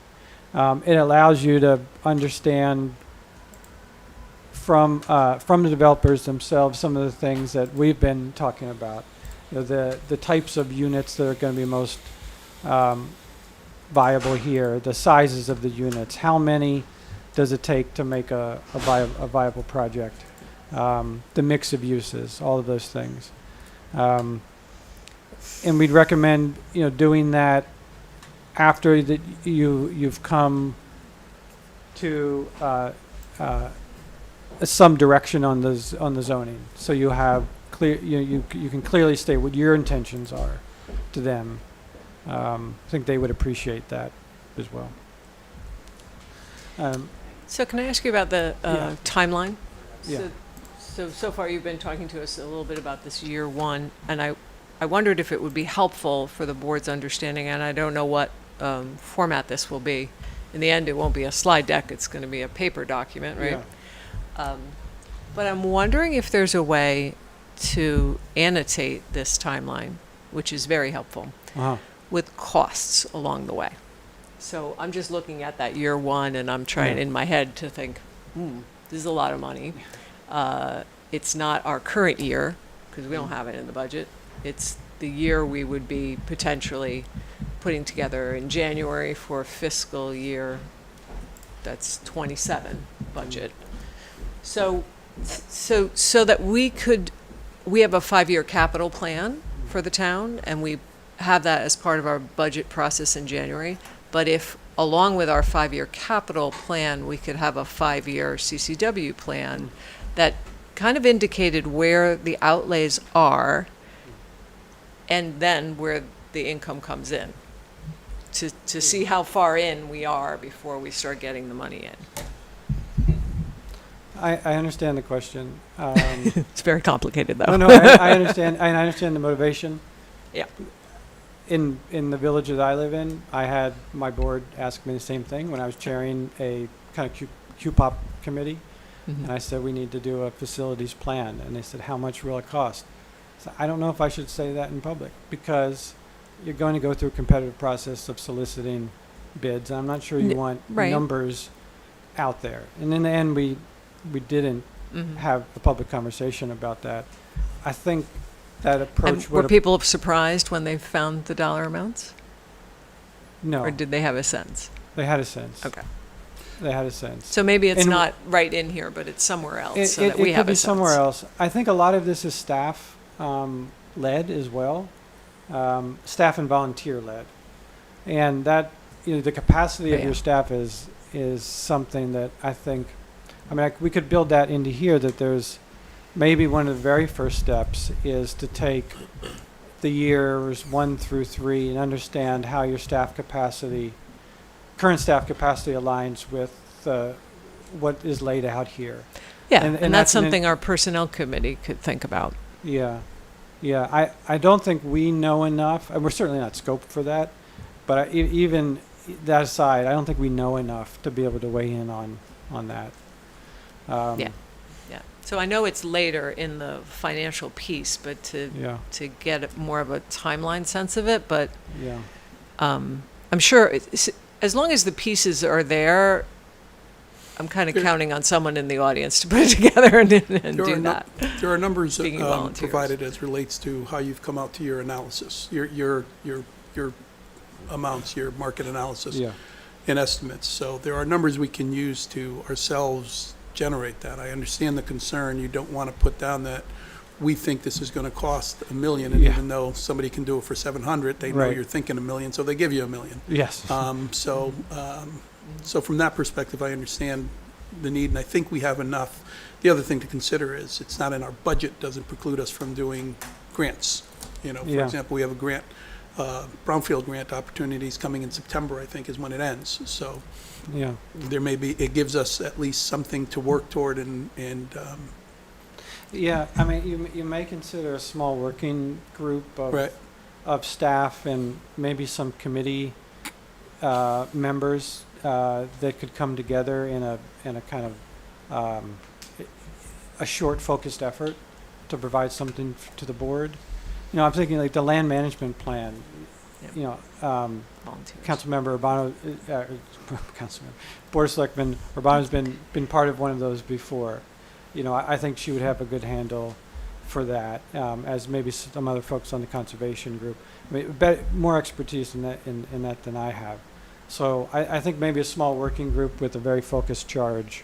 It allows you to understand from the developers themselves some of the things that we've been talking about. The types of units that are going to be most viable here, the sizes of the units, how many does it take to make a viable project, the mix of uses, all of those things. And we'd recommend doing that after that you've come to some direction on the zoning, so you have clear you can clearly state what your intentions are to them. I think they would appreciate that as well. So can I ask you about the timeline? Yeah. So far you've been talking to us a little bit about this year one, and I wondered if it would be helpful for the board's understanding, and I don't know what format this will be. In the end, it won't be a slide deck, it's going to be a paper document, right? Yeah. But I'm wondering if there's a way to annotate this timeline, which is very helpful, with costs along the way. So I'm just looking at that year one, and I'm trying in my head to think, this is a lot of money. It's not our current year, because we don't have it in the budget. It's the year we would be potentially putting together in January for fiscal year that's 27 budget. So that we have a 5-year capital plan for the town, and we have that as part of our budget process in January. But if, along with our 5-year capital plan, we could have a 5-year CCW plan that kind of indicated where the outlays are and then where the income comes in, to see how far in we are before we start getting the money in. I understand the question. It's very complicated, though. No, I understand. I understand the motivation. Yeah. In the village that I live in, I had my board ask me the same thing when I was chairing a kind of QPOP committee. And I said, we need to do a facilities plan. And they said, how much will it cost? So I don't know if I should say that in public, because you're going to go through a competitive process of soliciting bids. I'm not sure you want right. numbers out there. And in the end, we didn't have a public conversation about that. I think that approach And were people surprised when they found the dollar amounts? No, Or did they have a sense? they had a sense. Okay. They had a sense. So maybe it's And not right in here, but it's somewhere else, It, so it, that we it have could a be sense. somewhere else. I think a lot of this is staff led as well, staff and volunteer led, and that the capacity of Yeah. your staff is something that I think. I mean, we could build that into here. That there's maybe one of the very first steps is to take the years 1 through 3 and understand how your staff capacity, current staff capacity, aligns with what is laid out here. Yeah, and and that's that's something our personnel committee could think about. Yeah, yeah. I don't think we know enough, and we're certainly not scoped for that. But even that aside, I don't think we know enough to be able to weigh in on that. Yeah. Yeah. So I know it's later in the financial piece, but to get more of a timeline sense of it, but yeah. I'm sure as long as the pieces are there, I'm kind of counting on someone in the audience to put it together and do that. There are numbers Being volunteers. provided as relates to how you've come out to your analysis, your amounts, your market analysis and estimates. So there are numbers we can use to ourselves generate that. I understand the concern. You don't want to put down that we think this is going to cost $1 million, and even though somebody can do it for 700, they know Right. you're thinking $1 million, so they give you $1 million. Yes. So from that perspective, I understand the need, and I think we have enough. The other thing to consider is it's not in our budget, doesn't preclude us from doing grants. For Yeah. example, we have a grant, brownfield grant opportunities coming in September, I think, is when it ends. So Yeah. there may be, it gives us at least something to work toward and Yeah, I mean, you may consider a small working group of Right. of staff and maybe some committee members that could come together in a kind of a short focused effort to provide something to the board. I'm thinking like the land management plan. Volunteers. Councilmember Urbano, Board of Selectmen Urbano's been part of one of those before. I think she would have a good handle for that, as maybe some other folks on the conservation group. I mean, more expertise in that than I have. So I think maybe a small working group with a very focused charge.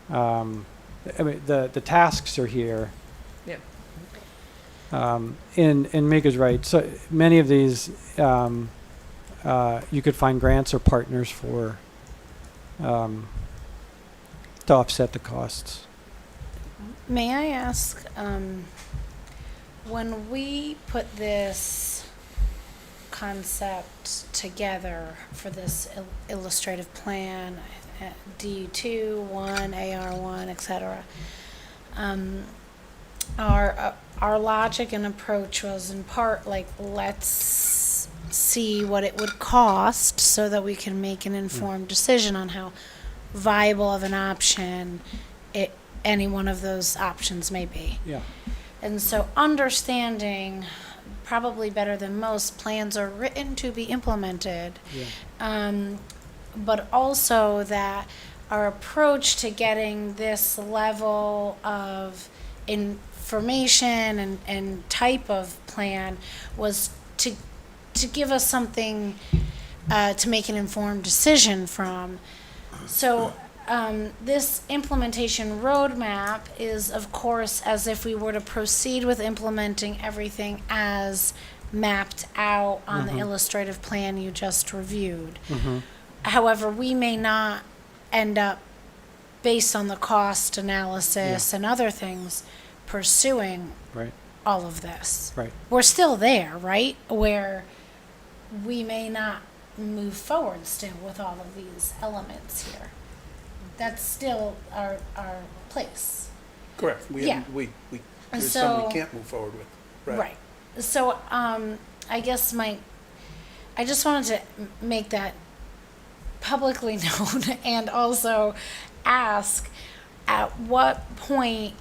I mean, the tasks are here. Yeah. And Mika's right. So many of these you could find grants or partners for to offset the costs. May I ask, when we put this concept together for this illustrative plan, DU2, 1, AR1, etc., our logic and approach was in part like, let's see what it would cost so that we can make an informed decision on how viable of an option any one of those options may be. Yeah. And so understanding, probably better than most, plans are written to be implemented. Yeah. But also that our approach to getting this level of information and type of plan was to give us something to make an informed decision from. So this implementation roadmap is, of course, as if we were to proceed with implementing everything as mapped out on the illustrative plan you just reviewed. However, we may not end up, based on the cost analysis and other things, pursuing Right. all of this. Right. We're still there, right? Where we may not move forward still with all of these elements here. That's still our place. correct. Yeah. There's So- some we can't move forward with. Right. So, I guess I just wanted to make that publicly known and also ask at what point,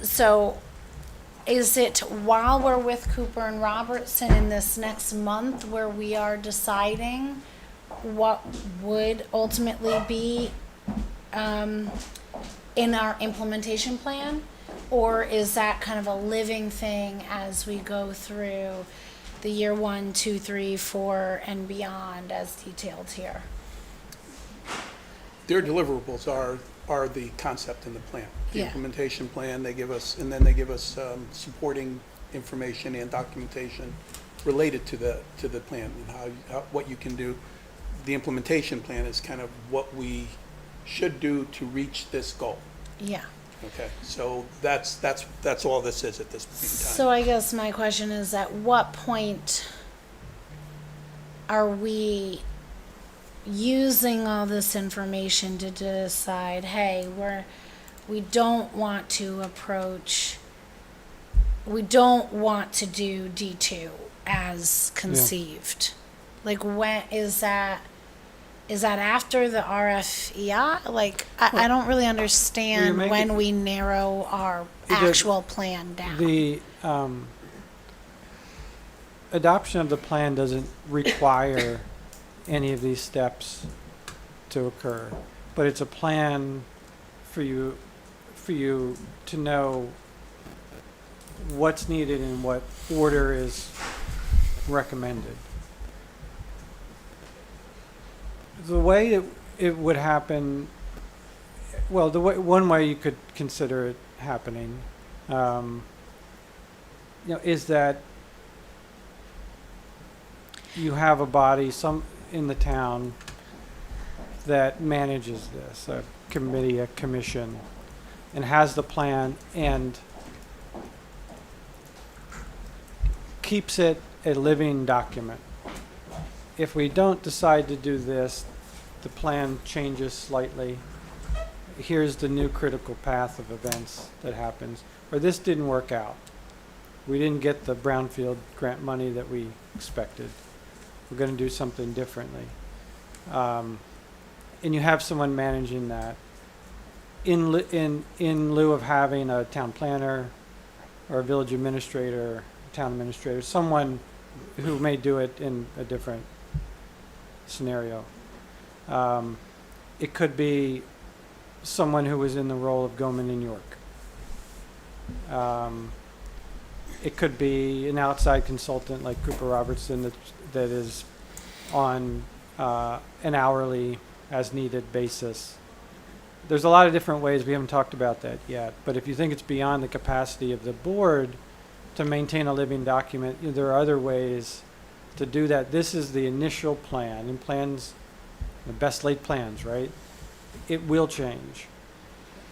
so is it while we're with Cooper and Robertson in this next month where we are deciding what would ultimately be in our implementation plan? Or is that kind of a living thing as we go through the year 1, 2, 3, 4, and beyond as detailed here? Their deliverables are the concept in the plan. The Yeah. implementation plan, they give us, and then they give us supporting information and documentation related to the plan and what you can do. The implementation plan is kind of what we should do to reach this goal. Yeah. Okay, so that's all this is at this point in time. So I guess my question is, at what point are we using all this information to decide, hey, we don't want to do D2 as conceived? Like, when is that after the RFEI? Like, I don't really understand when we narrow our actual plan down. The adoption of the plan doesn't require any of these steps to occur, but it's a plan for you to know what's needed and what order is recommended. The way it would happen, well, one way you could consider it happening, is that you have a body, in the town that manages this, a committee, a commission, and has the plan and keeps it a living document. If we don't decide to do this, the plan changes slightly. Here's the new critical path of events that happens. Or this didn't work out. We didn't get the brownfield grant money that we expected. We're going to do something differently. And you have someone managing that. In lieu of having a town planner or a village administrator, town administrator, someone who may do it in a different scenario. It could be someone who was in the role of Goldman in York. It could be an outside consultant like Cooper Robertson that is on an hourly as needed basis. There's a lot of different ways. We haven't talked about that yet. But if you think it's beyond the capacity of the board to maintain a living document, there are other ways to do that. This is the initial plan, and plans, the best laid plans, right? It will change.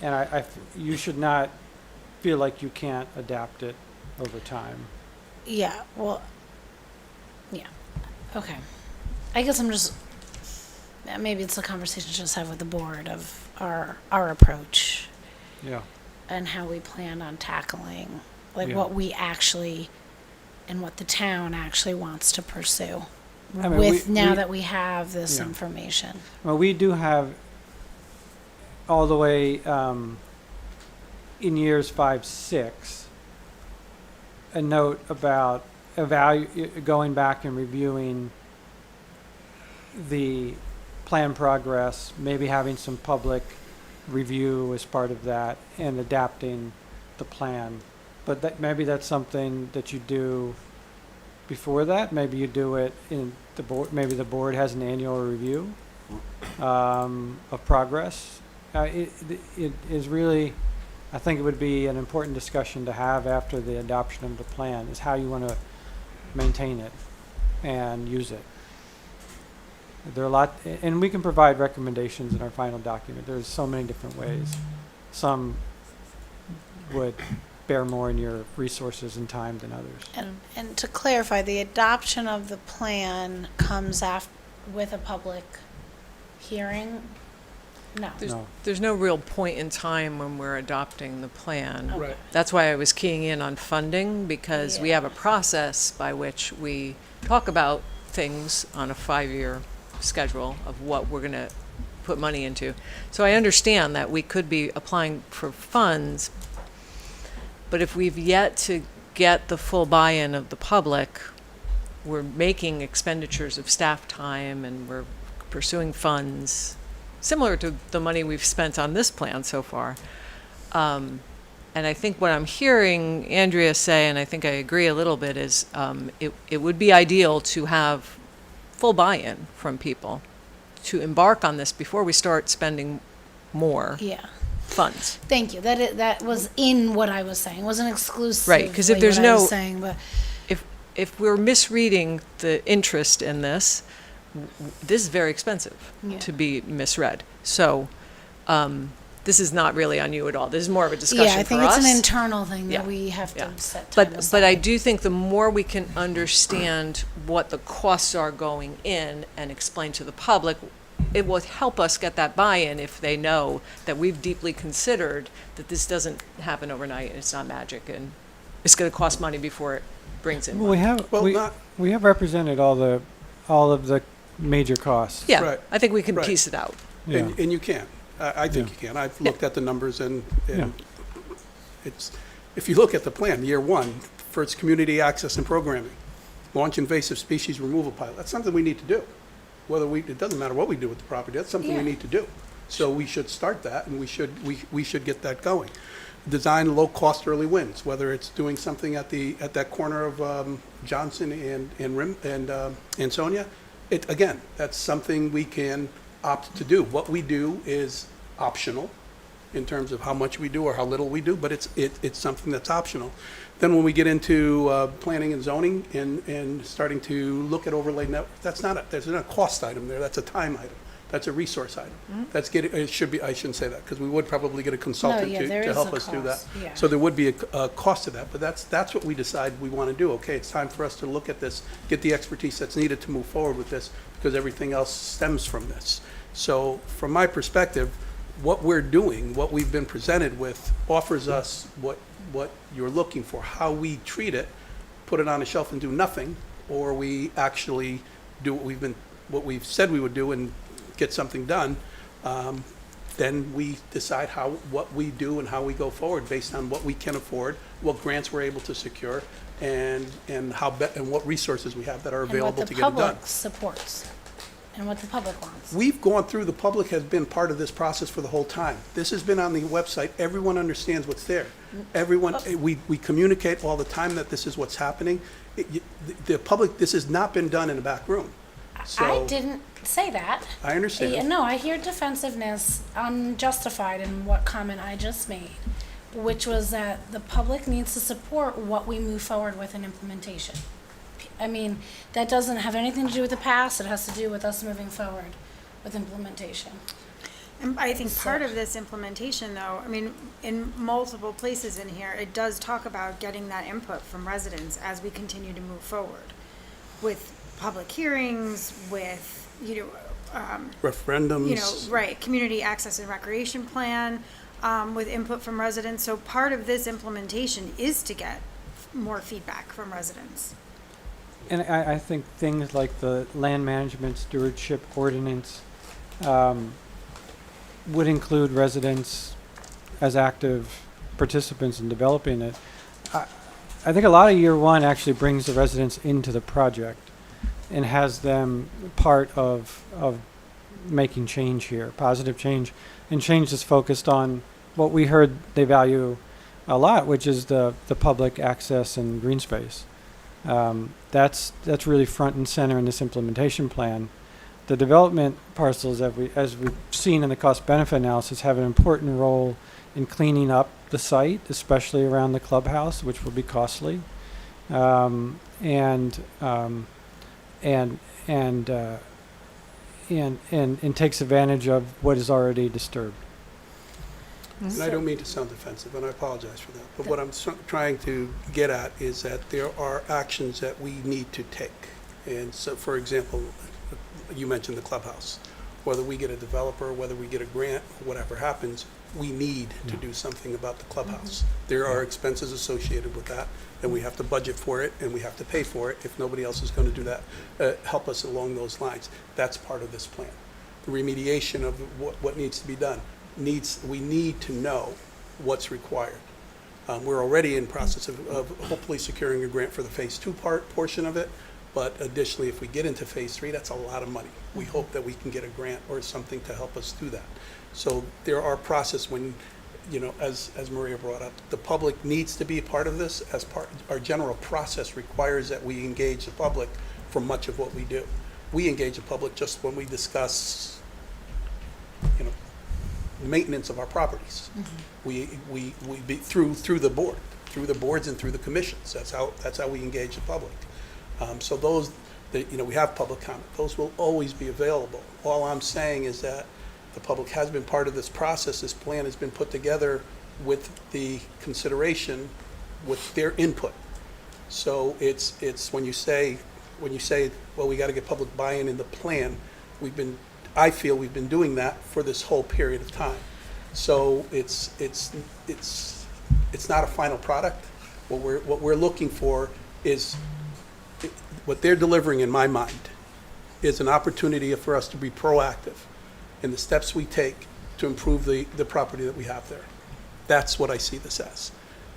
And you should not feel like you can't adapt it over time. Yeah, well, yeah, okay. I guess I'm just, maybe it's a conversation to just have with the board of our approach. Yeah. And how we plan on tackling, like Yeah. what we actually, and what the town actually wants to pursue. I mean, Now that we have this Yeah. information. Well, we do have all the way in years 5, 6, a note about going back and reviewing the plan progress, maybe having some public review as part of that, and adapting the plan. But maybe that's something that you do before that. Maybe you do it in the board. Maybe the board has an annual review of progress. It is really, I think it would be an important discussion to have after the adoption of the plan, is how you want to maintain it and use it. There are a lot, and we can provide recommendations in our final document. There's so many different ways. Some would bear more in your resources and time than others. And to clarify, the adoption of the plan comes with a public hearing? No. No. There's no real point in time when we're adopting the plan. Right. That's why I was keying in on funding, because we have a process by which we talk about things on a 5-year schedule of what we're going to put money into. So I understand that we could be applying for funds, But if we've yet to get the full buy-in of the public, we're making expenditures of staff time and we're pursuing funds, similar to the money we've spent on this plan so far. And I think what I'm hearing Andrea say, and I think I agree a little bit, is it would be ideal to have full buy-in from people to embark on this before we start spending more Yeah. funds. Thank you. That was in what I was saying. It wasn't exclusive. Right, 'cause if there's what I was no- saying, but If we're misreading the interest in this, this is very expensive Yeah. to be misread. So this is not really on you at all. This is more of a discussion for us. yeah, I think it's an internal thing that Yeah, we have yeah. to set time But aside. I do think the more we can understand what the costs are going in and explain to the public, it will help us get that buy-in if they know that we've deeply considered that this doesn't happen overnight and it's not magic and it's going to cost money before it brings in Well, we money. have, Well, not- we have represented all of the major costs. Yeah, Right. I think we can Right. piece it out. Yeah. And you can. I think you can. I've looked at the numbers and it's, if you look at the plan, year one, for its community access and programming, launch invasive species removal pilot, that's something we need to do. It doesn't matter what we do with the property, that's something we Yeah. need to do. So we should start that and we should get that going. Design low-cost early wins, whether it's doing something at that corner of Johnson and Sonia. Again, that's something we can opt to do. What we do is optional in terms of how much we do or how little we do, but it's something that's optional. Then when we get into planning and zoning and starting to look at overlay network, there's not a cost item there, that's a time item. That's a resource item. It should be, I shouldn't say that, because we would probably get a consultant yeah, there to is help a us do that. cost, yeah. So there would be a cost to that, but that's what we decide we want to do. Okay, it's time for us to look at this, get the expertise that's needed to move forward with this, because everything else stems from this. So from my perspective, what we're doing, what we've been presented with, offers us what you're looking for. How we treat it, put it on a shelf and do nothing, or we actually do what we've said we would do and get something done, then we decide what we do and how we go forward based on what we can afford, what grants we're able to secure, and what resources we have that are available to get it And what the done. public supports, and what the public wants. We've gone through, the public has been part of this process for the whole time. This has been on the website, everyone understands what's there. Everyone, we communicate all the time that this is what's happening. The public, this has not been done in a back room. So I didn't say that. I understand. Yeah, no, I hear defensiveness unjustified in what comment I just made, which was that the public needs to support what we move forward with in implementation. I mean, that doesn't have anything to do with the past, it has to do with us moving forward with implementation. And I think part of this implementation, though, I mean, in multiple places in here, it does talk about getting that input from residents as we continue to move forward with public hearings, with, Referendums. right, community access and recreation plan, with input from residents. So part of this implementation is to get more feedback from residents. And I think things like the land management stewardship ordinance would include residents as active participants in developing it. I think a lot of year one actually brings the residents into the project and has them part of making change here, positive change, and change that's focused on what we heard they value a lot, which is the public access and green space. That's really front and center in this implementation plan. The development parcels, as we've seen in the cost-benefit analysis, have an important role in cleaning up the site, especially around the clubhouse, which will be costly, and takes advantage of what is already disturbed. And I don't mean to sound defensive, and I apologize for that, but what I'm trying to get at is that there are actions that we need to take. And so, for example, you mentioned the clubhouse. Whether we get a developer, whether we get a grant, whatever happens, we need to do something about the clubhouse. There are expenses associated with that, and we have to budget for it, and we have to pay for it if nobody else is going to do that, help us along those lines. That's part of this plan. The remediation of what needs to be done. We need to know what's required. We're already in process of hopefully securing a grant for the Phase 2 portion of it, but additionally, if we get into Phase 3, that's a lot of money. We hope that we can get a grant or something to help us do that. So there are process when, as Maria brought up, the public needs to be a part of this. Our general process requires that we engage the public for much of what we do. We engage the public just when we discuss, the maintenance of our properties. We be through the boards and through the commissions. That's how we engage the public. So those, we have public comment. Those will always be available. All I'm saying is that the public has been part of this process. This plan has been put together with the consideration, with their input. So it's when you say, well, we got to get public buy-in in the plan, I feel we've been doing that for this whole period of time. So it's not a final product. What we're looking for is, what they're delivering in my mind is an opportunity for us to be proactive in the steps we take to improve the property that we have there. That's what I see this as.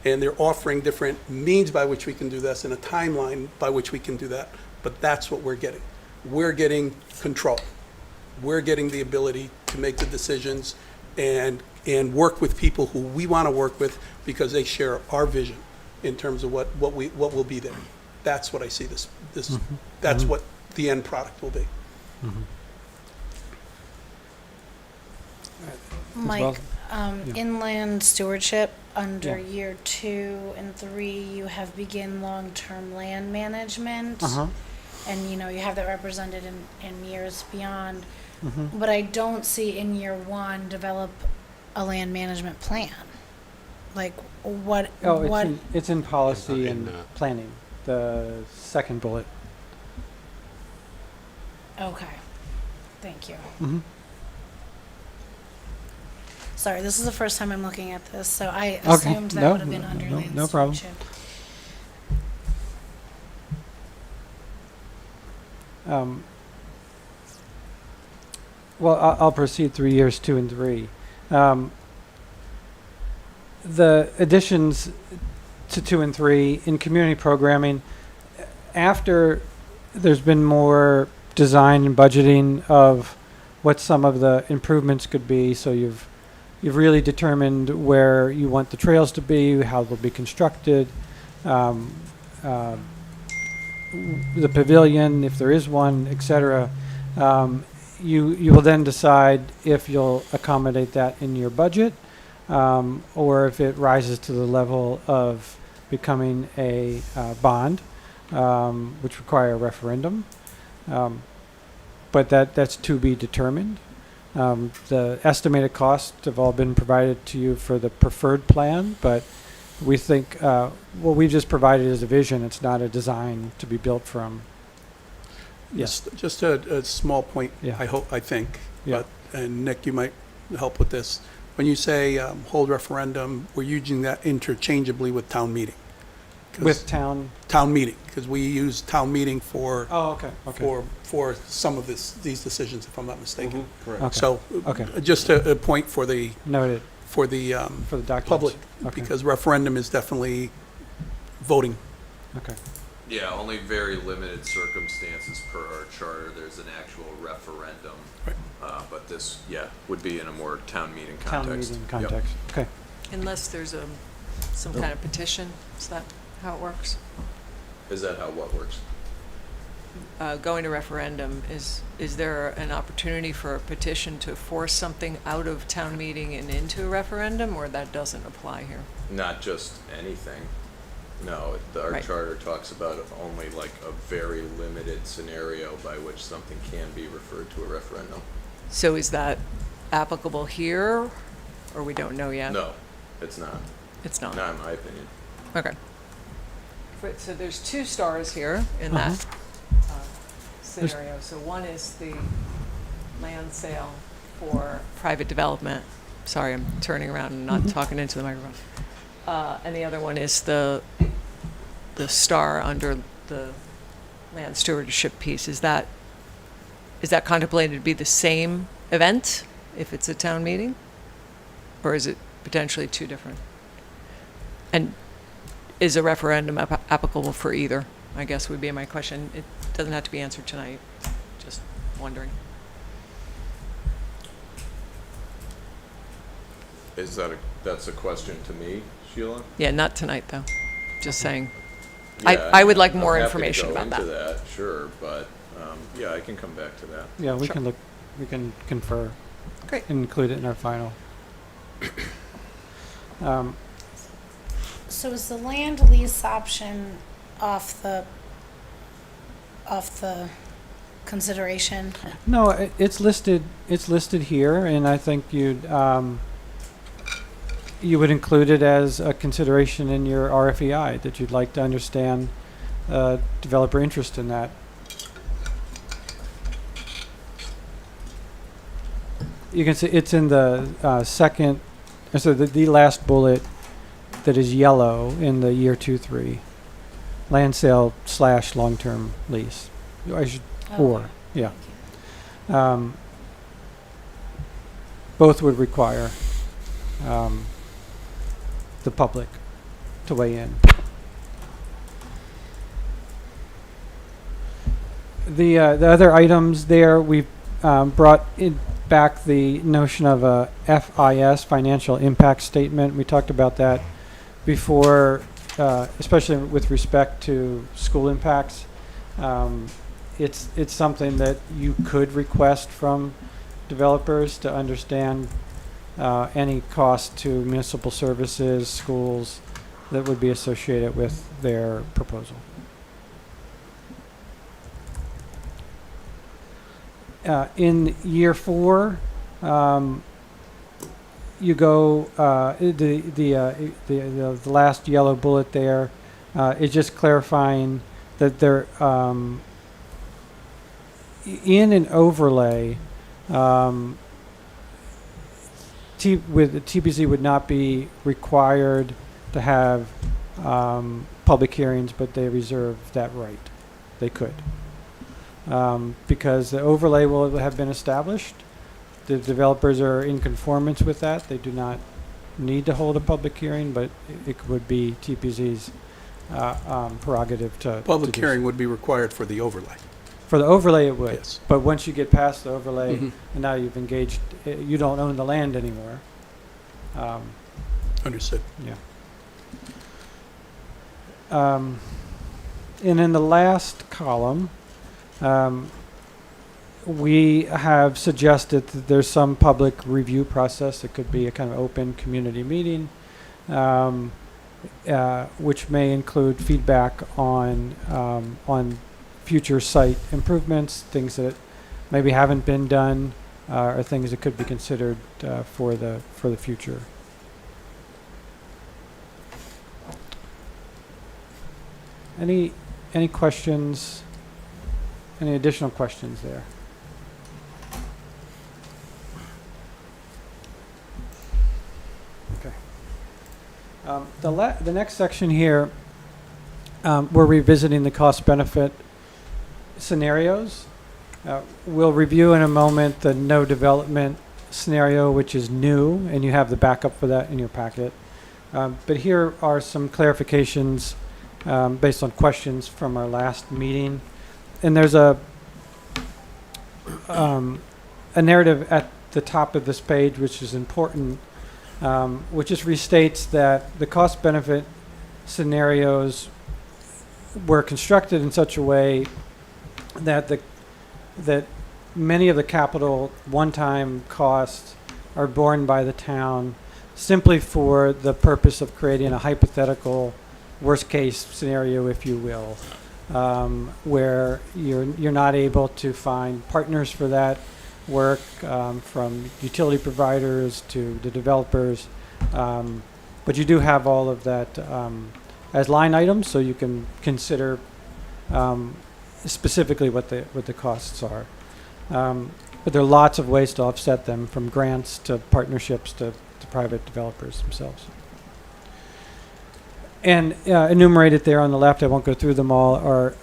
And they're offering different means by which we can do this and a timeline by which we can do that, but that's what we're getting. We're getting control. We're getting the ability to make the decisions and work with people who we want to work with because they share our vision in terms of what will be there. That's what I see that's what the end product will be. Mike, yeah. inland stewardship, under Yeah. year 2 and 3, you have begin long-term land management. And, you have that represented in years beyond. But I don't see in year 1 develop a land management plan. Like, what? Oh, it's in policy It's and in, planning, the second bullet. Okay, thank you. Mhm. Sorry, this is the first time I'm looking at this, so I Okay. assumed that No, would have been no, under no, land no problem. stewardship. Well, I'll proceed through years 2 and 3. The additions to 2 and 3 in community programming, after there's been more design and budgeting of what some of the improvements could be, so you've really determined where you want the trails to be, how they'll be constructed, the pavilion, if there is one, etc. You will then decide if you'll accommodate that in your budget, or if it rises to the level of becoming a bond, which require a referendum. But that's to be determined. The estimated costs have all been provided to you for the preferred plan, but we think what we've just provided is a vision. It's not a design to be built from. Yes. Just a small point, Yeah. I think. Yeah. And Nick, you might help with this. When you say hold referendum, we're using that interchangeably with town meeting. 'Cause With town. town meeting, because we use town meeting for Oh, okay. Okay. for some of these decisions, if I'm not mistaken. Correct. Okay. So Okay. just a point for the Noted for the for the documents. public, Okay. because referendum is definitely voting. Okay. Yeah, only very limited circumstances per our charter, there's an actual referendum. Right. But this, would be in a more town meeting Town context. meeting Yep. context. Okay. Unless there's some kind of petition, is that how it works? Is that how what works? Going to referendum, is there an opportunity for a petition to force something out of town meeting and into a referendum, or that doesn't apply here? Not just anything. No, our Right. charter talks about only like a very limited scenario by which something can be referred to a referendum. So is that applicable here, or we don't know yet? No, it's not. It's not? Not in my opinion. Okay. So there's 2 stars here in that scenario. So one is the land sale for private development. Sorry, I'm turning around and not talking into the microphone. And the other one is the star under the land stewardship piece. Is that contemplated to be the same event if it's a town meeting? Or is it potentially 2 different? And is a referendum applicable for either? I guess would be my question. It doesn't have to be answered tonight, just wondering. That's a question to me, Sheila? Yeah, not tonight, though. Just saying. Yeah, I would like I'm more happy to information go about into that. Sure, but, yeah, I can come back to that. Yeah, we Sure. can look, we can confer. Great. And include it in our final. So is the land lease option off the consideration? No, it's listed here, and I think you would include it as a consideration in your RFEI, that you'd like to understand developer interest in that. You can see it's in the second, so the last bullet that is yellow in the year 2-3, land sale / long-term lease. I should, or, yeah. Both would require the public to weigh in. The other items there, we've brought back the notion of a FIS, financial impact statement. We talked about that before, especially with respect to school impacts. It's something that you could request from developers to understand any cost to municipal services, schools that would be associated with their proposal. In year 4, you go the last yellow bullet there is just clarifying that there in an overlay with the TPC would not be required to have public hearings, but they reserve that right. They could. Because the overlay will have been established. The developers are in conformance with that. They do not need to hold a public hearing, but it would be TPC's prerogative to Public do hearing so. would be required for the overlay. For the overlay, it would. Yes. But once you get past the overlay, Mhm. and now you've engaged, you don't own the land anymore. Understood. Yeah. And in the last column, we have suggested that there's some public review process. It could be a kind of open community meeting, which may include feedback on future site improvements, things that maybe haven't been done, or things that could be considered for the future. Any questions? Any additional questions there? Okay. The next section here, we're revisiting the cost-benefit scenarios. We'll review in a moment the no development scenario, which is new, and you have the backup for that in your packet. But here are some clarifications based on questions from our last meeting. And there's a narrative at the top of this page, which is important, which just restates that the cost-benefit scenarios were constructed in such a way that many of the capital one-time costs are borne by the town simply for the purpose of creating a hypothetical worst-case scenario, if you will, where you're not able to find partners for that work, from utility providers to the developers, but you do have all of that as line items, so you can consider specifically what the costs are. But there are lots of ways to offset them, from grants to partnerships to private developers themselves. And enumerated there on the left, I won't go through them all,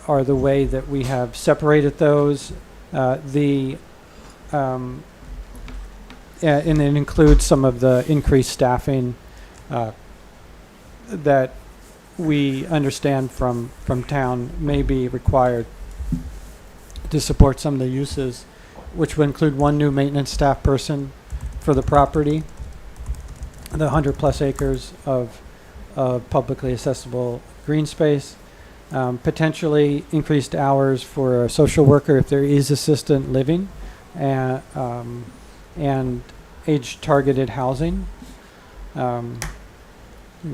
are the way that we have separated those. And it includes some of the increased staffing that we understand from town may be required to support some of the uses, which would include one new maintenance staff person for the property, the 100+ acres of publicly accessible green space, potentially increased hours for a social worker if there is assistant living, and age-targeted housing.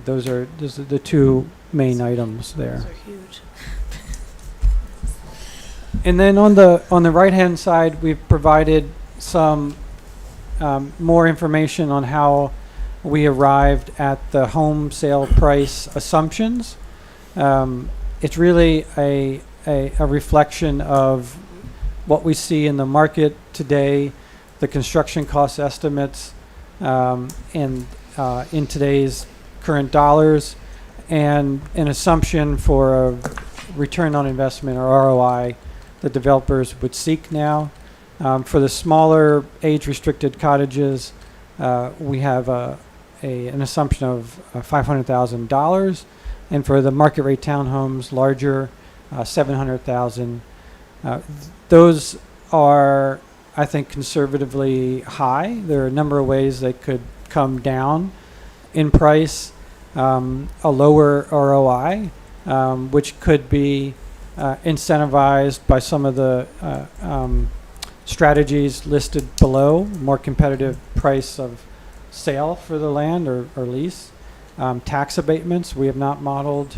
Those are the two main items there. Those are huge. And then on the right-hand side, we've provided some more information on how we arrived at the home sale price assumptions. It's really a reflection of what we see in the market today, the construction cost estimates, and in today's current dollars, and an assumption for a return on investment, or ROI, that developers would seek now. For the smaller age-restricted cottages, we have an assumption of $500,000, and for the market rate townhomes, larger, $700,000. Those are, I think, conservatively high. There are a number of ways they could come down in price. A lower ROI, which could be incentivized by some of the strategies listed below, more competitive price of sale for the land or lease, tax abatements we have not modeled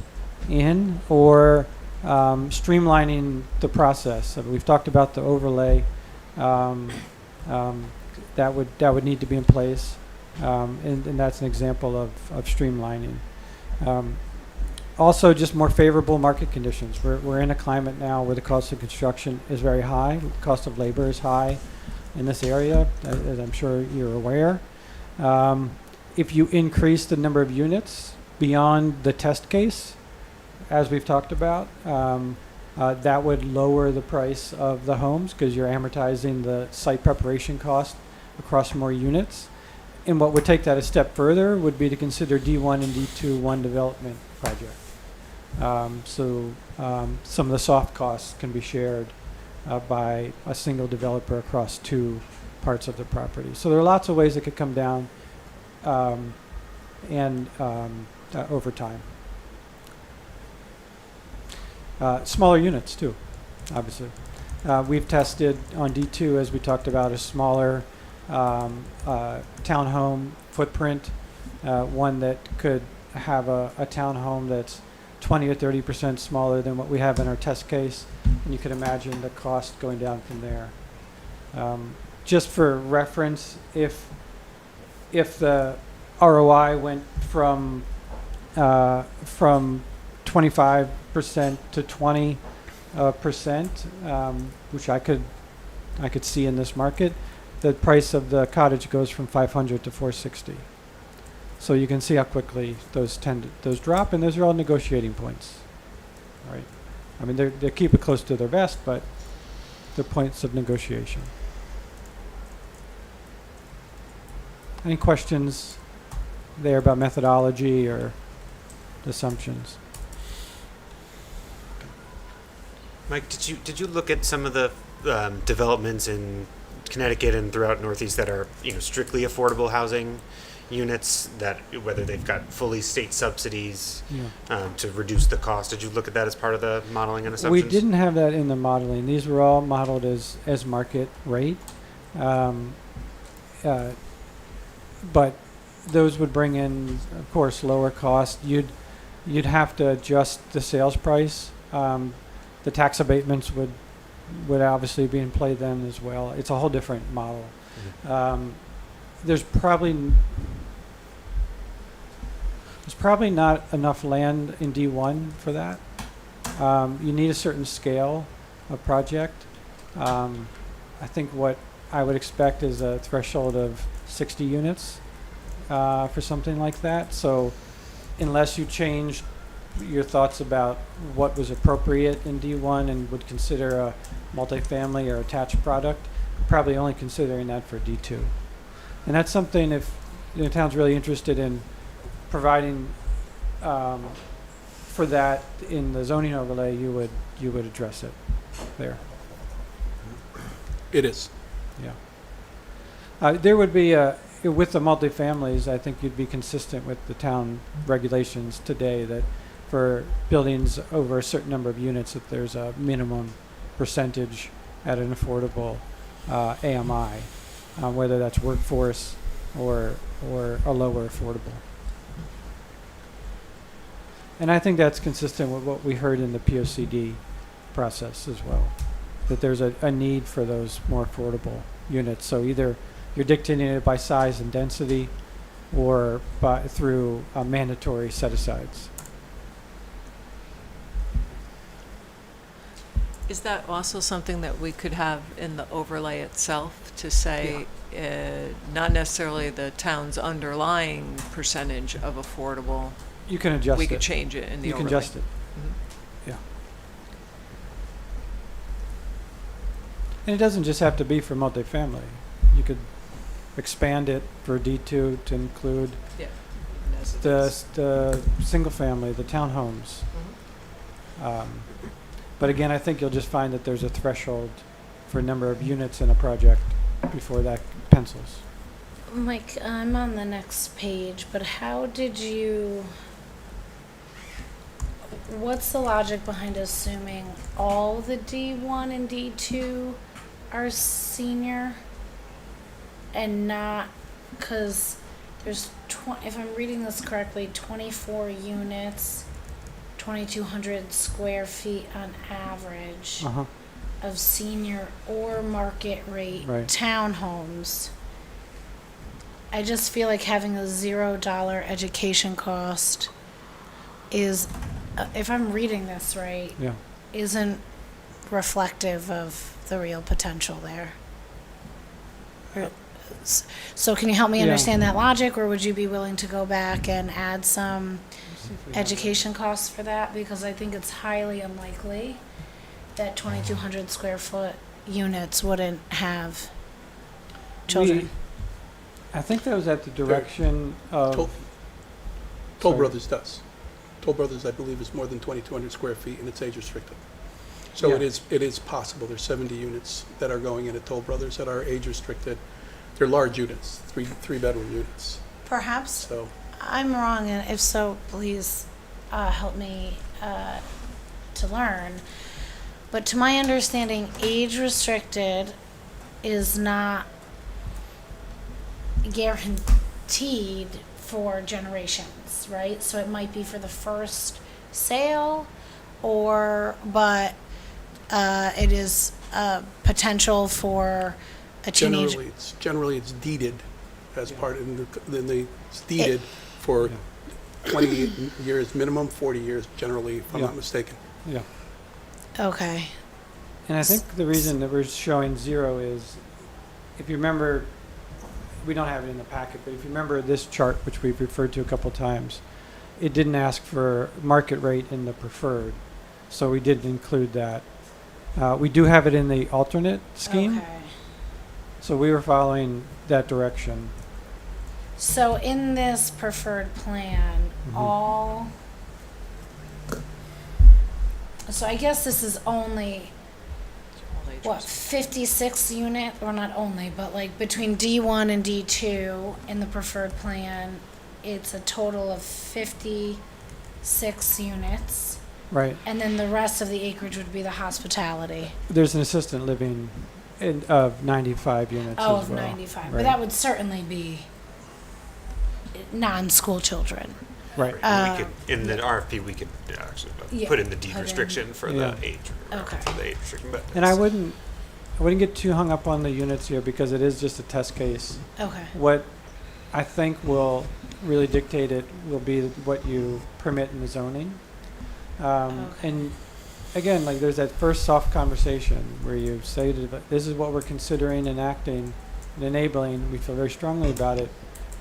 in, or streamlining the process. So we've talked about the overlay that would need to be in place, and that's an example of streamlining. Also, just more favorable market conditions. We're in a climate now where the cost of construction is very high. The cost of labor is high in this area, as I'm sure you're aware. If you increase the number of units beyond the test case, as we've talked about, that would lower the price of the homes because you're amortizing the site preparation cost across more units. And what would take that a step further would be to consider D1 and D2 one development project. So some of the soft costs can be shared by a single developer across two parts of the property. So there are lots of ways it could come down over time. Smaller units too, obviously. We've tested on D2, as we talked about, a smaller townhome footprint, one that could have a townhome that's 20 or 30% smaller than what we have in our test case, and you can imagine the cost going down from there. Just for reference, if the ROI went from 25% to 20%, which I could see in this market, the price of the cottage goes from $500 to $460. So you can see how quickly those drop, and those are all negotiating points. All right. I mean, they keep it close to their vest, but they're points of negotiation. Any questions there about methodology or assumptions? Mike, did you look at some of the developments in Connecticut and throughout Northeast that are strictly affordable housing units, that whether they've got fully state subsidies to reduce the cost? Did you look at that as part of the modeling and assumptions? We didn't have that in the modeling. These were all modeled as market rate, but those would bring in, of course, lower cost. You'd have to adjust the sales price. The tax abatements would obviously be in play then as well. It's a whole different model. Mm-hmm. There's probably not enough land in D1 for that. You need a certain scale of project. I think what I would expect is a threshold of 60 units for something like that. So unless you changed your thoughts about what was appropriate in D1 and would consider a multifamily or attached product, probably only considering that for D2. And that's something, if the town's really interested in providing for that, in the zoning overlay, you would address it there. It is. Yeah. There would be with the multifamilies, I think you'd be consistent with the town regulations today that for buildings over a certain number of units, that there's a minimum percentage at an affordable AMI, whether that's workforce or a lower affordable. And I think that's consistent with what we heard in the POCD process as well, that there's a need for those more affordable units. So either you're dictating it by size and density or through mandatory set-asides. Is that also something that we could have in the overlay itself to say, not necessarily the town's underlying percentage of affordable? You can adjust it. We could change it in the You overlay. can adjust it. Yeah. And it doesn't just have to be for multifamily. You could expand it for D2 to include Yeah. As it is. the single family, the townhomes. But again, I think you'll just find that there's a threshold for a number of units in a project before that pencils. Mike, I'm on the next page, but what's the logic behind assuming all the D1 and D2 are senior and not, because there's, if I'm reading this correctly, 24 units, 2,200 square feet on average of senior or market rate townhomes. I just feel like having a $0 education cost is, if I'm reading this right, isn't reflective of the real potential there. So can you help me understand that logic, or would you be willing to go back and add some education costs for that? Because I think it's highly unlikely that 2,200 square foot units wouldn't have children. I think that was at the direction of... Toll Brothers does. Toll Brothers, I believe, is more than 2,200 square feet, and it's age restricted. So it is possible. There's 70 units that are going into Toll Brothers that are age restricted. They're large units, three-bedroom units. Perhaps So I'm wrong, and if so, please help me to learn. But to my understanding, age restricted is not guaranteed for generations, right? So it might be for the first sale, but it is potential for a teenager. Generally it's deeded as part, it's deeded for 20 years minimum, 40 years generally, if I'm not mistaken. Yeah. Okay. And I think the reason that we're showing 0 is, if you remember, we don't have it in the packet, but if you remember this chart, which we've referred to a couple times, it didn't ask for market rate in the preferred, so we didn't include that. We do have it in the alternate scheme, Okay. so we were following that direction. So in this preferred plan, so I guess this is only, what, 56 unit, or not only, but like between D1 and D2 in the preferred plan, it's a total of 56 units. Right. And then the rest of the acreage would be the hospitality. There's an assistant living of 95 units as well. Of 95. Right. But that would certainly be non-school children. Right. We could, in the RFP, we could actually put in the deed put in- restriction for the age. Okay. For the age restriction, but And I wouldn't get too hung up on the units here because it is just a test case. Okay. What I think will really dictate it will be what you permit in the zoning. And again, like there's that first soft conversation where you say this is what we're considering enacting and enabling. We feel very strongly about it.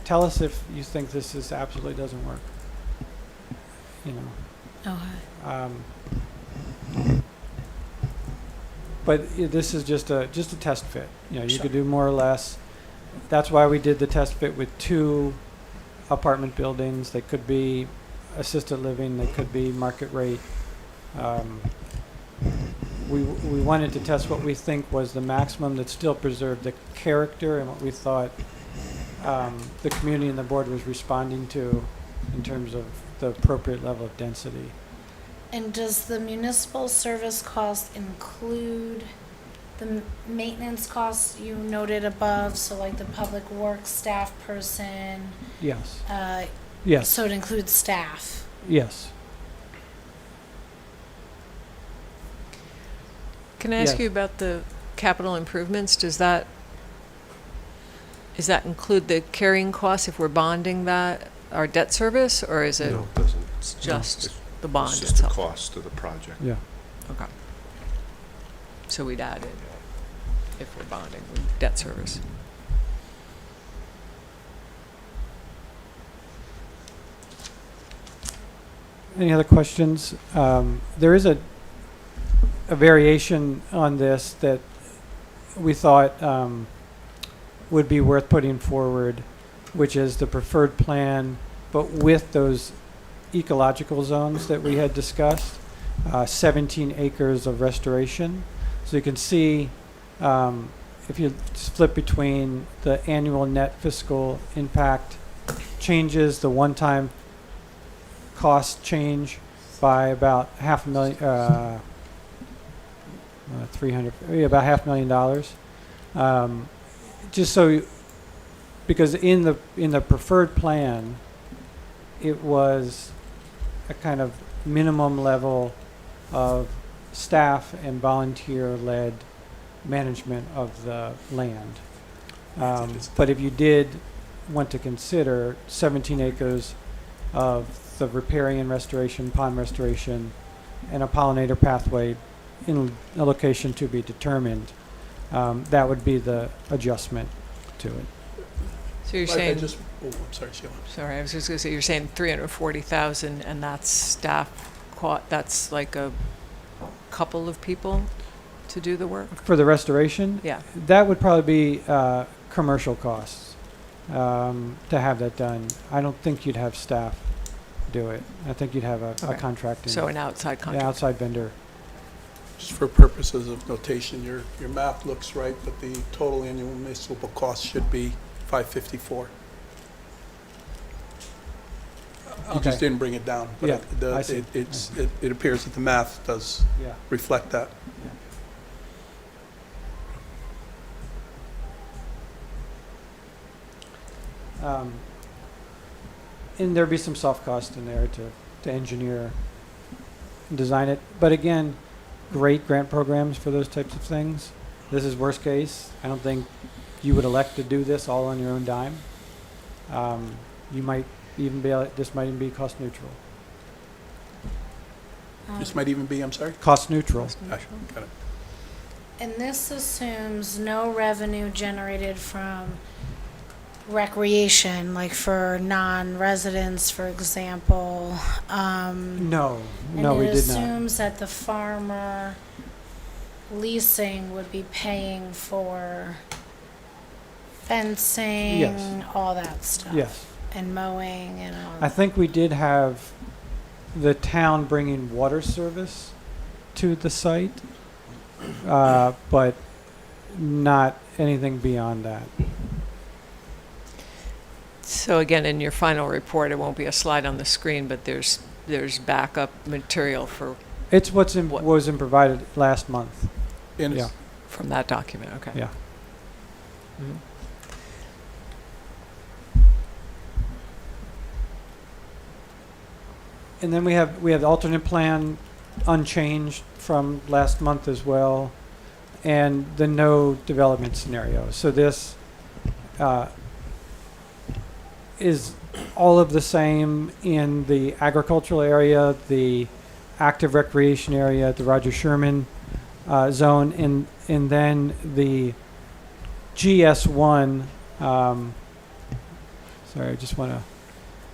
Tell us if you think this absolutely doesn't work. You know. Okay. But this is just a test fit. You know, you could do more or less. That's why we did the test fit with 2 apartment buildings. They could be assisted living, they could be market rate. We wanted to test what we think was the maximum that still preserved the character and what we thought the community and the board was responding to in terms of the appropriate level of density. And does the municipal service cost include the maintenance costs you noted above? So like the public works staff person? Yes. Uh, Yes. So it includes staff? Yes. Can I ask Yes. you about the capital improvements? Does that include the carrying costs if we're bonding that, our debt service, or is it No, it doesn't. it's just It's- the bond It's just the itself? cost of the project. Yeah. Okay. So we'd add it if we're bonding with debt service. Any other questions? There is a variation on this that we thought would be worth putting forward, which is the preferred plan, but with those ecological zones that we had discussed, 17 acres of restoration. So you can see if you flip between the annual net fiscal impact changes, the one-time cost change by about $500,000, about $500,000. Just so, because in the preferred plan, it was a kind of minimum level of staff and volunteer-led management of the land. But if you did want to consider 17 acres of the riparian restoration, pond restoration, and a pollinator pathway in a location to be determined, that would be the adjustment to it. So you're Like saying, I'm sorry, Sheila. sorry, I was just gonna say, you're saying 340,000 and that's staff, that's like a couple of people to do the work? For the restoration? Yeah. That would probably be commercial costs to have that done. I don't think you'd have staff do it. I think you'd have a Okay. contracting. So an outside An contract? outside vendor. Just for purposes of notation, your math looks right, but the total annual municipal cost should be 554. I just Okay. didn't bring it down, but Yeah, I see. it appears that the math does Yeah. reflect that. And there'd be some soft cost in there to engineer and design it. But again, great grant programs for those types of things. This is worst case. I don't think you would elect to do this all on your own dime. You might even be able, this might even be cost neutral. This might even be, I'm sorry? Cost neutral. Got it. And this assumes no revenue generated from recreation, like for non-residents, for example. No, And no, we it did not. assumes that the farmer leasing would be paying for fencing, Yes. all that stuff. Yes. And mowing and all. I think we did have the town bringing water service to the site, but not anything beyond that. So again, in your final report, it won't be a slide on the screen, but there's backup material for, It's was provided last month. And Yeah, from that document, okay. yeah. Mhm. And then we have the alternate plan unchanged from last month as well, and the no development scenario. So this is all of the same in the agricultural area, the active recreation area, the Roger Sherman zone, and then the GS1. Sorry, I just want to.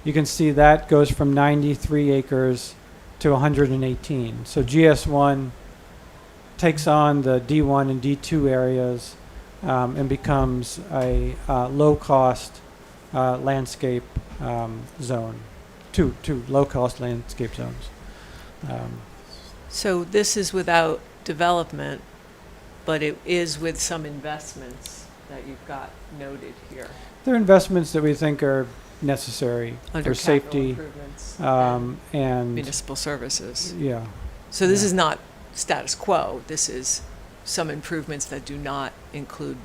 You can see that goes from 93 acres to 118. So GS1 takes on the D1 and D2 areas and becomes a low-cost landscape zone. two low-cost landscape zones. So this is without development, but it is with some investments that you've got noted here. There are investments that we think are necessary Under for capital safety, improvements and, municipal services. yeah. So this Yeah. is not status quo. This is some improvements that do not include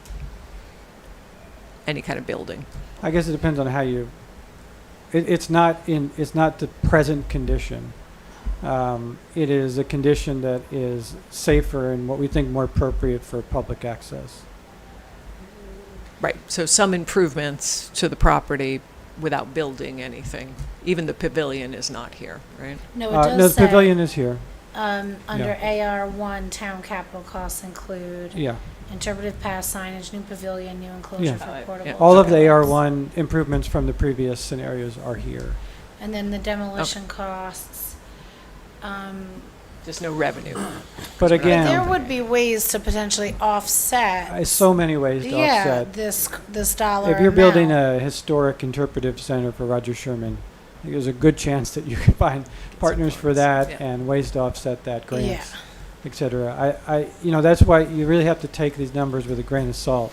any kind of building. I guess it depends on how you, it's not the present condition. It is a condition that is safer and what we think more appropriate for public access. Right, so some improvements to the property without building anything. Even the pavilion is not here, right? No, it No, does the pavilion is here. Under AR1, town capital costs include Yeah. interpretive pass signage, new pavilion, new enclosure Yeah. for Yeah. portable. All of the toilets. AR1 improvements from the previous scenarios are here. And then the demolition costs. There's no revenue. But There again, would be ways to potentially offset. so many ways to Yeah, offset. this dollar If you're building amount. a historic interpretive center for Roger Sherman, I think there's a good chance that you can find partners for that Yeah. and ways to offset that, grants, Yeah. et cetera. That's why you really have to take these numbers with a grain of salt.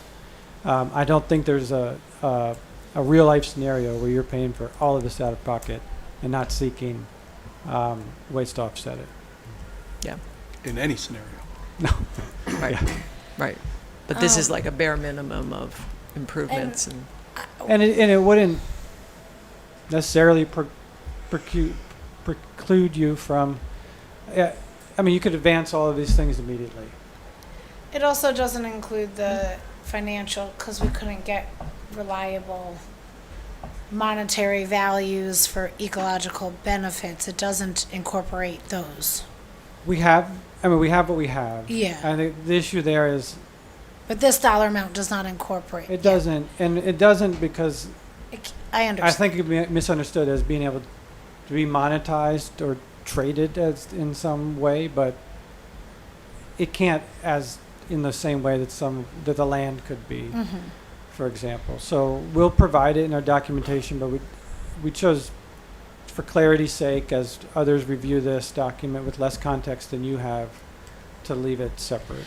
I don't think there's a real life scenario where you're paying for all of this out of pocket and not seeking ways to offset it. Yeah, In any scenario. right, right. But this is like a bare minimum of improvements and. And it wouldn't necessarily preclude you from, I mean, you could advance all of these things immediately. It also doesn't include the financial, because we couldn't get reliable monetary values for ecological benefits. It doesn't incorporate those. We have what we have. Yeah. And the issue there is, But this dollar amount does not incorporate. it doesn't, and it doesn't because I understand. I think it could be misunderstood as being able to be monetized or traded as in some way, but it can't as in the same way that the land could be, for example. So we'll provide it in our documentation, but we chose, for clarity's sake, as others review this document with less context than you have, to leave it separate.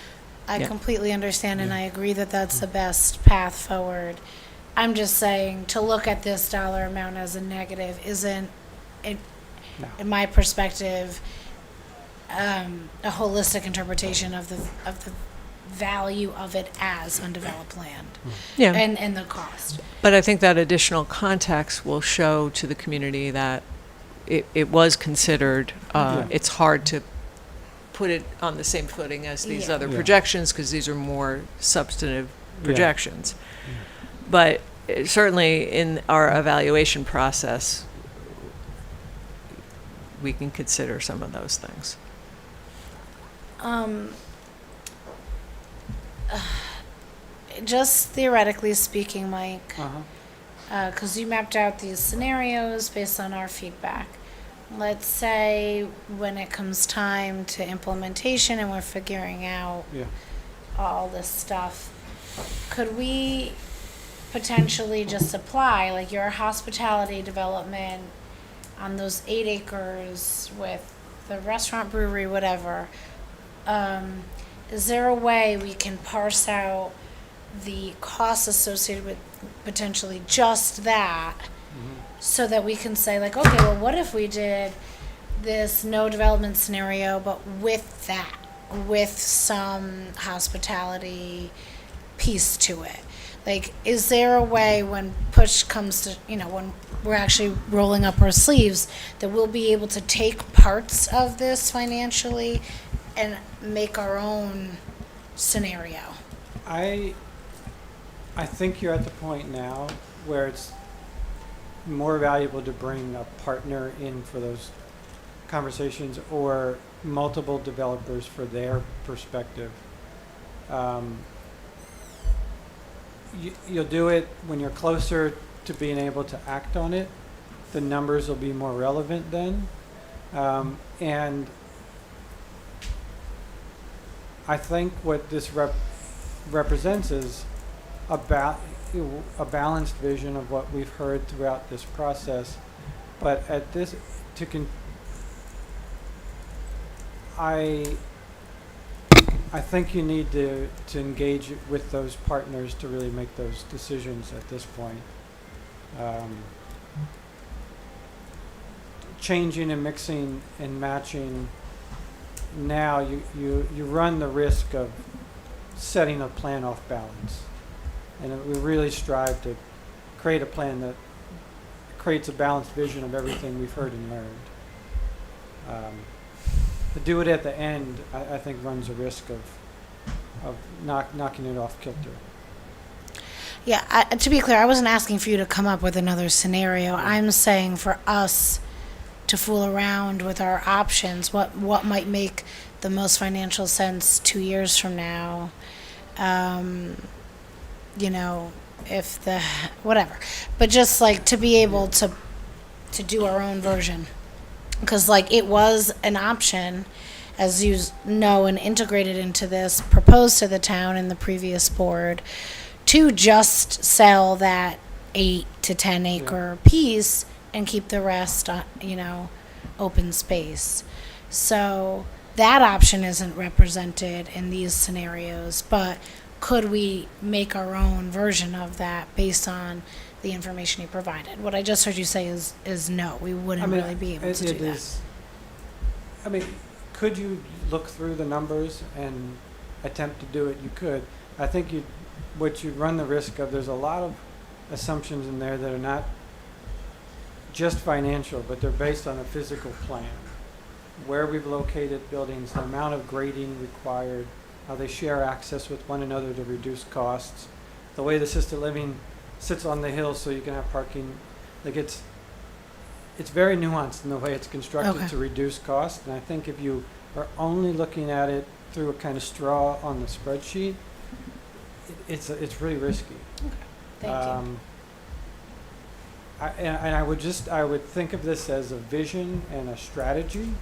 I Yeah. completely understand, and I agree that that's the best path forward. I'm just saying, to look at this dollar amount as a negative isn't, in my perspective, a holistic interpretation of the value of it as undeveloped land. Yeah. And the cost. But I think that additional context will show to the community that it was considered. Yeah. It's hard to put it on the same footing as these Yeah. other Yeah. projections because these are more substantive Yeah. projections. But certainly in our evaluation process, we can consider some of those things. Just theoretically speaking, Mike, Uh-huh. because you mapped out these scenarios based on our feedback. Let's say when it comes time to implementation and we're figuring out Yeah. all this stuff, could we potentially just apply, like your hospitality development on those 8 acres with the restaurant, brewery, whatever? Is there a way we can parse out the costs associated with potentially just that, so that we can say like, okay, well, what if we did this no development scenario, but with that, with some hospitality piece to it? Like, is there a way when push comes to, when we're actually rolling up our sleeves, that we'll be able to take parts of this financially and make our own scenario? I think you're at the point now where it's more valuable to bring a partner in for those conversations or multiple developers for their perspective. You'll do it when you're closer to being able to act on it. The numbers will be more relevant then. And I think what this represents is a balanced vision of what we've heard throughout this process, But at this, I think you need to engage with those partners to really make those decisions at this point. Changing and mixing and matching, now you run the risk of setting a plan off balance. And we really strive to create a plan that creates a balanced vision of everything we've heard and learned. To do it at the end, I think runs a risk of knocking it off kilter. Yeah, to be clear, I wasn't asking for you to come up with another scenario. I'm saying for us to fool around with our options, what might make the most financial sense 2 years from now. If the whatever, but just like to be able to do our own version, because like it was an option, as you know, and integrated into this, proposed to the town in the previous board, to just sell that 8 to 10 acre piece and keep the rest, open space. So that option isn't represented in these scenarios, but could we make our own version of that based on the information you provided? What I just heard you say is no, we wouldn't really be able to do that. Could you look through the numbers and attempt to do it? You could. I think what you'd run the risk of, there's a lot of assumptions in there that are not just financial, but they're based on a physical plan. Where we've located buildings, the amount of grading required, how they share access with one another to reduce costs, the way the assisted living sits on the hill so you can have parking. Like it's very nuanced in the way it's constructed to reduce cost. And I think if you are only looking at it through a kind of straw on the spreadsheet, it's really risky. Okay. Thank you. I would think of this as a vision and a strategy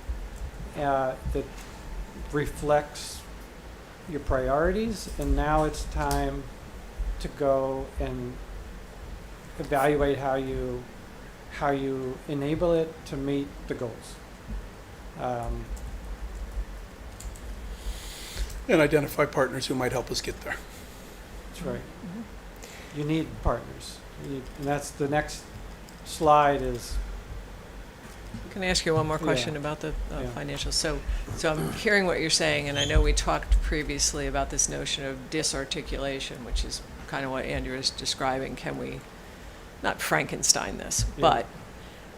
that reflects your priorities, and now it's time to go and evaluate how you enable it to meet the goals. And identify partners who might help us get there. That's right. You need partners. And that's the next slide is. Can I ask you one more question about the financials? So I'm hearing what you're saying, and I know we talked previously about this notion of disarticulation, which is kind of what Andrew is describing. Can we not Frankenstein this? But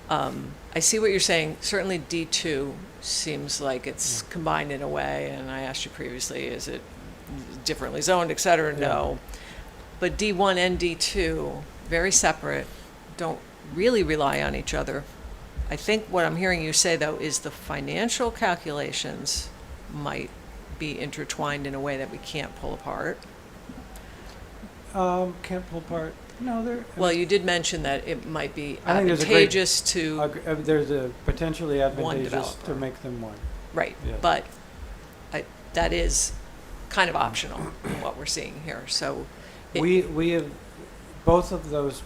I see what you're saying. Certainly D2 seems like it's combined in a way, and I asked you previously, is it differently zoned, et cetera? No. But D1 and D2, very separate, don't really rely on each other. I think what I'm hearing you say, though, is the financial calculations might be intertwined in a way that we can't pull apart. Can't pull apart. No, they're. Well, you did mention that it might be advantageous to. There's a potentially advantageous to make them one. Right, but that is kind of optional in what we're seeing here. So we have both of those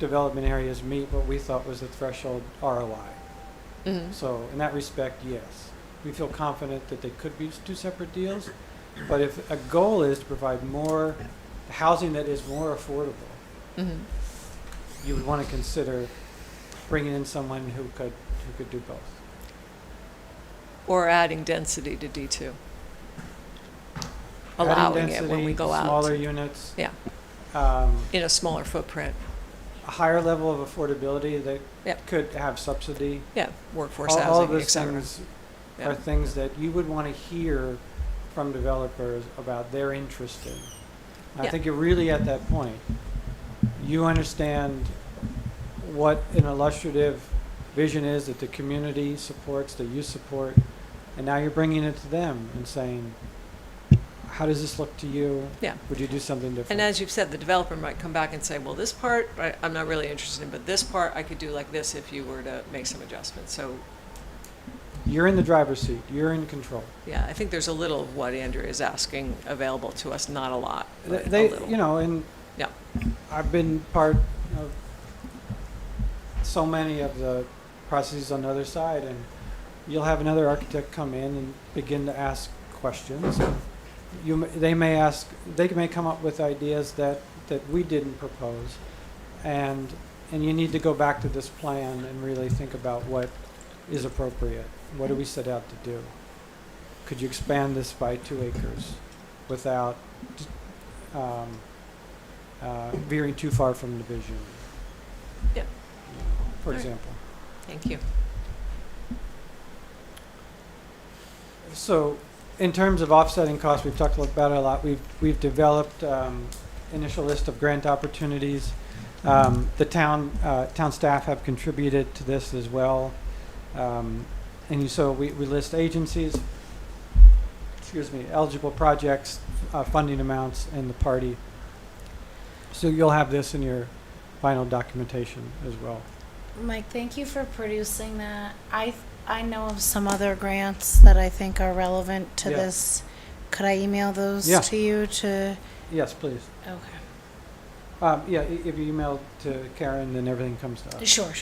development areas meet what we thought was the threshold ROI. Mm-hmm. So in that respect, yes, we feel confident that they could be two separate deals. But if a goal is to provide more housing that is more affordable, you would want to consider bringing in someone who could do both. Or adding density to D2. Allowing it when we go out. Smaller units. Yeah. In a smaller footprint. A higher level of affordability that could have subsidy. Yeah, workforce all housing, of those et cetera. things are things that you would want to hear from developers about their interest in. I think you're really at that point. You understand what an illustrative vision is that the community supports, that you support, and now you're bringing it to them and saying, how does this look to you? Yeah. Would you do something different? And as you've said, the developer might come back and say, well, this part I'm not really interested in, but this part I could do like this if you were to make some adjustments. So you're in the driver's seat. You're in control. yeah, I think there's a little of what Andrew is asking available to us, not a lot. But They a little. you know, and I've been part of so many of the processes on the other side, and you'll have another architect come in and begin to ask questions. They may come up with ideas that we didn't propose, and you need to go back to this plan and really think about what is appropriate. What do we set out to do? Could you expand this by 2 acres without veering too far from the vision? Yep. For All right. example. Thank you. So, in terms of offsetting costs, we've talked about it a lot. We've developed initial list of grant opportunities. The town staff have contributed to this as well, so we list agencies, eligible projects, funding amounts, and the party. So you'll have this in your final documentation as well. Mike, thank you for producing that. I know of some other grants that I think are relevant to Yeah. this. Could I email those Yeah. to you to? Yes, please. Okay. Yeah, if you email to Karen, then everything comes to us. Sure.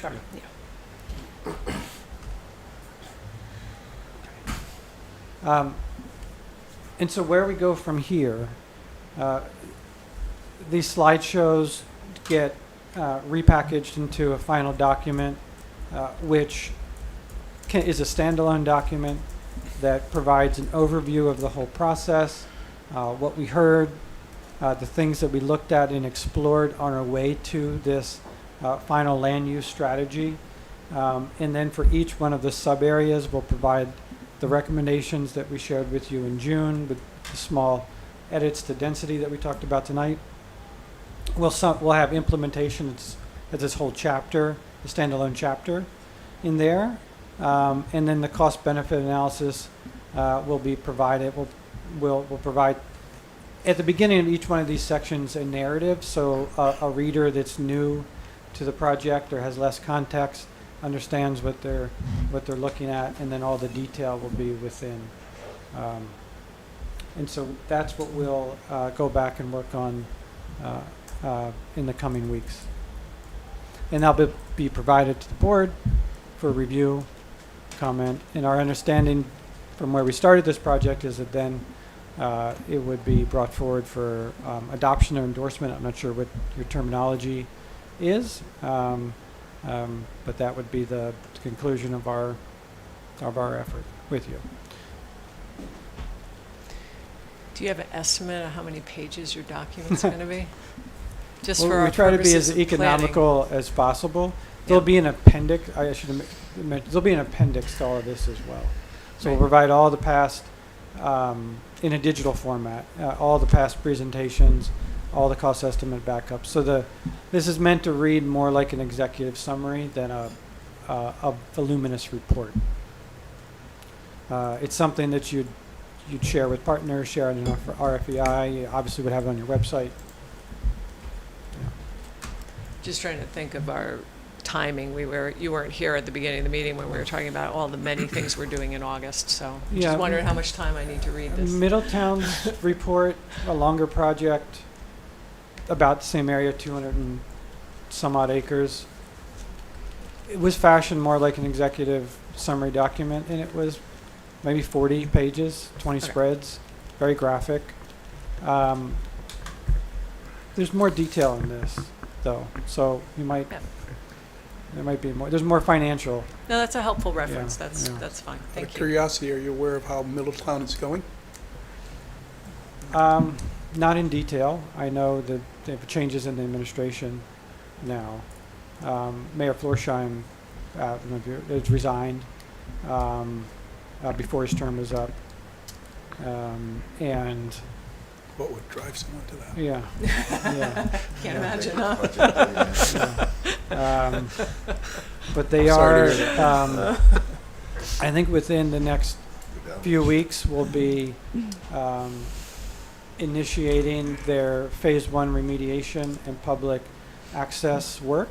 Yeah. And so where we go from here, these slideshows get repackaged into a final document, which is a standalone document that provides an overview of the whole process, what we heard, the things that we looked at and explored on our way to this final land use strategy. And then for each one of the sub areas, we'll provide the recommendations that we shared with you in June with the small edits to density that we talked about tonight. We'll have implementation. It's this whole chapter, the standalone chapter in there. And then the cost benefit analysis will be provided. We'll provide at the beginning of each one of these sections a narrative, so a reader that's new to the project or has less context understands what they're looking at, and then all the detail will be within. And so that's what we'll go back and work on in the coming weeks. And that'll be provided to the board for review, comment. And our understanding from where we started this project is that then it would be brought forward for adoption or endorsement. I'm not sure what your terminology is, but that would be the conclusion of our effort with you. Do you have an estimate of how many pages your document's going to be? Just Well, for our we try to be purposes as of economical as possible. There'll Yeah. be an appendix. I should have mentioned. There'll be an appendix to all of this as well. So we'll provide all the past in a digital format, all the past presentations, all the cost estimate backups. So this is meant to read more like an executive summary than a voluminous report. It's something that you'd share with partners, share it in RFEI. You obviously would have it on your website. Just trying to think of our timing. You weren't here at the beginning of the meeting when we were talking about all the many things we're doing in August, so Yeah. just wondering how much time I need to read this. Middletown's report, a longer project, about the same area, 200 and some odd acres. It was fashioned more like an executive summary document, and it was maybe 40 pages, 20 Okay. spreads, very graphic. There's more detail in this, though, so you might, Yeah. there might be more, there's more financial. No, that's a helpful reference. Yeah, That's yeah. that's fine. Out Thank of you. curiosity, are you aware of how Middletown is going? Not in detail. I know that there are changes in the administration now. Mayor Florsheim has resigned before his term was up. And What would drive someone to that? yeah, yeah. Can't imagine, huh? But they Sorry are, to hear I think within the next few weeks, we'll be initiating their phase 1 remediation and public access work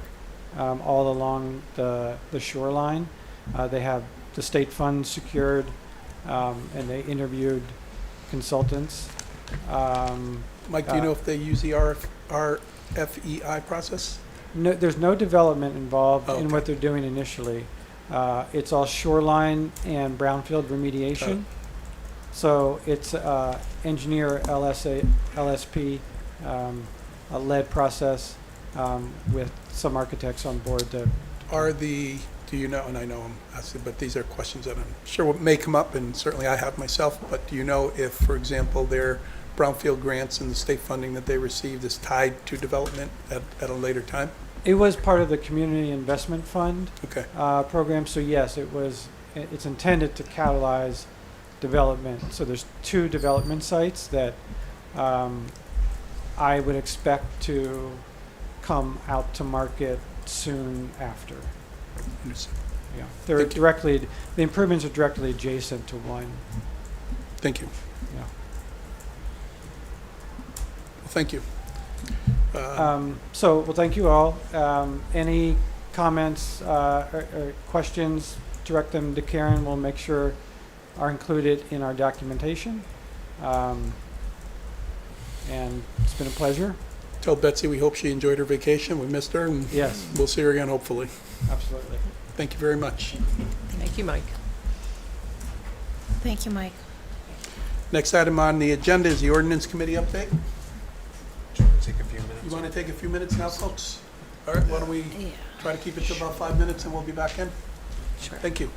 all along the shoreline. They have the state funds secured, and they interviewed consultants. Mike, do you know if they use the RFEI process? No, there's no development involved in Okay. what they're doing initially. It's all shoreline and brownfield remediation. So it's engineer LSP, a lead process with some architects on board to. Do you know, and I know I'm asking, but these are questions that I'm sure may come up, and certainly I have myself, but do you know if, for example, their brownfield grants and the state funding that they received is tied to development at a later time? It was part of the Community Investment Fund Okay. program, so yes, it's intended to catalyze development. So there's 2 development sites that I would expect to come out to market soon after. Understood. Yeah, they're Thank you. directly, the improvements are directly adjacent to one. Thank you. Yeah. Well, thank you. Well, thank you all. Any comments or questions, direct them to Karen. We'll make sure are included in our documentation. And it's been a pleasure. Tell Betsy we hope she enjoyed her vacation. We missed her, and Yes. we'll see her again, hopefully. Absolutely. Thank you very much. Thank you, Mike. Thank you, Mike. Next item on the agenda is the ordinance committee update. Take a few minutes. You want to take a few minutes now, folks? All right, why don't we Yeah. try to keep it to about 5 minutes, and we'll be back in? Sure. Thank you.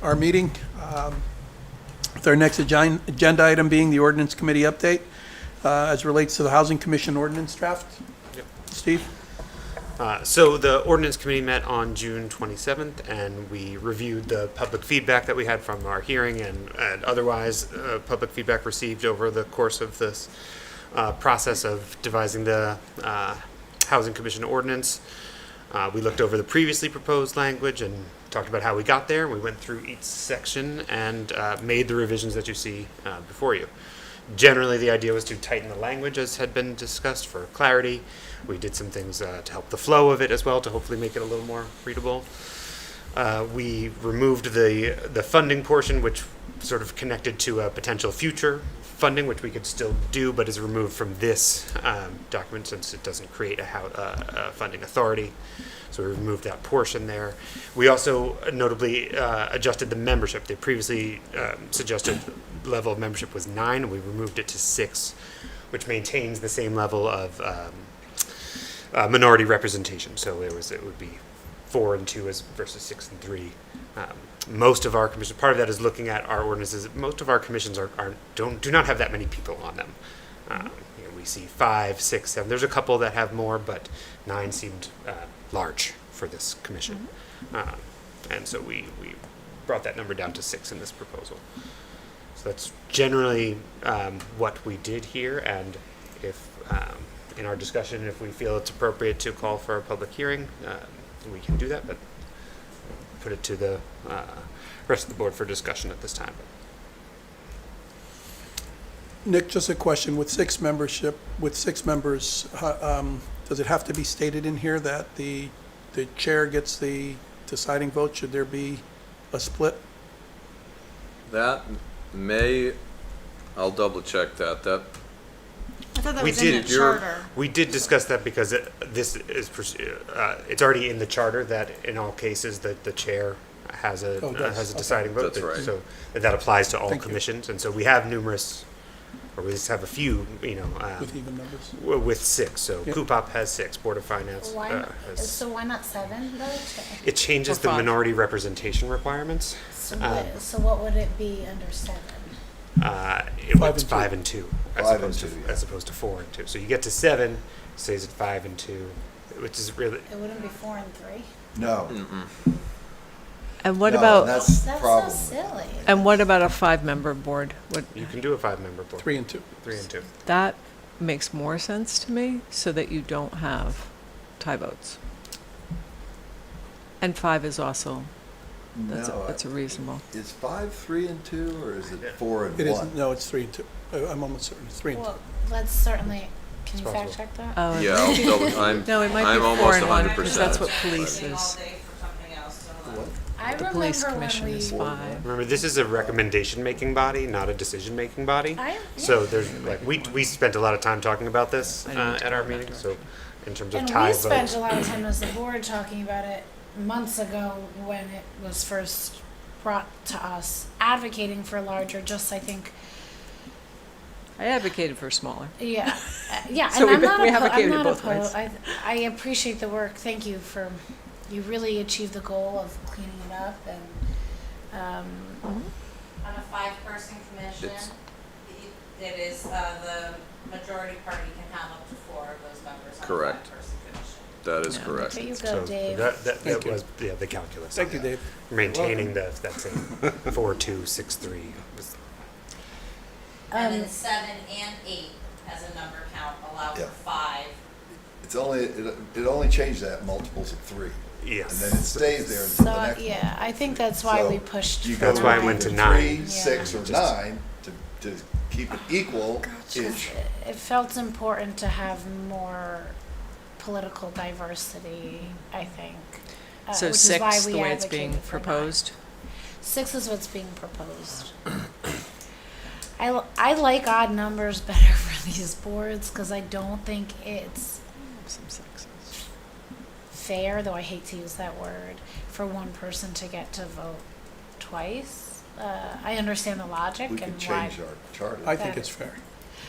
our meeting. With our next agenda item being the ordinance committee update as relates to the Housing Commission ordinance draft. Yep. Steve? So the ordinance committee met on June 27th, and we reviewed the public feedback that we had from our hearing and otherwise public feedback received over the course of this process of devising the Housing Commission ordinance. We looked over the previously proposed language and talked about how we got there. We went through each section and made the revisions that you see before you. Generally, the idea was to tighten the language as had been discussed for clarity. We did some things to help the flow of it as well to hopefully make it a little more readable. We removed the funding portion, which sort of connected to a potential future funding, which we could still do, but is removed from this document since it doesn't create a funding authority. So we removed that portion there. We also notably adjusted the membership. The previously suggested level of membership was 9, and we removed it to 6, which maintains the same level of minority representation. So it would be 4 and 2 versus 6 and 3. Most of our commissions, part of that is looking at our ordinances. Most of our commissions do not have that many people on them. We see 5, 6, 7. There's a couple that have more, but 9 seemed large for this commission. And so we brought that number down to 6 in this proposal. So that's generally what we did here. And if in our discussion, if we feel it's appropriate to call for a public hearing, we can do that, but put it to the rest of the board for discussion at this time. Nick, just a question. With 6 members, does it have to be stated in here that the chair gets the deciding vote? Should there be a split? That may, I'll double check that. I thought that We was in the did. charter. We did discuss that because this is it's already in the charter that in all cases that the chair has a deciding vote. That's right. So that applies to all Thank you. commissions, and so we have numerous, or we just have a few, With even numbers? with 6. So Yep. CUPOP has 6. Board of Finance has. So why not 7 though? It changes Or the 5. minority representation requirements. So what would it be under 7? It's 5 and 2, as 5 and opposed 2, to yeah. as opposed to 4 and 2. So you get to 7, it stays at 5 and 2, which is really. It wouldn't be 4 and 3? No. And what No, about, that's the That's problem. so silly. and what about a 5-member board? You can do a 5-member board. 3 and 2. 3 and 2. That makes more sense to me, so that you don't have tie votes. And 5 is also, that's No, a reasonable. Is 5, 3, and 2, or is it 4 and It 1? is, no, it's 3 and 2. I'm almost certain it's 3 and 2. Well, let's certainly, can you It's fact possible. check that? Oh, Yeah, I'll double, No, it might I'm be 4 almost and 1, 100%. because that's what police Waiting all is. day for something else, so hold on. I The police remember commission when is we. 5. Remember, this is a recommendation-making body, not a decision-making body. So there's, like, we spent a lot of time talking about this I didn't at our talk about meeting, that. so in terms of And tie we votes. spent a lot of time as the board talking about it months ago when it was first brought to us, advocating for larger, just I think, I advocated for smaller. yeah, yeah. So and we- I'm not we oppo- advocated I'm not both opposed. ways. I appreciate the work. Thank you for, you really achieved the goal of cleaning it up and, On a 5-person commission, It's- it is, the majority party can have up to 4 of those members on a Correct. 5-person commission. that is Yeah. correct. there you go, So Dave. that Thank you. was, the calculus. Thank you, Dave. Maintaining that same 4, 2, 6, 3. And then 7 and 8 as a number count allow for Yeah. 5. It's only, it only changed that multiples of 3. Yes. And then it stays there until So, the next one. yeah, I think that's why So we pushed. You for go That's why it with went to either 9. 3, 6, or 9 to keep it equal-ish. It felt important to have more political diversity, I think. So which is why 6, we the way it's advocated being for 9. proposed. 6 is what's being proposed. I like odd numbers better for these boards because I don't think it's Some 6s. fair, though I hate to use that word, for one person to get to vote twice. I understand the logic We and could why. change our charter. I think it's fair.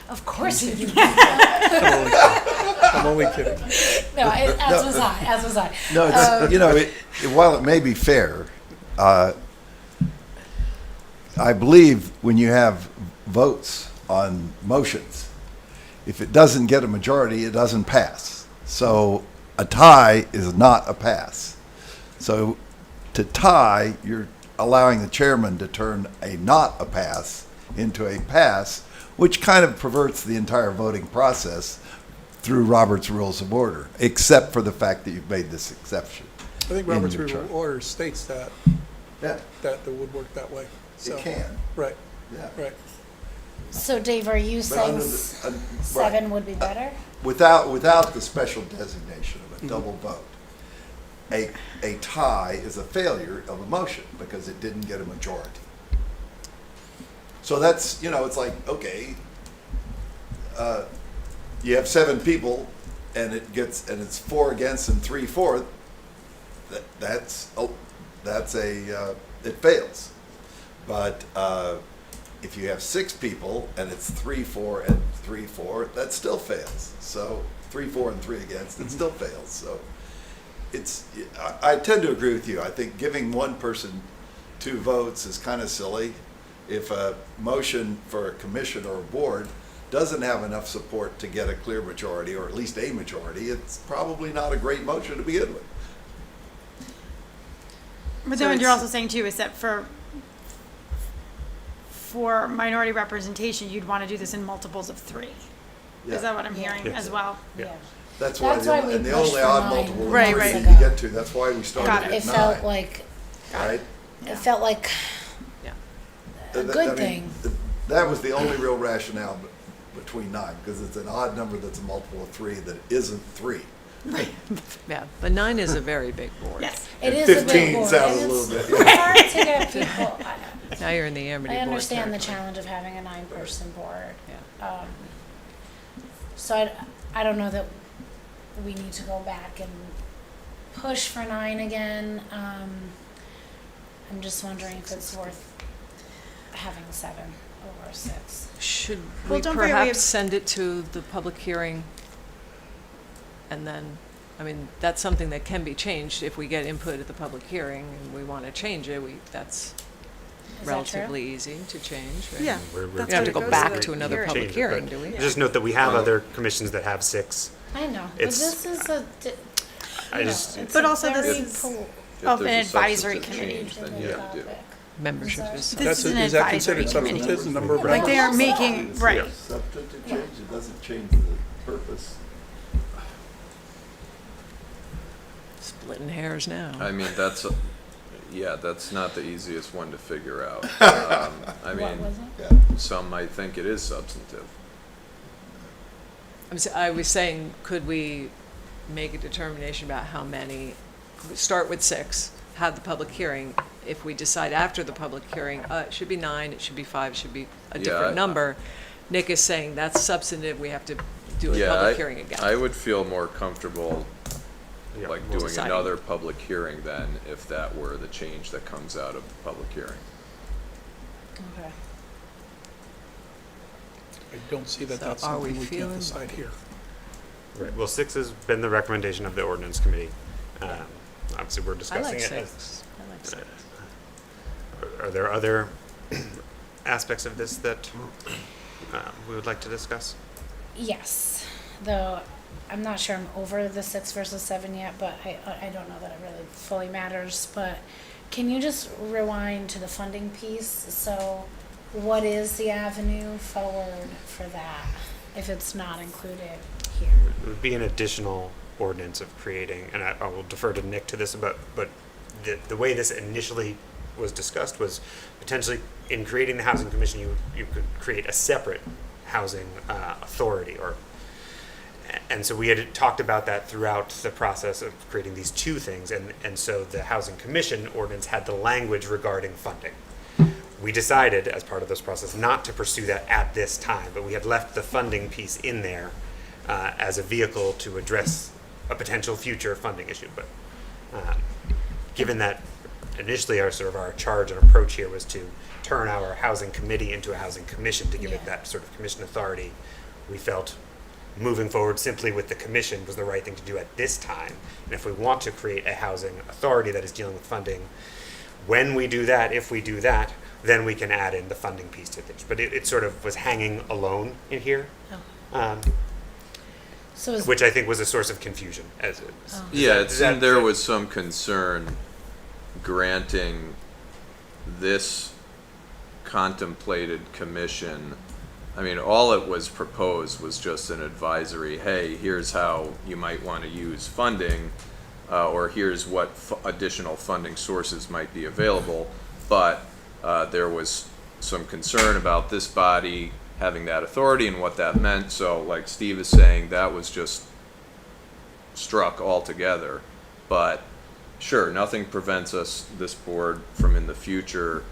Of course you do. I'm only kidding. No, as was I. No, it's, while it may be fair, I believe when you have votes on motions, if it doesn't get a majority, it doesn't pass. So a tie is not a pass. So to tie, you're allowing the chairman to turn a not a pass into a pass, which kind of perverts the entire voting process through Robert's Rules of Order, except for the fact that you've made this exception. I think in Robert's your Rules of chart. Order states that, Yeah, that it would work that way. So, it can, Right, yeah. right. So Dave, are you But saying under the- right. 7 would be better? Without the special designation of a double vote, a tie is a failure of a motion because it didn't get a majority. So that's, it's like, okay, you have 7 people and it's 4 against and 3 for, it fails. But if you have 6 people and it's 3-4 and 3-4, that still fails. So 3-4 and 3 against, it still fails. So I tend to agree with you. I think giving one person 2 votes is kind of silly. If a motion for a commission or a board doesn't have enough support to get a clear majority, or at least a majority, it's probably not a great motion to begin with. But So then what you're it's- also saying too is that for minority representation, you'd want to do this in multiples of 3. Yeah. Is that what I'm hearing as well? Yeah. That's why, That's why we and the pushed only for odd 9 multiple of Right, 3 right. you can get to, that's why we started Got at it. It 9. felt like, Right? it felt like Yeah. a good thing. That was the only real rationale between 9, because it's an odd number that's a multiple of 3 that isn't 3. Yeah, but 9 is a very big board. Yes. It And is a big 15 board. sounds and a it's little bit, yeah. hard to get people. Now you're in the Amity I board understand the territory. challenge of having a 9-person board. Yeah. So I don't know that we need to go back and push for 9 again. I'm just wondering if it's worth having 7 over 6. Should Well, we don't forget we have- perhaps send it to the public hearing? And then, that's something that can be changed if we get input at the public hearing and we want to change it, that's Is that relatively easy to change, right? Yeah. We're We don't have to go back to another public change it, hearing, but do we? Just note that we have other commissions that have 6. I know, but It's- this is a. I just, But also this very is If of there's an a advisory substantive committee. change, then yeah, you do. Membership is. This is an Is that advisory considered committee. substantive, the number of Like they are members? making, right. Substantive change, it doesn't change the purpose. Splitting hairs now. That's not the easiest one to figure out. What was it? Some might think it is substantive. I was saying, could we make a determination about how many, start with 6, have the public hearing. If we decide after the public hearing, it should be 9, it should be 5, it should be a Yeah, different number. Nick is saying that's substantive, we have to do a Yeah, public hearing again. I would feel more comfortable yeah, like we'll doing deciding. another public hearing than if that were the change that comes out of the public hearing. Okay. I don't see that So that's are we something we can feeling- decide here. Right, well, 6 has been the recommendation of the ordinance committee. Obviously, we're I discussing like it. 6. I like 6. Are there other aspects of this that we would like to discuss? Yes, though I'm not sure I'm over the 6 versus 7 yet, but I don't know that it really fully matters. But can you just rewind to the funding piece? So what is the avenue forward for that if it's not included here? It would be an additional ordinance of creating, and I will defer to Nick to this, but the way this initially was discussed was potentially in creating the housing commission, you could create a separate housing authority, and so we had talked about that throughout the process of creating these 2 things, and so the housing commission ordinance had the language regarding funding. We decided as part of this process not to pursue that at this time, but we had left the funding piece in there as a vehicle to address a potential future funding issue. But given that initially our charge and approach here was to turn our housing committee into a housing commission to give it Yeah. that sort of commission authority, we felt moving forward simply with the commission was the right thing to do at this time. And if we want to create a housing authority that is dealing with funding, when we do that, if we do that, then we can add in the funding piece to things. But it sort of was hanging alone in here, So is, which I think was a source of confusion. As it, Yeah, it seemed there was some concern granting this contemplated commission. I mean, all it was proposed was just an advisory, hey, here's how you might want to use funding, or here's what additional funding sources might be available. But there was some concern about this body having that authority and what that meant. So like Steve is saying, that was just struck altogether. But sure, nothing prevents us, this board, from in the future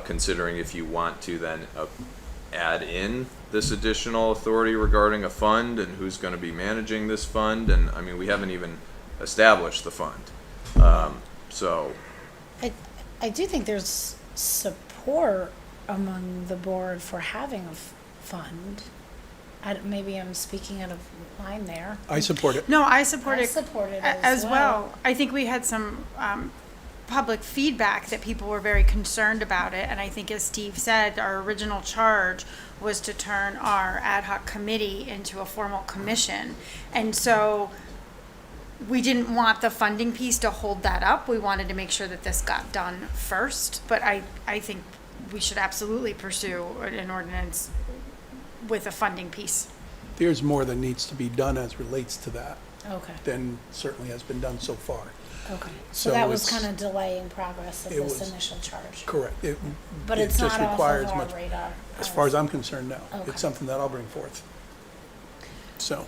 considering if you want to then add in this additional authority regarding a fund and who's going to be managing this fund. And I mean, we haven't even established the fund. So I do think there's support among the board for having a fund. Maybe I'm speaking out of line there. I support it. No, I support I it support it as well. I think we had some public feedback that people were very concerned about it, and I think, as Steve said, our original charge was to turn our ad hoc committee into a formal commission, and so we didn't want the funding piece to hold that up. We wanted to make sure that this got done first, but I think we should absolutely pursue an ordinance with a funding piece. There's more that needs to be done as relates to that Okay. than certainly has been done so far. Okay. So So that was it's- kind of delaying progress of it this was- initial charge. Correct. But it it's just not off requires of our much- radar. As far as I'm concerned, no. Okay. It's something that I'll bring forth. So,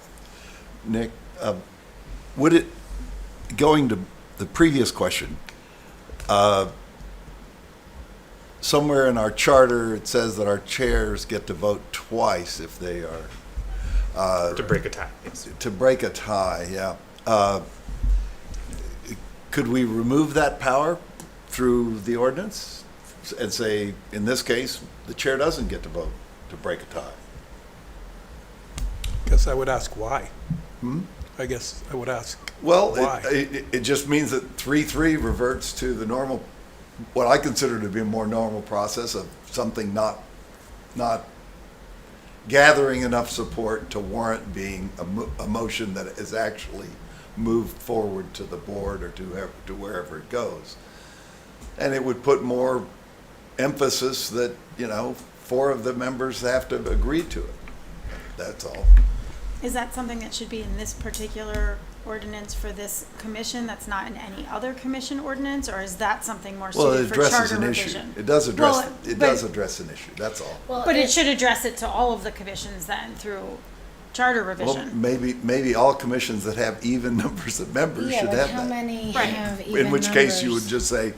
Nick, would it, going to the previous question, somewhere in our charter, it says that our chairs get to vote twice if they are, to break a tie. Yes. to break a tie, yeah. Could we remove that power through the ordinance and say, in this case, the chair doesn't get to vote to break a tie? guess I would ask why. I guess I would ask Well, why. it just means that 3-3 reverts to the normal, what I consider to be a more normal process of something not gathering enough support to warrant being a motion that is actually moved forward to the board or to wherever it goes. And it would put more emphasis that, 4 of the members have to agree to it. That's all. Is that something that should be in this particular ordinance for this commission that's not in any other commission ordinance, or is that something more Well, it suited for addresses charter an issue. revision? It does address, Well, it but- does address an issue, that's all. Well, But it should address it to all of the commissions then through charter Well, revision. maybe all commissions that have even numbers of members Yeah, should like have how that. many Right. have even In which case you would numbers? just say,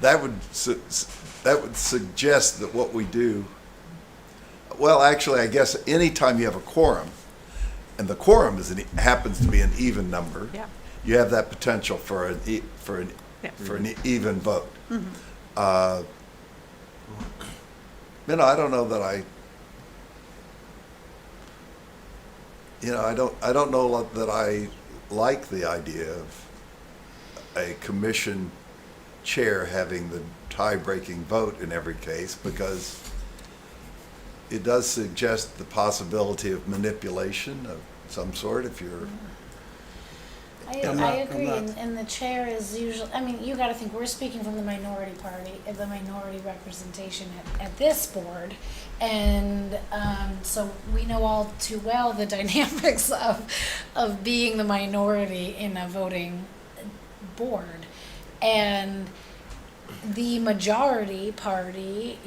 that would suggest that what we do, well, actually, I guess anytime you have a quorum, and the quorum happens to be an even number, Yeah. you have that potential for an Yeah. even vote. I don't know that I don't know that I like the idea of a commission chair having the tie-breaking vote in every case, because it does suggest the possibility of manipulation of some sort if you're, I agree, and the chair is usually, you gotta think, we're speaking from the minority party, the minority representation at this board, and, so we know all too well the dynamics of being the minority in a voting board, and the majority party,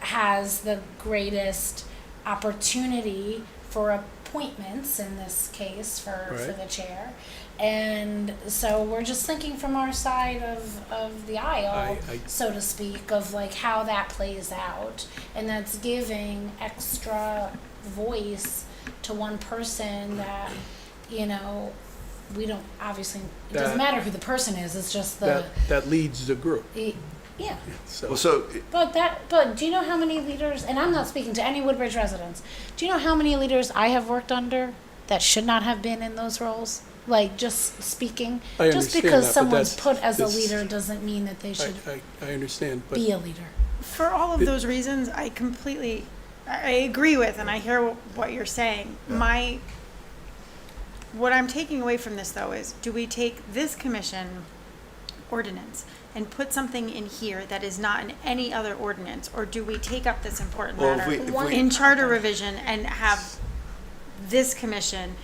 has the greatest opportunity for appointments in this case for Right. the chair. And so we're just thinking from our side of the aisle, I- so to speak, of like how that plays out. And that's giving extra voice to one person that, we don't, obviously, it doesn't That- matter who the person is, it's just the, that leads the group. yeah. So, well, so, But do you know how many leaders, and I'm not speaking to any Woodbridge residents, do you know how many leaders I have worked under that should not have been in those roles? Like, just speaking, I just understand because that, but someone's that's- put as a this- leader doesn't mean that they should I understand, but be a leader. For all of those reasons, I agree with, and I hear what you're saying. What I'm taking away from this, though, is do we take this commission ordinance and put something in here that is not in any other ordinance, or do we take up this important Well, if matter we- in charter revision and have this commission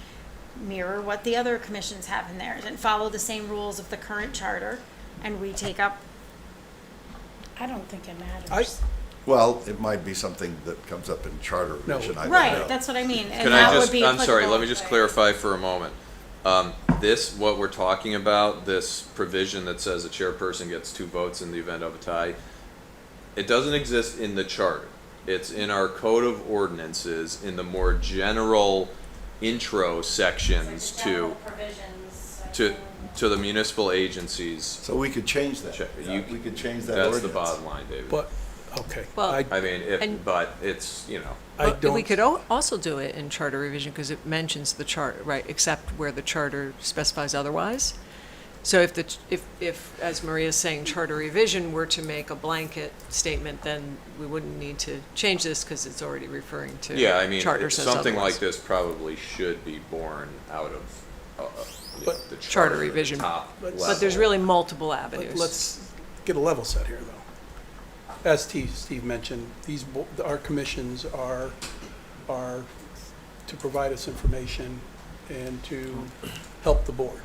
mirror what the other commissions have in theirs and follow the same rules of the current charter, and we take up? I don't think it matters. Well, it might be something that comes up in charter No. revision, I don't Right, know. that's what I mean. And Can that I would just, be I'm sorry, let me applicable. just clarify for a moment. This, what we're talking about, this provision that says a chairperson gets 2 votes in the event of a tie, it doesn't exist in the charter. It's in our code of ordinances in the more general intro sections to the municipal agencies. So we could change that. We could change that ordinance. That's the bottom line, David. But, okay. Well, I mean, And- but it's, you know. I But don't. we could also do it in charter revision because it mentions the charter, right, except where the charter specifies otherwise. So if, as Maria's saying, charter revision were to make a blanket statement, then we wouldn't need to change this because it's already referring to Yeah, I mean, charter says something otherwise. like this probably should be born out of you know, the Charter charter at the revision. top But But there's level. really multiple But avenues. let's get a level set here, though. As Steve mentioned, our commissions are to provide us information and to help the board.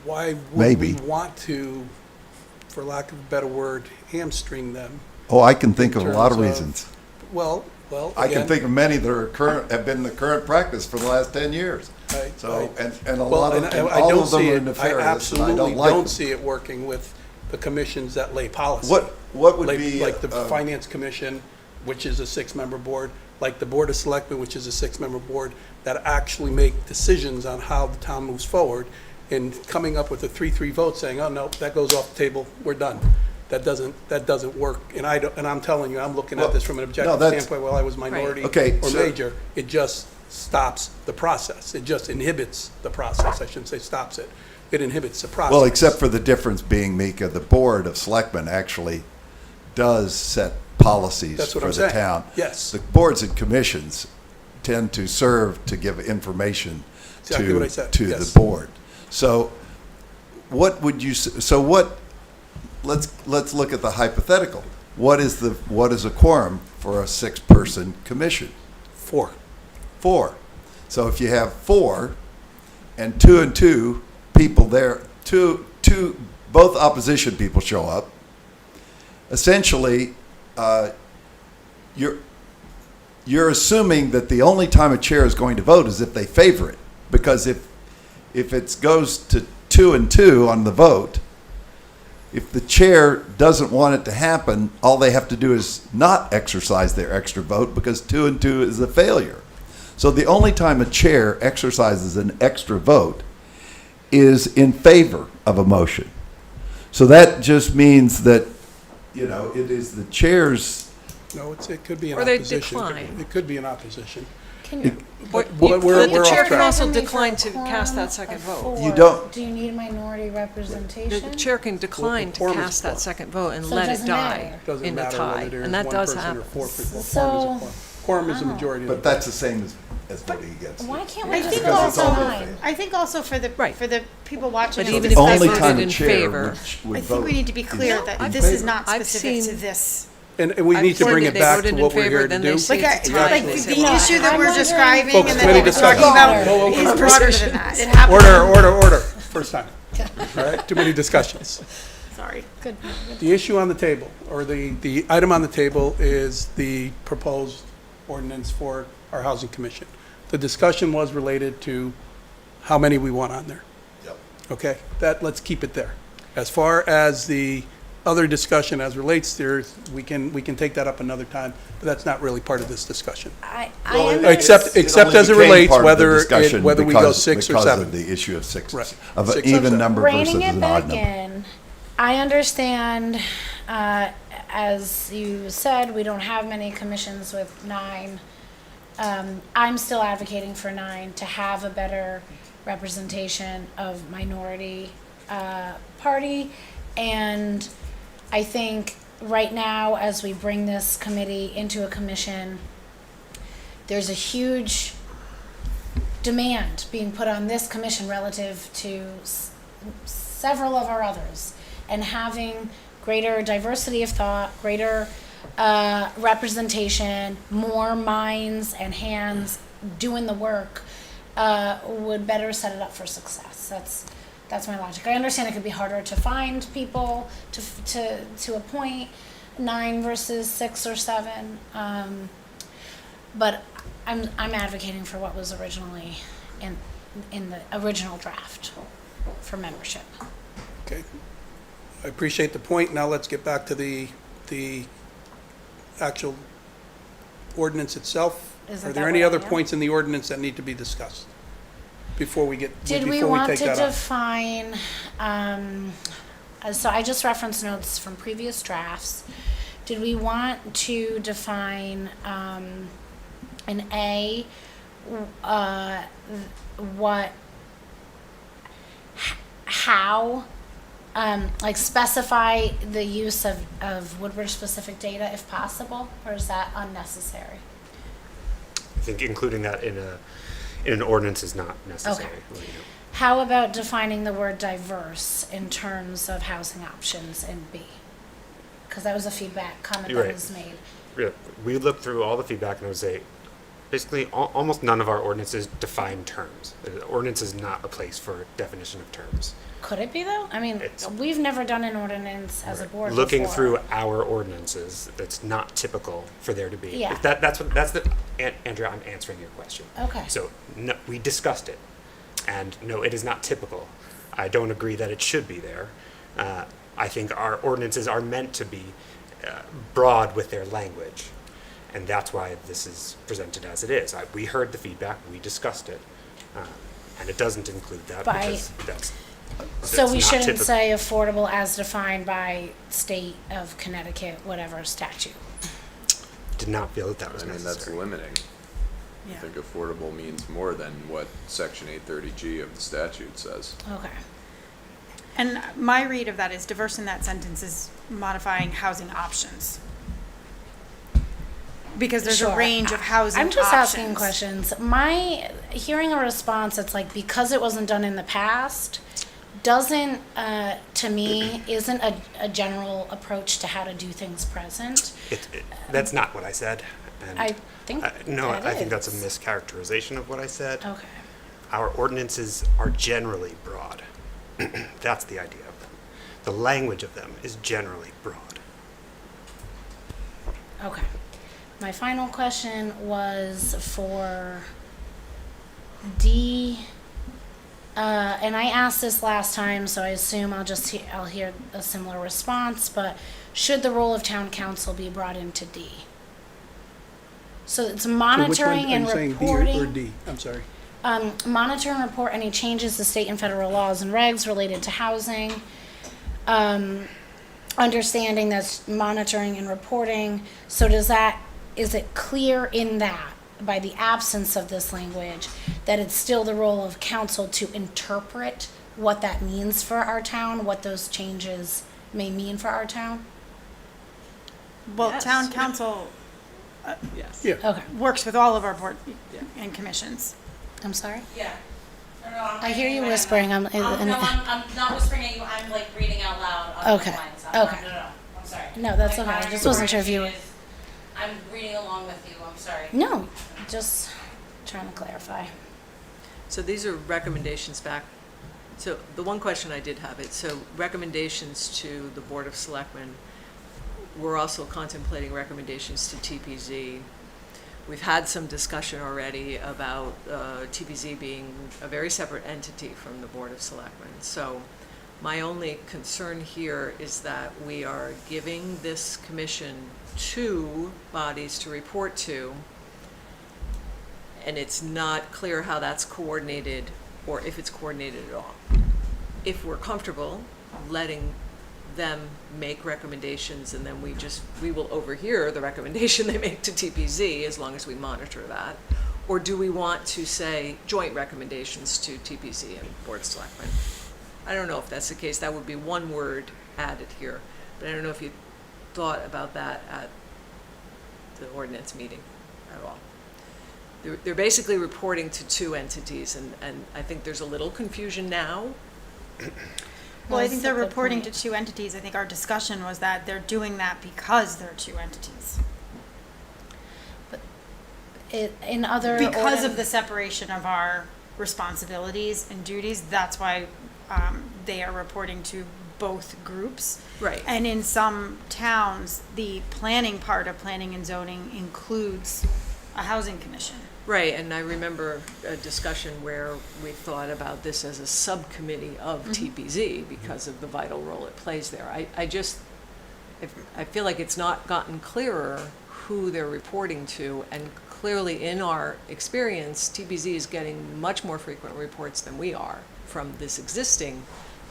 Why would Maybe. we want to, for lack of a better word, hamstring them? Oh, I can think of a lot of terms reasons. Well, I can again, think of many that are have been the current practice for the last 10 years. So, and a well, lot of, and and I all don't of them see are it. I nefarious, and I absolutely don't like don't them. see it working with the commissions that lay policy. What would be, Like the Finance Commission, which is a 6-member board, like the Board of Selectmen, which is a 6-member board, that actually make decisions on how the town moves forward, and coming up with a 3-3 vote saying, oh, no, that goes off the table, we're done. That doesn't work, and I'm telling you, I'm looking at this from an objective that's- standpoint, while I was minority Okay, or so- major, it just stops the process. It just inhibits the process. I shouldn't say stops it. It inhibits the process. well, except for the difference being, Mika, the Board of Selectmen actually does set policies That's what for I'm the saying. town. Yes. The boards and commissions tend to serve to give information Exactly what I said, to yes. the board. So what would you, let's look at the hypothetical. What is a quorum for a 6-person commission? 4. 4. So if you have 4 and 2 and 2 people there, both opposition people show up, essentially, you're assuming that the only time a chair is going to vote is if they favor it. Because if it goes to 2 and 2 on the vote, if the chair doesn't want it to happen, all they have to do is not exercise their extra vote because 2 and 2 is a failure. So the only time a chair exercises an extra vote is in favor of a motion. So that just means that, it is the chair's. No, it could be an Or they opposition. decline. It could be an opposition. Can you? But You- we're the off chair can track. also Doesn't make decline for a to cast quorum that second of vote. 4. You don't- Do you need minority representation? The chair can decline to quorum is cast quorum. that second vote and So it let it doesn't die matter. Doesn't in a matter tie, whether there's and that one does person or happen. 4 people. So- Quorum is a quorum. Quorum is a majority. of But the that's the same as voting against. Why can't I we just think go Because it's all outside? I think also for the Right. people watching. But and even The if they only voted time a in chair favor- would I vote think we need to be clear is that in this is favor. not I've specific seen- to this. And we I've need to seen bring that it they back voted to in what we're favor, here to then do. they say Like, it's a tie, and they the say tie. issue that I'm we're wondering- describing Folks, and committee that we're talking discussion. about Whoa, whoa, is whoa. broader than that. It happened. Order. First time. All right, too many discussions. Sorry. Good. The issue on the table, or the item on the table, is the proposed ordinance for our housing commission. The discussion was related to how many we want on there. Yep. Okay, let's keep it there. As far as the other discussion as relates there, we can take that up another time, but that's not really part of this discussion. I Well, am. Except It only as it became relates, part of the whether discussion we go because- 6 or because 7. of the issue of 6, Right. of an 6 or even 7. number versus Reining it an back odd number. in, I understand, as you said, we don't have many commissions with 9 I'm still advocating for 9 to have a better representation of minority party. And I think right now, as we bring this committee into a commission, there's a huge demand being put on this commission relative to several of our others. And having greater diversity of thought, greater representation, more minds and hands doing the work would better set it up for success. That's my logic. I understand it could be harder to find people to appoint, 9 versus 6 or 7, but I'm advocating for what was originally in the original draft for membership. Okay. I appreciate the point. Now let's get back to the actual ordinance itself. Isn't Are there that any what I other am? points in the ordinance that need to be discussed before we get, Did before we we want take to that on? define, so I just referenced notes from previous drafts. Did we want to define an A, how, like specify the use of Woodbridge-specific data if possible, or is that unnecessary? I think including that in an ordinance is not necessary. Okay. How about defining the word diverse in terms of housing options in B? Because that was a feedback comment You're that right. was made. Yeah, we looked through all the feedback and it would say, basically, almost none of our ordinances define terms. The ordinance is not a place for definition of terms. Could it be though? I mean, It's- we've never done an ordinance as a board Looking before. through our ordinances, it's not typical for there to be. Yeah. Andrea, I'm answering your question. Okay. So, no, we discussed it, and no, it is not typical. I don't agree that it should be there. I think our ordinances are meant to be broad with their language, and that's why this is presented as it is. We heard the feedback, we discussed it, and it doesn't include that By- because that's So we not shouldn't typical. say affordable as defined by state of Connecticut, whatever statute. Did not feel that I was mean, that's necessary. limiting. I think affordable means more than what section 830G of the statute says. Okay. And my read of that is diverse in that sentence is modifying housing options. Because there's a Sure. range of housing I'm options. just asking questions. Hearing a response that's like, because it wasn't done in the past, doesn't, to me, isn't a general approach to how to do things present. That's not what I said. And I think no, that I think that's a is. mischaracterization of what I said. Okay. Our ordinances are generally broad. That's the idea of them. The language of them is generally broad. Okay. My final question was for D, and I asked this last time, so I assume I'll hear a similar response, but should the role of town council be brought into D? So it's So which one monitoring are and you saying, B reporting. or D? I'm sorry. Monitor and report any changes to state and federal laws and regs related to housing. Understanding that's monitoring and reporting. So is it clear in that, by the absence of this language, that it's still the role of council to interpret what that means for our town, what those changes may mean for our town? Well, Yes. town council Yes. Yeah. Okay, works with all of our board and commissions. I'm sorry. Yeah. No, I'm I hear reading you it right whispering. now. I'm not whispering at you, I'm like reading out loud on Okay, the lines. I'm okay. No, I'm sorry. No, that's Like, okay. I my just wasn't sure if you were. recording is- I'm reading along with you, I'm sorry. No, just trying to clarify. So these are recommendations back. So the one question I did have it, so recommendations to the Board of Selectmen. We're also contemplating recommendations to TPZ. We've had some discussion already about TPZ being a very separate entity from the Board of Selectmen. So my only concern here is that we are giving this commission 2 bodies to report to, and it's not clear how that's coordinated or if it's coordinated at all. If we're comfortable letting them make recommendations, and then we will overhear the recommendation they make to TPZ as long as we monitor that? Or do we want to say joint recommendations to TPZ and Board of Selectmen? I don't know if that's the case. That would be one word added here, but I don't know if you thought about that at the ordinance meeting at all. They're basically reporting to two entities, and I think there's a little confusion now. Well, I That's think they're a good reporting to point. two entities. I think our discussion was that they're doing that because they're two entities. In other. Because of the separation of our responsibilities and duties, that's why they are reporting to both groups. Right. And in some towns, the planning part of planning and zoning includes a housing commission. Right, and I remember a discussion where we thought about this as a subcommittee of TPZ because of the vital role it plays there. I feel like it's not gotten clearer who they're reporting to, and clearly in our experience, TPZ is getting much more frequent reports than we are from this existing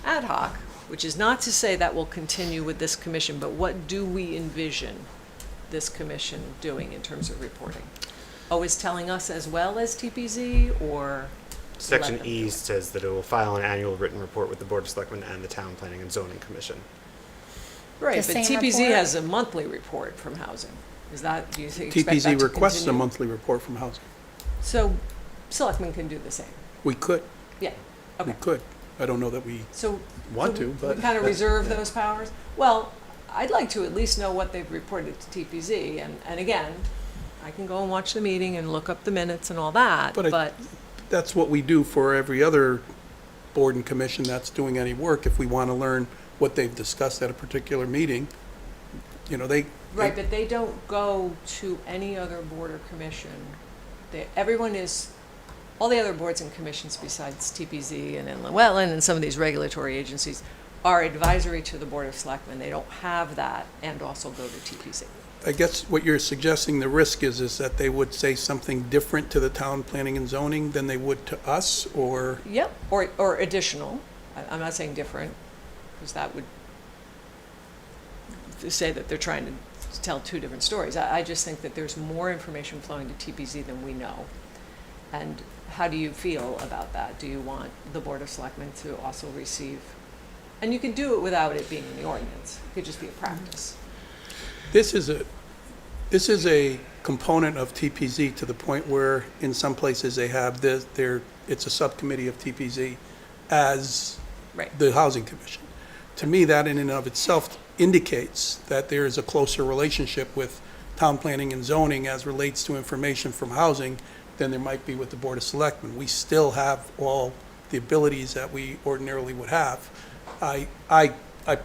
ad hoc, which is not to say that will continue with this commission, but what do we envision this commission doing in terms of reporting? Always telling us as well as TPZ, or? Section let them E do it? says that it will file an annual written report with the Board of Selectmen and the Town Planning and Zoning Commission. Right, The but same TPZ report? has a monthly report from housing. Is that, do you think, expect that TPZ to requests a continue? monthly report from housing. So Selectmen can do the same? We could, Yeah, we okay. could. I don't know that we So. want so to, but. We kind of reserve those powers? Well, I'd like to at least know what they've reported to TPZ, and again, I can go and watch the meeting and look up the minutes and all that, But I- but, That's what we do for every other board and commission that's doing any work. If we want to learn what they've discussed at a particular meeting, you know, right, but they don't go to any other board or commission. Everyone is, all the other boards and commissions besides TPZ and inland wetland and some of these regulatory agencies are advisory to the Board of Selectmen. They don't have that and also go to TPZ. I guess what you're suggesting the risk is that they would say something different to the town planning and zoning than they would to us, or, Yep, or additional. I'm not saying different, because that would say that they're trying to tell two different stories. I just think that there's more information flowing to TPZ than we know. And how do you feel about that? Do you want the Board of Selectmen to also receive? And you can do it without it being in the ordinance. It could just be a practice. this is a component of TPZ to the point where in some places they have it's a subcommittee of TPZ as Right. the housing commission. To me, that in and of itself indicates that there is a closer relationship with town planning and zoning as relates to information from housing than there might be with the Board of Selectmen. We still have all the abilities that we ordinarily would have. I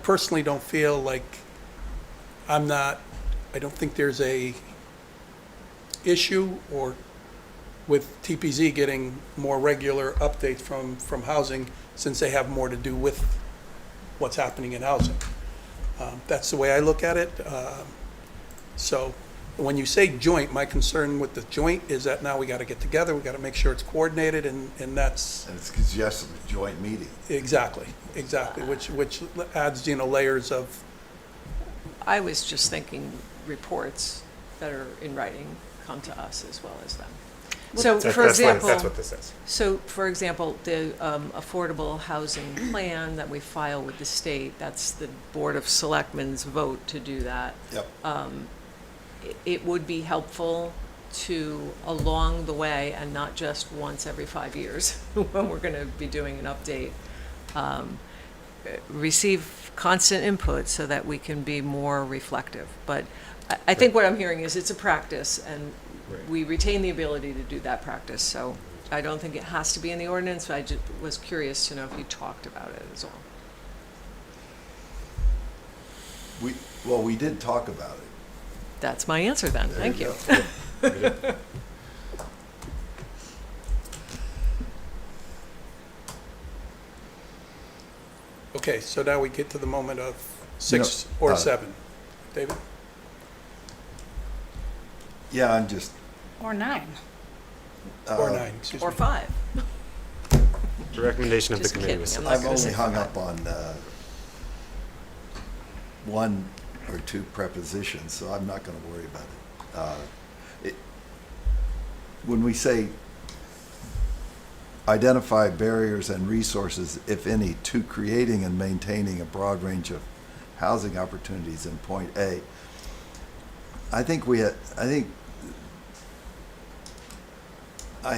personally don't feel like I don't think there's a issue or with TPZ getting more regular updates from housing since they have more to do with what's happening in housing. That's the way I look at it. So when you say joint, my concern with the joint is that now we got to get together, we got to make sure it's coordinated, and that's, And it's suggested a joint meeting. exactly, which adds, layers of, I was just thinking reports that are in writing come to us as well as them. So, for example. That's what this says. So, for example, the affordable housing plan that we file with the state, that's the Board of Selectmen's vote to do that. Yep. It would be helpful to, along the way, and not just once every 5 years, when we're going to be doing an update, receive constant input so that we can be more reflective. But I think what I'm hearing is it's a practice, and we retain the ability to do that practice. So I don't think it has to be in the ordinance, but I just was curious to know if you talked about it as well. We did talk about it. That's my answer then. There Thank you. go. okay, so now we get to the moment of 6 No, or 7. David? Yeah, I'm just. Or 9. Or uh, 9, excuse me. Or 5. The recommendation of the Just committee kidding, was. I'm not I'm gonna say only hung five. up on one or two prepositions, so I'm not going to worry about it. When we say identify barriers and resources, if any, to creating and maintaining a broad range of housing opportunities in point A, I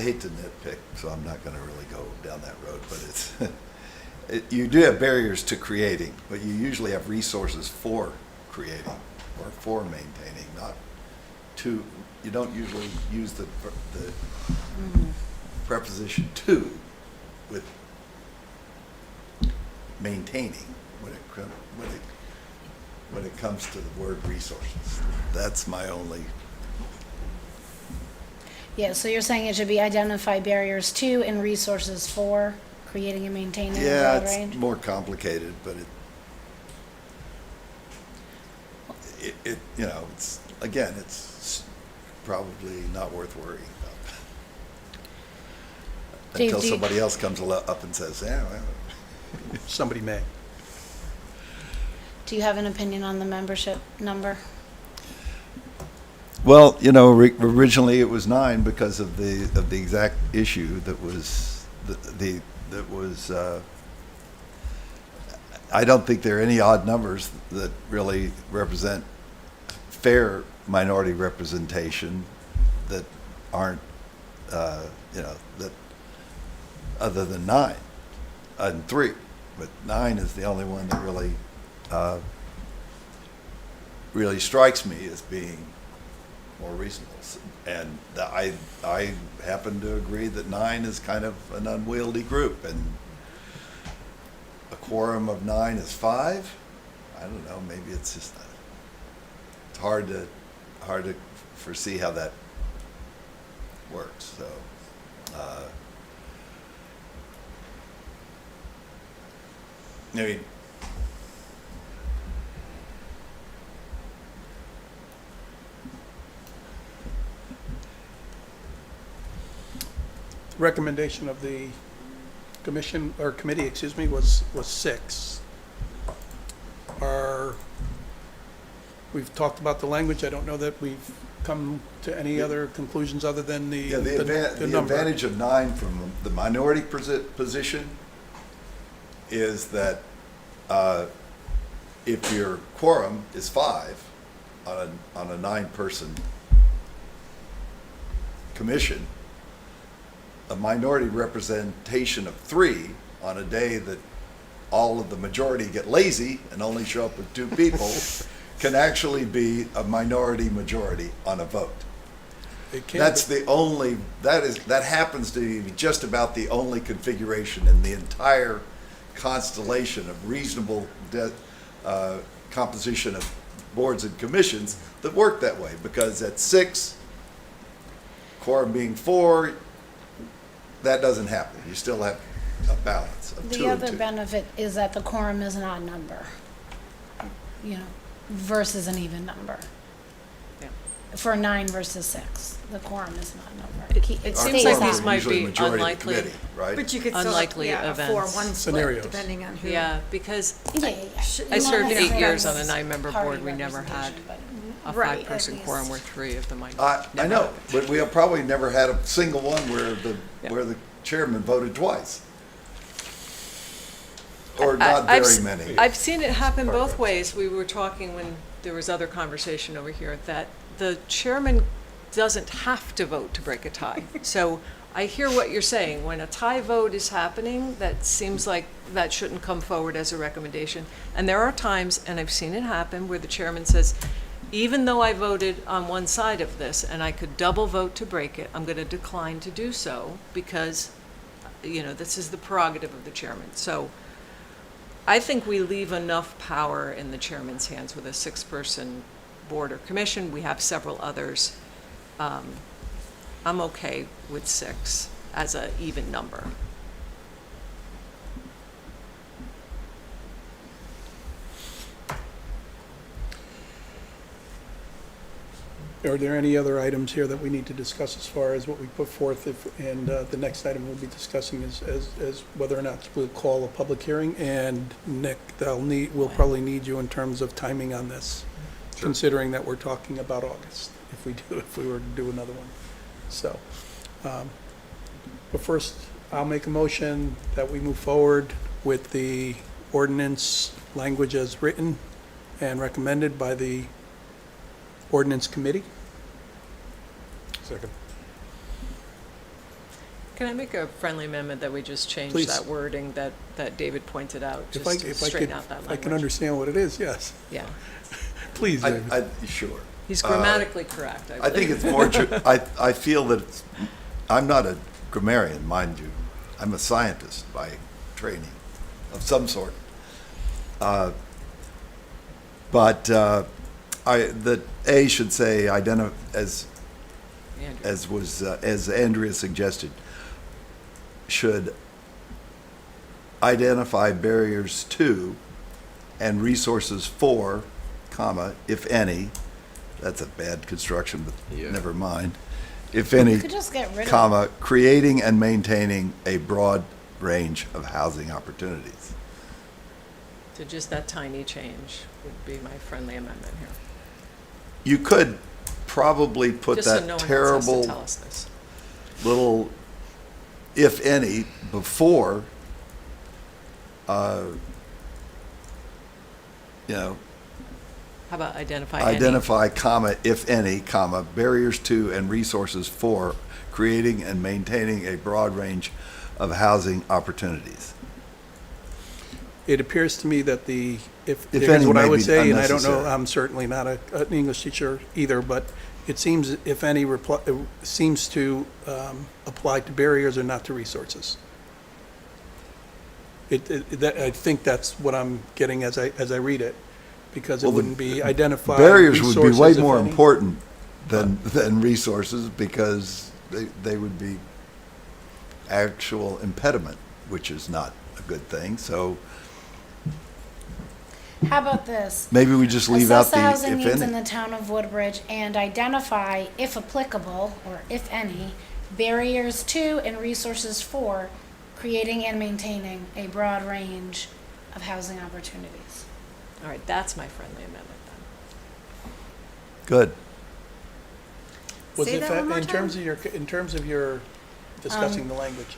hate to nitpick, so I'm not going to really go down that road, but it's you do have barriers to creating, but you usually have resources for creating or for maintaining, not to. You don't usually use the preposition to with maintaining when it comes to the word resources. That's my only. Yeah, so you're saying it should be identify barriers to and resources for creating and maintaining a Yeah, broad range? it's more complicated, but it you know, it's again, it's probably not worth worrying about Dave, until do you- somebody else comes up and says, "Yeah, well, Somebody may. Do you have an opinion on the membership number? Well, you know, originally it was 9 because of the exact issue that was that was. I don't think there are any odd numbers that really represent fair minority representation that aren't, you know, that other than 9 and 3, but 9 is the only one that really strikes me as being more reasonable. And I happen to agree that 9 is kind of an unwieldy group, and a quorum of 9 is 5. I don't know, maybe it's just it's hard to foresee how that works. So I mean, Recommendation of the commission, or committee, excuse me, was 6. We've talked about the language. I don't know that we've come to any other conclusions other than the number. advantage of 9 from the minority position is that if your quorum is 5 on a 9-person commission, a minority representation of 3 on a day that all of the majority get lazy and only show up with 2 people can actually be a minority majority on a vote. It can That's be. that happens to be just about the only configuration in the entire constellation of reasonable composition of boards and commissions that work that way, because at 6, quorum being 4, that doesn't happen. You still have a balance of 2 The and other 2. benefit is that the quorum is an odd number, you know, versus an even number. Yeah. For 9 versus 6, the quorum is an odd number. It Our seems stays like quorum these is might usually be majority of the unlikely. committee, right? But you could still, Unlikely yeah, a events. 4-1 Scenarios. split, depending on who. Yeah, because Yeah. I You served want 8 years on a everyone's 9-member party board. We never had representation, but- a Right, 5-person at quorum least. where 3 of them might. I never know, had. but we have probably never had a single one where Yeah. the chairman voted twice. Or I- not I've very s- many. I've seen it happen Part of both it. ways. We were talking when there was other conversation over here that the chairman doesn't have to vote to break a tie. So I hear what you're saying. When a tie vote is happening, that seems like that shouldn't come forward as a recommendation. And there are times, and I've seen it happen, where the chairman says, even though I voted on one side of this and I could double vote to break it, I'm going to decline to do so because, you know, this is the prerogative of the chairman. So I think we leave enough power in the chairman's hands with a 6-person board or commission. We have several others. I'm okay with 6 as an even number. Are there any other items here that we need to discuss as far as what we put forth? And the next item we'll be discussing is whether or not we'll call a public hearing. And Nick, we'll probably need you in terms of timing on this, considering that we're talking about August, if we were to do another one. So, but first, I'll make a motion that we move forward with the ordinance language as written and recommended by the ordinance committee. Second. Can I make a friendly amendment that we just change Please. that wording that David pointed out, If just I to could, straighten out that I can language? understand what it is, yes. Yeah, Please, David. Sure. he's grammatically correct, I think it's more, I feel that I'm not a grammarian, mind you. I'm a scientist by training of some sort. But the A should say Andrew. as Andrea suggested, should identify barriers to and resources for, comma, if any, that's a bad construction, but Yeah. never mind. If any, Could just get rid of it. comma, creating and maintaining a broad range of housing opportunities. So just that tiny change would be my friendly amendment here. You could probably put Just so that no one else has to terrible tell us this. little, if any, before, How about identify any? identify, comma, if any, comma, barriers to and resources for creating and maintaining a broad range of housing opportunities. It appears to me that If here's any what I may would be say, and I don't know, unnecessary. I'm certainly not an English teacher either, but it seems if any seems to apply to barriers or not to resources. I think that's what I'm getting as I read it, because it Well, the wouldn't be identified Barriers would be way resources, if more any. important than resources, because they would be actual impediment, which is not a good thing. So How about this? maybe we just leave out Assess the the housing if needs in any. the town of Woodbridge and identify, if applicable, or if any, barriers to and resources for creating and maintaining a broad range of housing opportunities. All right, that's my friendly amendment then. Good. Was Say it that one more in terms of your discussing the language,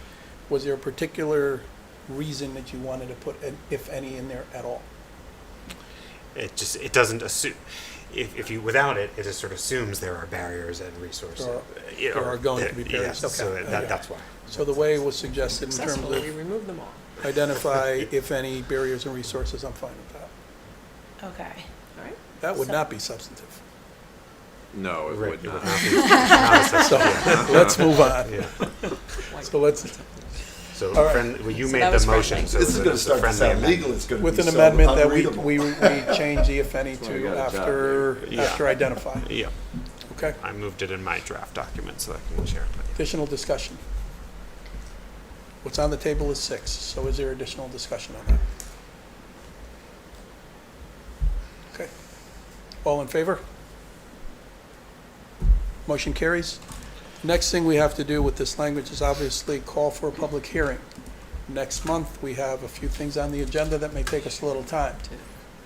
was there a particular reason that you wanted to put an if any in there at all? It doesn't assume, if you, without it, it just sort of assumes there are barriers and resources. There are going to be barriers, Yes, so okay. that's why. So the way it was suggested in terms Successfully, we of removed them all. identify, if any, barriers and resources, I'm fine with that. Okay. All right? That would not be substantive. No, it Right, would it not. So, let's move on. Yeah. So let's, So, All right. well, you So made that the was motion, friendly. so This is it's gonna a start to friendly sound amendment. legal, it's gonna be with an so amendment that unreadable. we change the if any Well, you to got a job there. after identify. Yeah, Okay? I moved it in my draft document so I can share it with you. Additional discussion. What's on the table is 6, so is there additional discussion on that? Okay. All in favor? Motion carries. Next thing we have to do with this language is obviously call for a public hearing. Next month, we have a few things on the agenda that may take us a little time.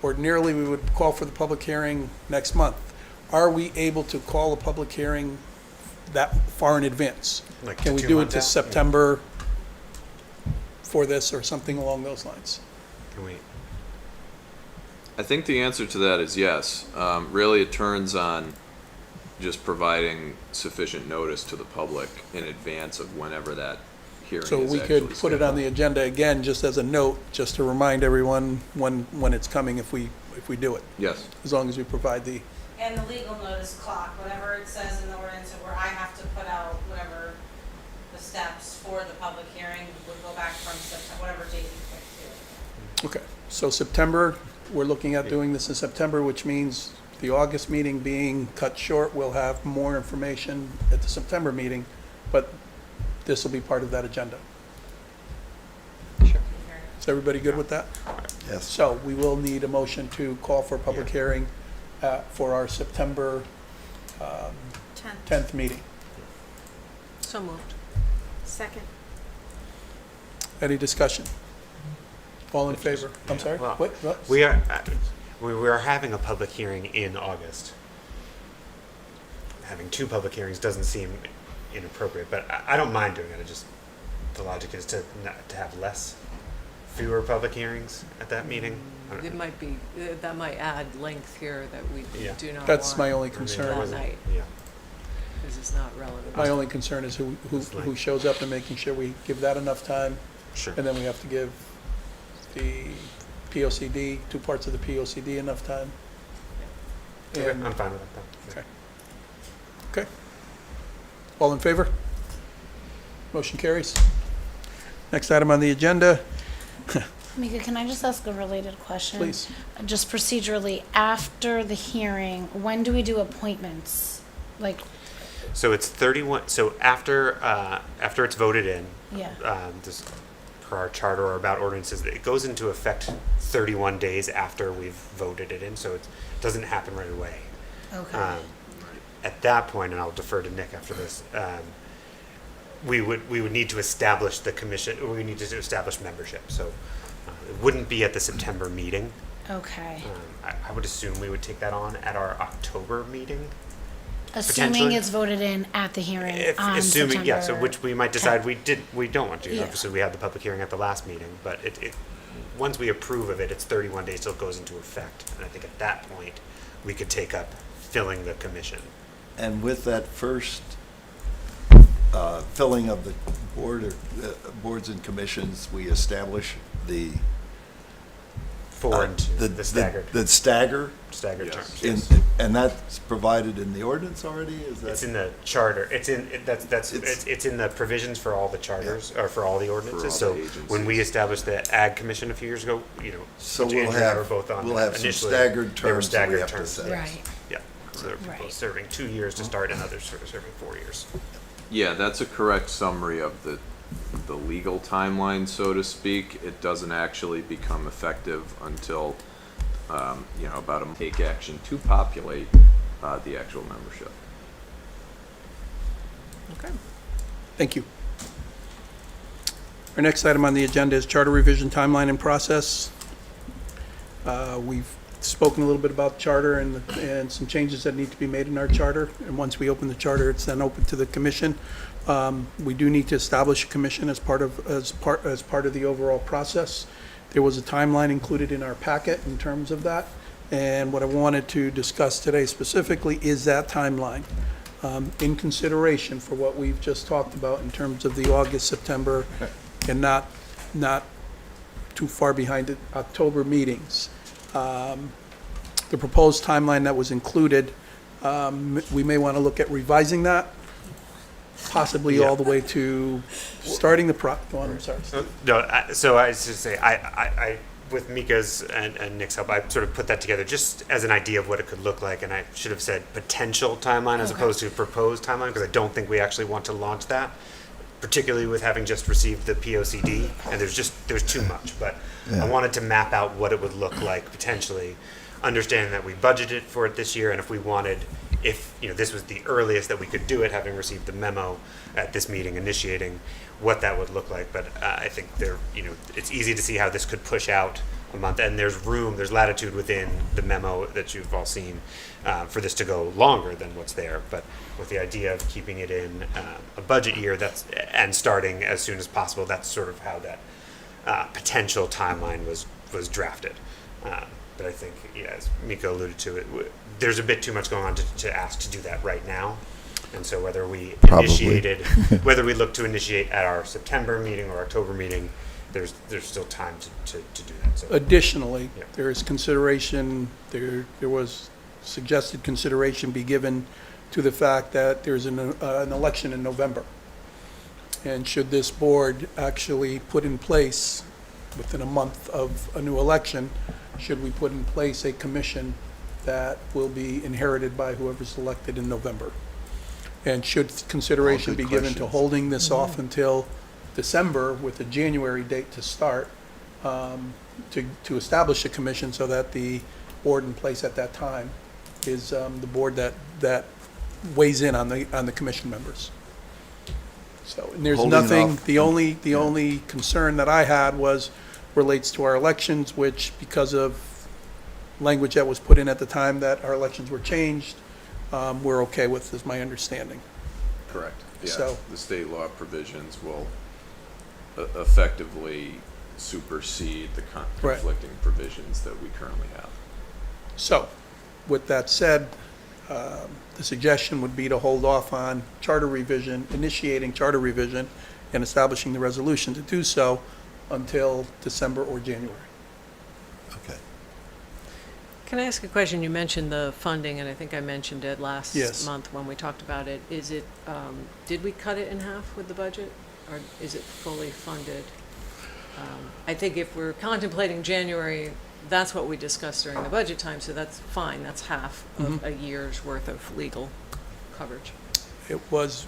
Ordinarily, we would call for the public hearing next month. Are we able to call a public hearing that far in advance? Like Can we 2 do it months to out? September for this or something along those lines? Can we, I think the answer to that is yes. Really, it turns on just providing sufficient notice to the public in advance of whenever that hearing is So we actually could put it on scheduled. the agenda again, just as a note, just to remind everyone when it's coming if we do it, Yes, as long as we provide the, And the legal notice clock, whatever it says in the ordinance, where I have to put out whatever the steps for the public hearing would go back from September, whatever date you pick to. okay. So September, we're looking at doing this in September, which means the August meeting being cut short, we'll have more information at the September meeting, but this will be part of that agenda. Sure. Is everybody good with that? Yes. So we will need a motion to call for a public hearing for our September 10th. 10th meeting. So moved. Second. Any discussion? All in favor? I'm sorry? Well, What? We are having a public hearing in August. Having two public hearings doesn't seem inappropriate, but I don't mind doing it. The logic is to have fewer public hearings at that meeting. I don't It know. might be, that might add length here that we Yeah. do not want. That's my only I mean, concern. That night, Yeah. because it's not relevant. My only concern is who shows up and making sure we give that enough time. Sure. And then we have to give the POCD, two parts of the POCD enough time. Okay, And- I'm fine with that. Okay. Okay. All in favor? Motion carries. Next item on the agenda, Mika, can I just ask a related question? please. Just procedurally, after the hearing, when do we do appointments? Like, So it's 31. So after it's voted in, yeah, this, per our charter or about ordinances, it goes into effect 31 days after we've voted it in. So it doesn't happen right away. okay. At that point, and I'll defer to Nick after this, we would need to establish the commission. Or we need to establish membership. So it wouldn't be at the September meeting. Okay. I would assume we would take that on at our October meeting. Assuming potentially. it's voted in at the hearing on Assuming, yeah, so September which we might decide 10th. we don't want to. Yeah. Obviously, we had the public hearing at the last meeting, but once we approve of it, it's 31 days till it goes into effect. And I think at that point, we could take up filling the commission. And with that first filling of the boards and commissions, we establish the Four and two, the staggered. The stagger, Staggered Yes. terms. and that's provided in the ordinance already? Is that? It's in the charter. It's in the provisions for all the charters, or for all the ordinances. all So the when we agencies. established the Ag Commission a few years ago, So which we'll Andrew and I were have, both on we'll have some initially, staggered they were terms that we staggered have to terms. set. Right. Yeah, so they're Right. both serving 2 years to start and others serving 4 years. Yeah, that's a correct summary of the legal timeline, so to speak. It doesn't actually become effective until, about a take action to populate the actual membership. Okay. Thank you. Our next item on the agenda is charter revision timeline and process. We've spoken a little bit about charter and some changes that need to be made in our charter. And once we open the charter, it's then open to the commission. We do need to establish a commission as part of the overall process. There was a timeline included in our packet in terms of that. And what I wanted to discuss today specifically is that timeline. In consideration for what we've just talked about in terms of the August, September, and not too far behind the October meetings. The proposed timeline that was included, we may want to look at revising that, possibly all the way to starting the I'm sorry. No, so I was just say, I with Mika's and Nick's help, I sort of put that together just as an idea of what it could look like, and I should have said potential timeline as opposed to proposed timeline, because I don't think we actually want to launch that, particularly with having just received the POCD, and there's too much, but I wanted to map out what it would look like potentially, understanding that we budgeted for it this year, and if this was the earliest that we could do it, having received the memo at this meeting initiating, what that would look like. But I think it's easy to see how this could push out a month, and there's latitude within the memo that you've all seen for this to go longer than what's there. But with the idea of keeping it in a budget year, and starting as soon as possible, that's sort of how that potential timeline was drafted. But I think, as Mika alluded to, there's a bit too much going on to ask to do that right now. And so whether we whether we look to initiate at our September meeting or October meeting, there's still time to do that. So. Additionally, Yeah. there is consideration, there was suggested consideration be given to the fact that there's an election in November. And should this board actually put in place, within a month of a new election, should we put in place a commission that will be inherited by whoever's elected in November? And should consideration All be good given to questions. holding this off until December with a January date to start, to establish a commission so that the board in place at that time is the board that weighs in on the commission members. So, and there's Holding nothing, off. the only concern that I had relates to our elections, which because of language that was put in at the time that our elections were changed, we're okay with, is my understanding. Correct. Yeah, So- the state law provisions will effectively supersede the Right. conflicting provisions that we currently have. So, with that said, the suggestion would be to hold off on charter revision, initiating charter revision, and establishing the resolution to do so until December or January. Okay. Can I ask a question? You mentioned the funding, and I think I mentioned it last Yes. month when we talked about it. Is it, did we cut it in half with the budget, or is it fully funded? I think if we're contemplating January, that's what we discussed during the budget time, so that's fine. That's half of a year's worth of legal coverage. It was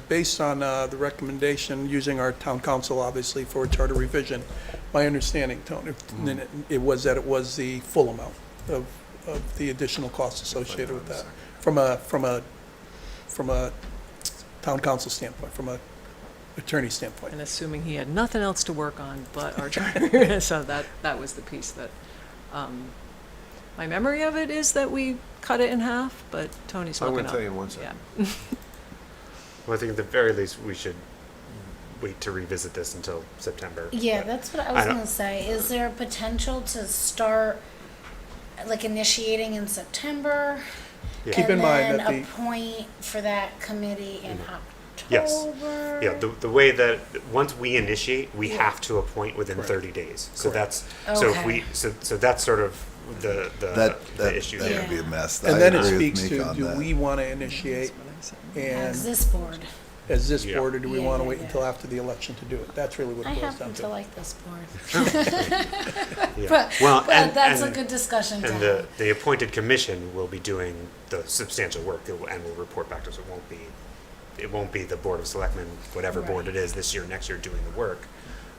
based on the recommendation, using our town council, obviously, for charter revision. My understanding, Tony, it was that it was the full amount of the additional costs associated with that, from a town council standpoint, from a attorney standpoint. And assuming he had nothing else to work on but our charter, so that was the piece that, my memory of it is that we cut it in half, but Tony's I'm looking going up. to tell you in 1 second. Yeah. Well, I think at the very least, we should wait to revisit this until September. Yeah, that's what I was I don't- gonna say. Is there a potential to start, like, initiating in September? Keep in mind And that then the- appoint for that committee in Yes. October? Yeah, the way that, once we initiate, we Yeah. have to appoint within 30 days. So that's, so if Okay. we, so that's sort of the issue That there. would be a mess. And I then it agree with speaks Meek to, on do that. we want to initiate As and this board. as this Yeah. board, or do we Yeah, want to yeah, wait yeah. until after the election to do it? That's really what I it boils happen down to to. like this board. Yeah. But, Well, but that's a good discussion to And have. the appointed commission will be doing the substantial work and will report back to us. It won't be the Board of Selectmen, whatever board it is this year, next year, doing the work.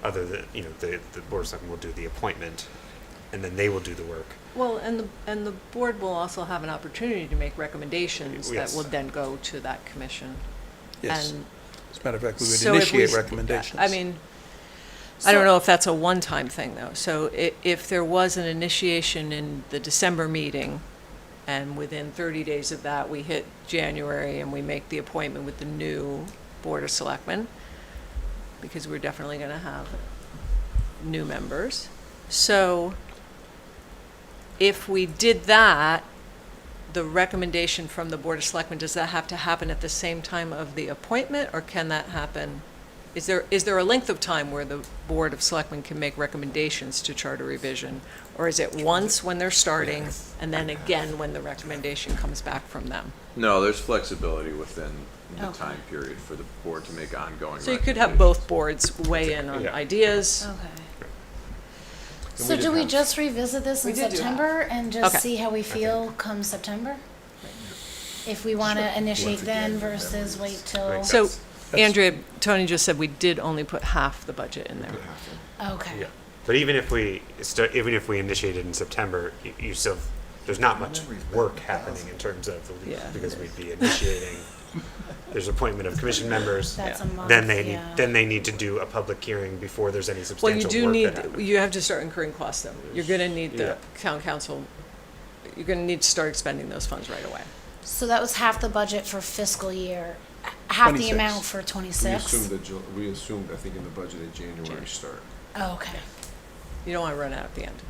Other than, the Board of Selectmen will do the appointment, and then they will do the work. Well, and the board will also have an opportunity to make recommendations that Yes. will then go to that commission. Yes. And As a matter of fact, we would so if we initiate s- recommendations. I mean, I don't know if that's a one-time thing, though. So if there was an initiation in the December meeting, and within 30 days of that, we hit January and we make the appointment with the new Board of Selectmen, because we're definitely going to have new members. So if we did that, the recommendation from the Board of Selectmen, does that have to happen at the same time of the appointment, or can that happen? Is there a length of time where the Board of Selectmen can make recommendations to charter revision? Or is it once when they're starting, and then again when the recommendation comes back from them? No, there's flexibility within the Okay. time period for the board to make ongoing So you could have both recommendations. boards weigh in on Yeah. ideas. Okay. So do we just revisit this We in did do September and just Okay. see how we feel come September? If we want to initiate then versus wait till, Makes So, sense. Andrea, Tony just said we did only put half the budget in there. okay. Yeah. But even if we initiated in September, you still, there's not much work happening in terms of the legal, Yeah. because we'd be initiating. There's appointment of commission members. That's a month, Then they need to do a public hearing before there's any Well, substantial you work do need, that happens. you have to start incurring costs, though. You're gonna need Yeah. the town council, you're gonna need to start expending those funds right away. So that was half the budget for fiscal year, half the 26. amount for We 26? assumed, I think, in the budget a January start. Oh, okay. You don't wanna run out at the end.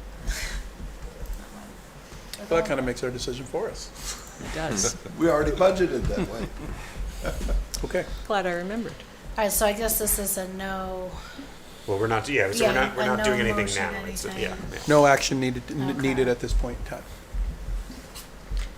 Well, that kind of makes our decision for us. It does. We already budgeted that way. Okay. Glad I remembered. All right, so I guess this is a no. Well, we're not, yeah, so Yeah, we're a not no doing anything motion, now. It's, anything. yeah. No action needed Okay. at this point in time.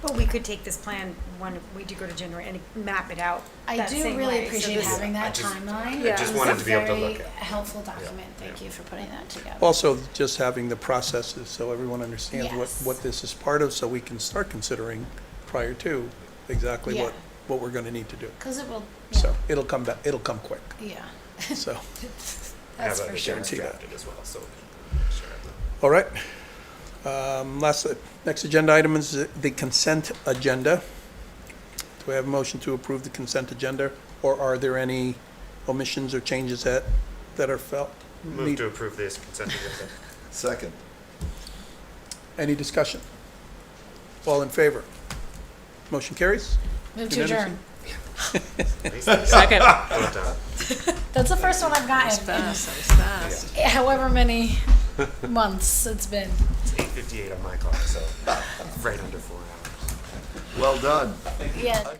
But we could take this plan when we do go to January and map it out I that do same really way. So appreciate this- having that just- timeline. I just This is wanted to be able to a look very at. helpful document. Thank you for putting that together. Also, just having the processes so everyone understands Yes. what this is part of, so we can start considering prior to exactly Yeah. what we're going to need to do. Because it will, So yeah, it'll come back, it'll come quick, yeah, so, I have that's other for sure. things Guarantee that. drafted as well, so. Sure. all right. Next agenda item is the consent agenda. Do we have a motion to approve the consent agenda, or are there any omissions or changes that are felt? Move to approve this consent agenda. Second. Any discussion? All in favor? Motion carries? Move to adjourn. Second. Well done. That's the first one I've gotten Fast. in however many months it's been. It's 8:58 on my clock, so right under 4 hours. Well done. Yeah.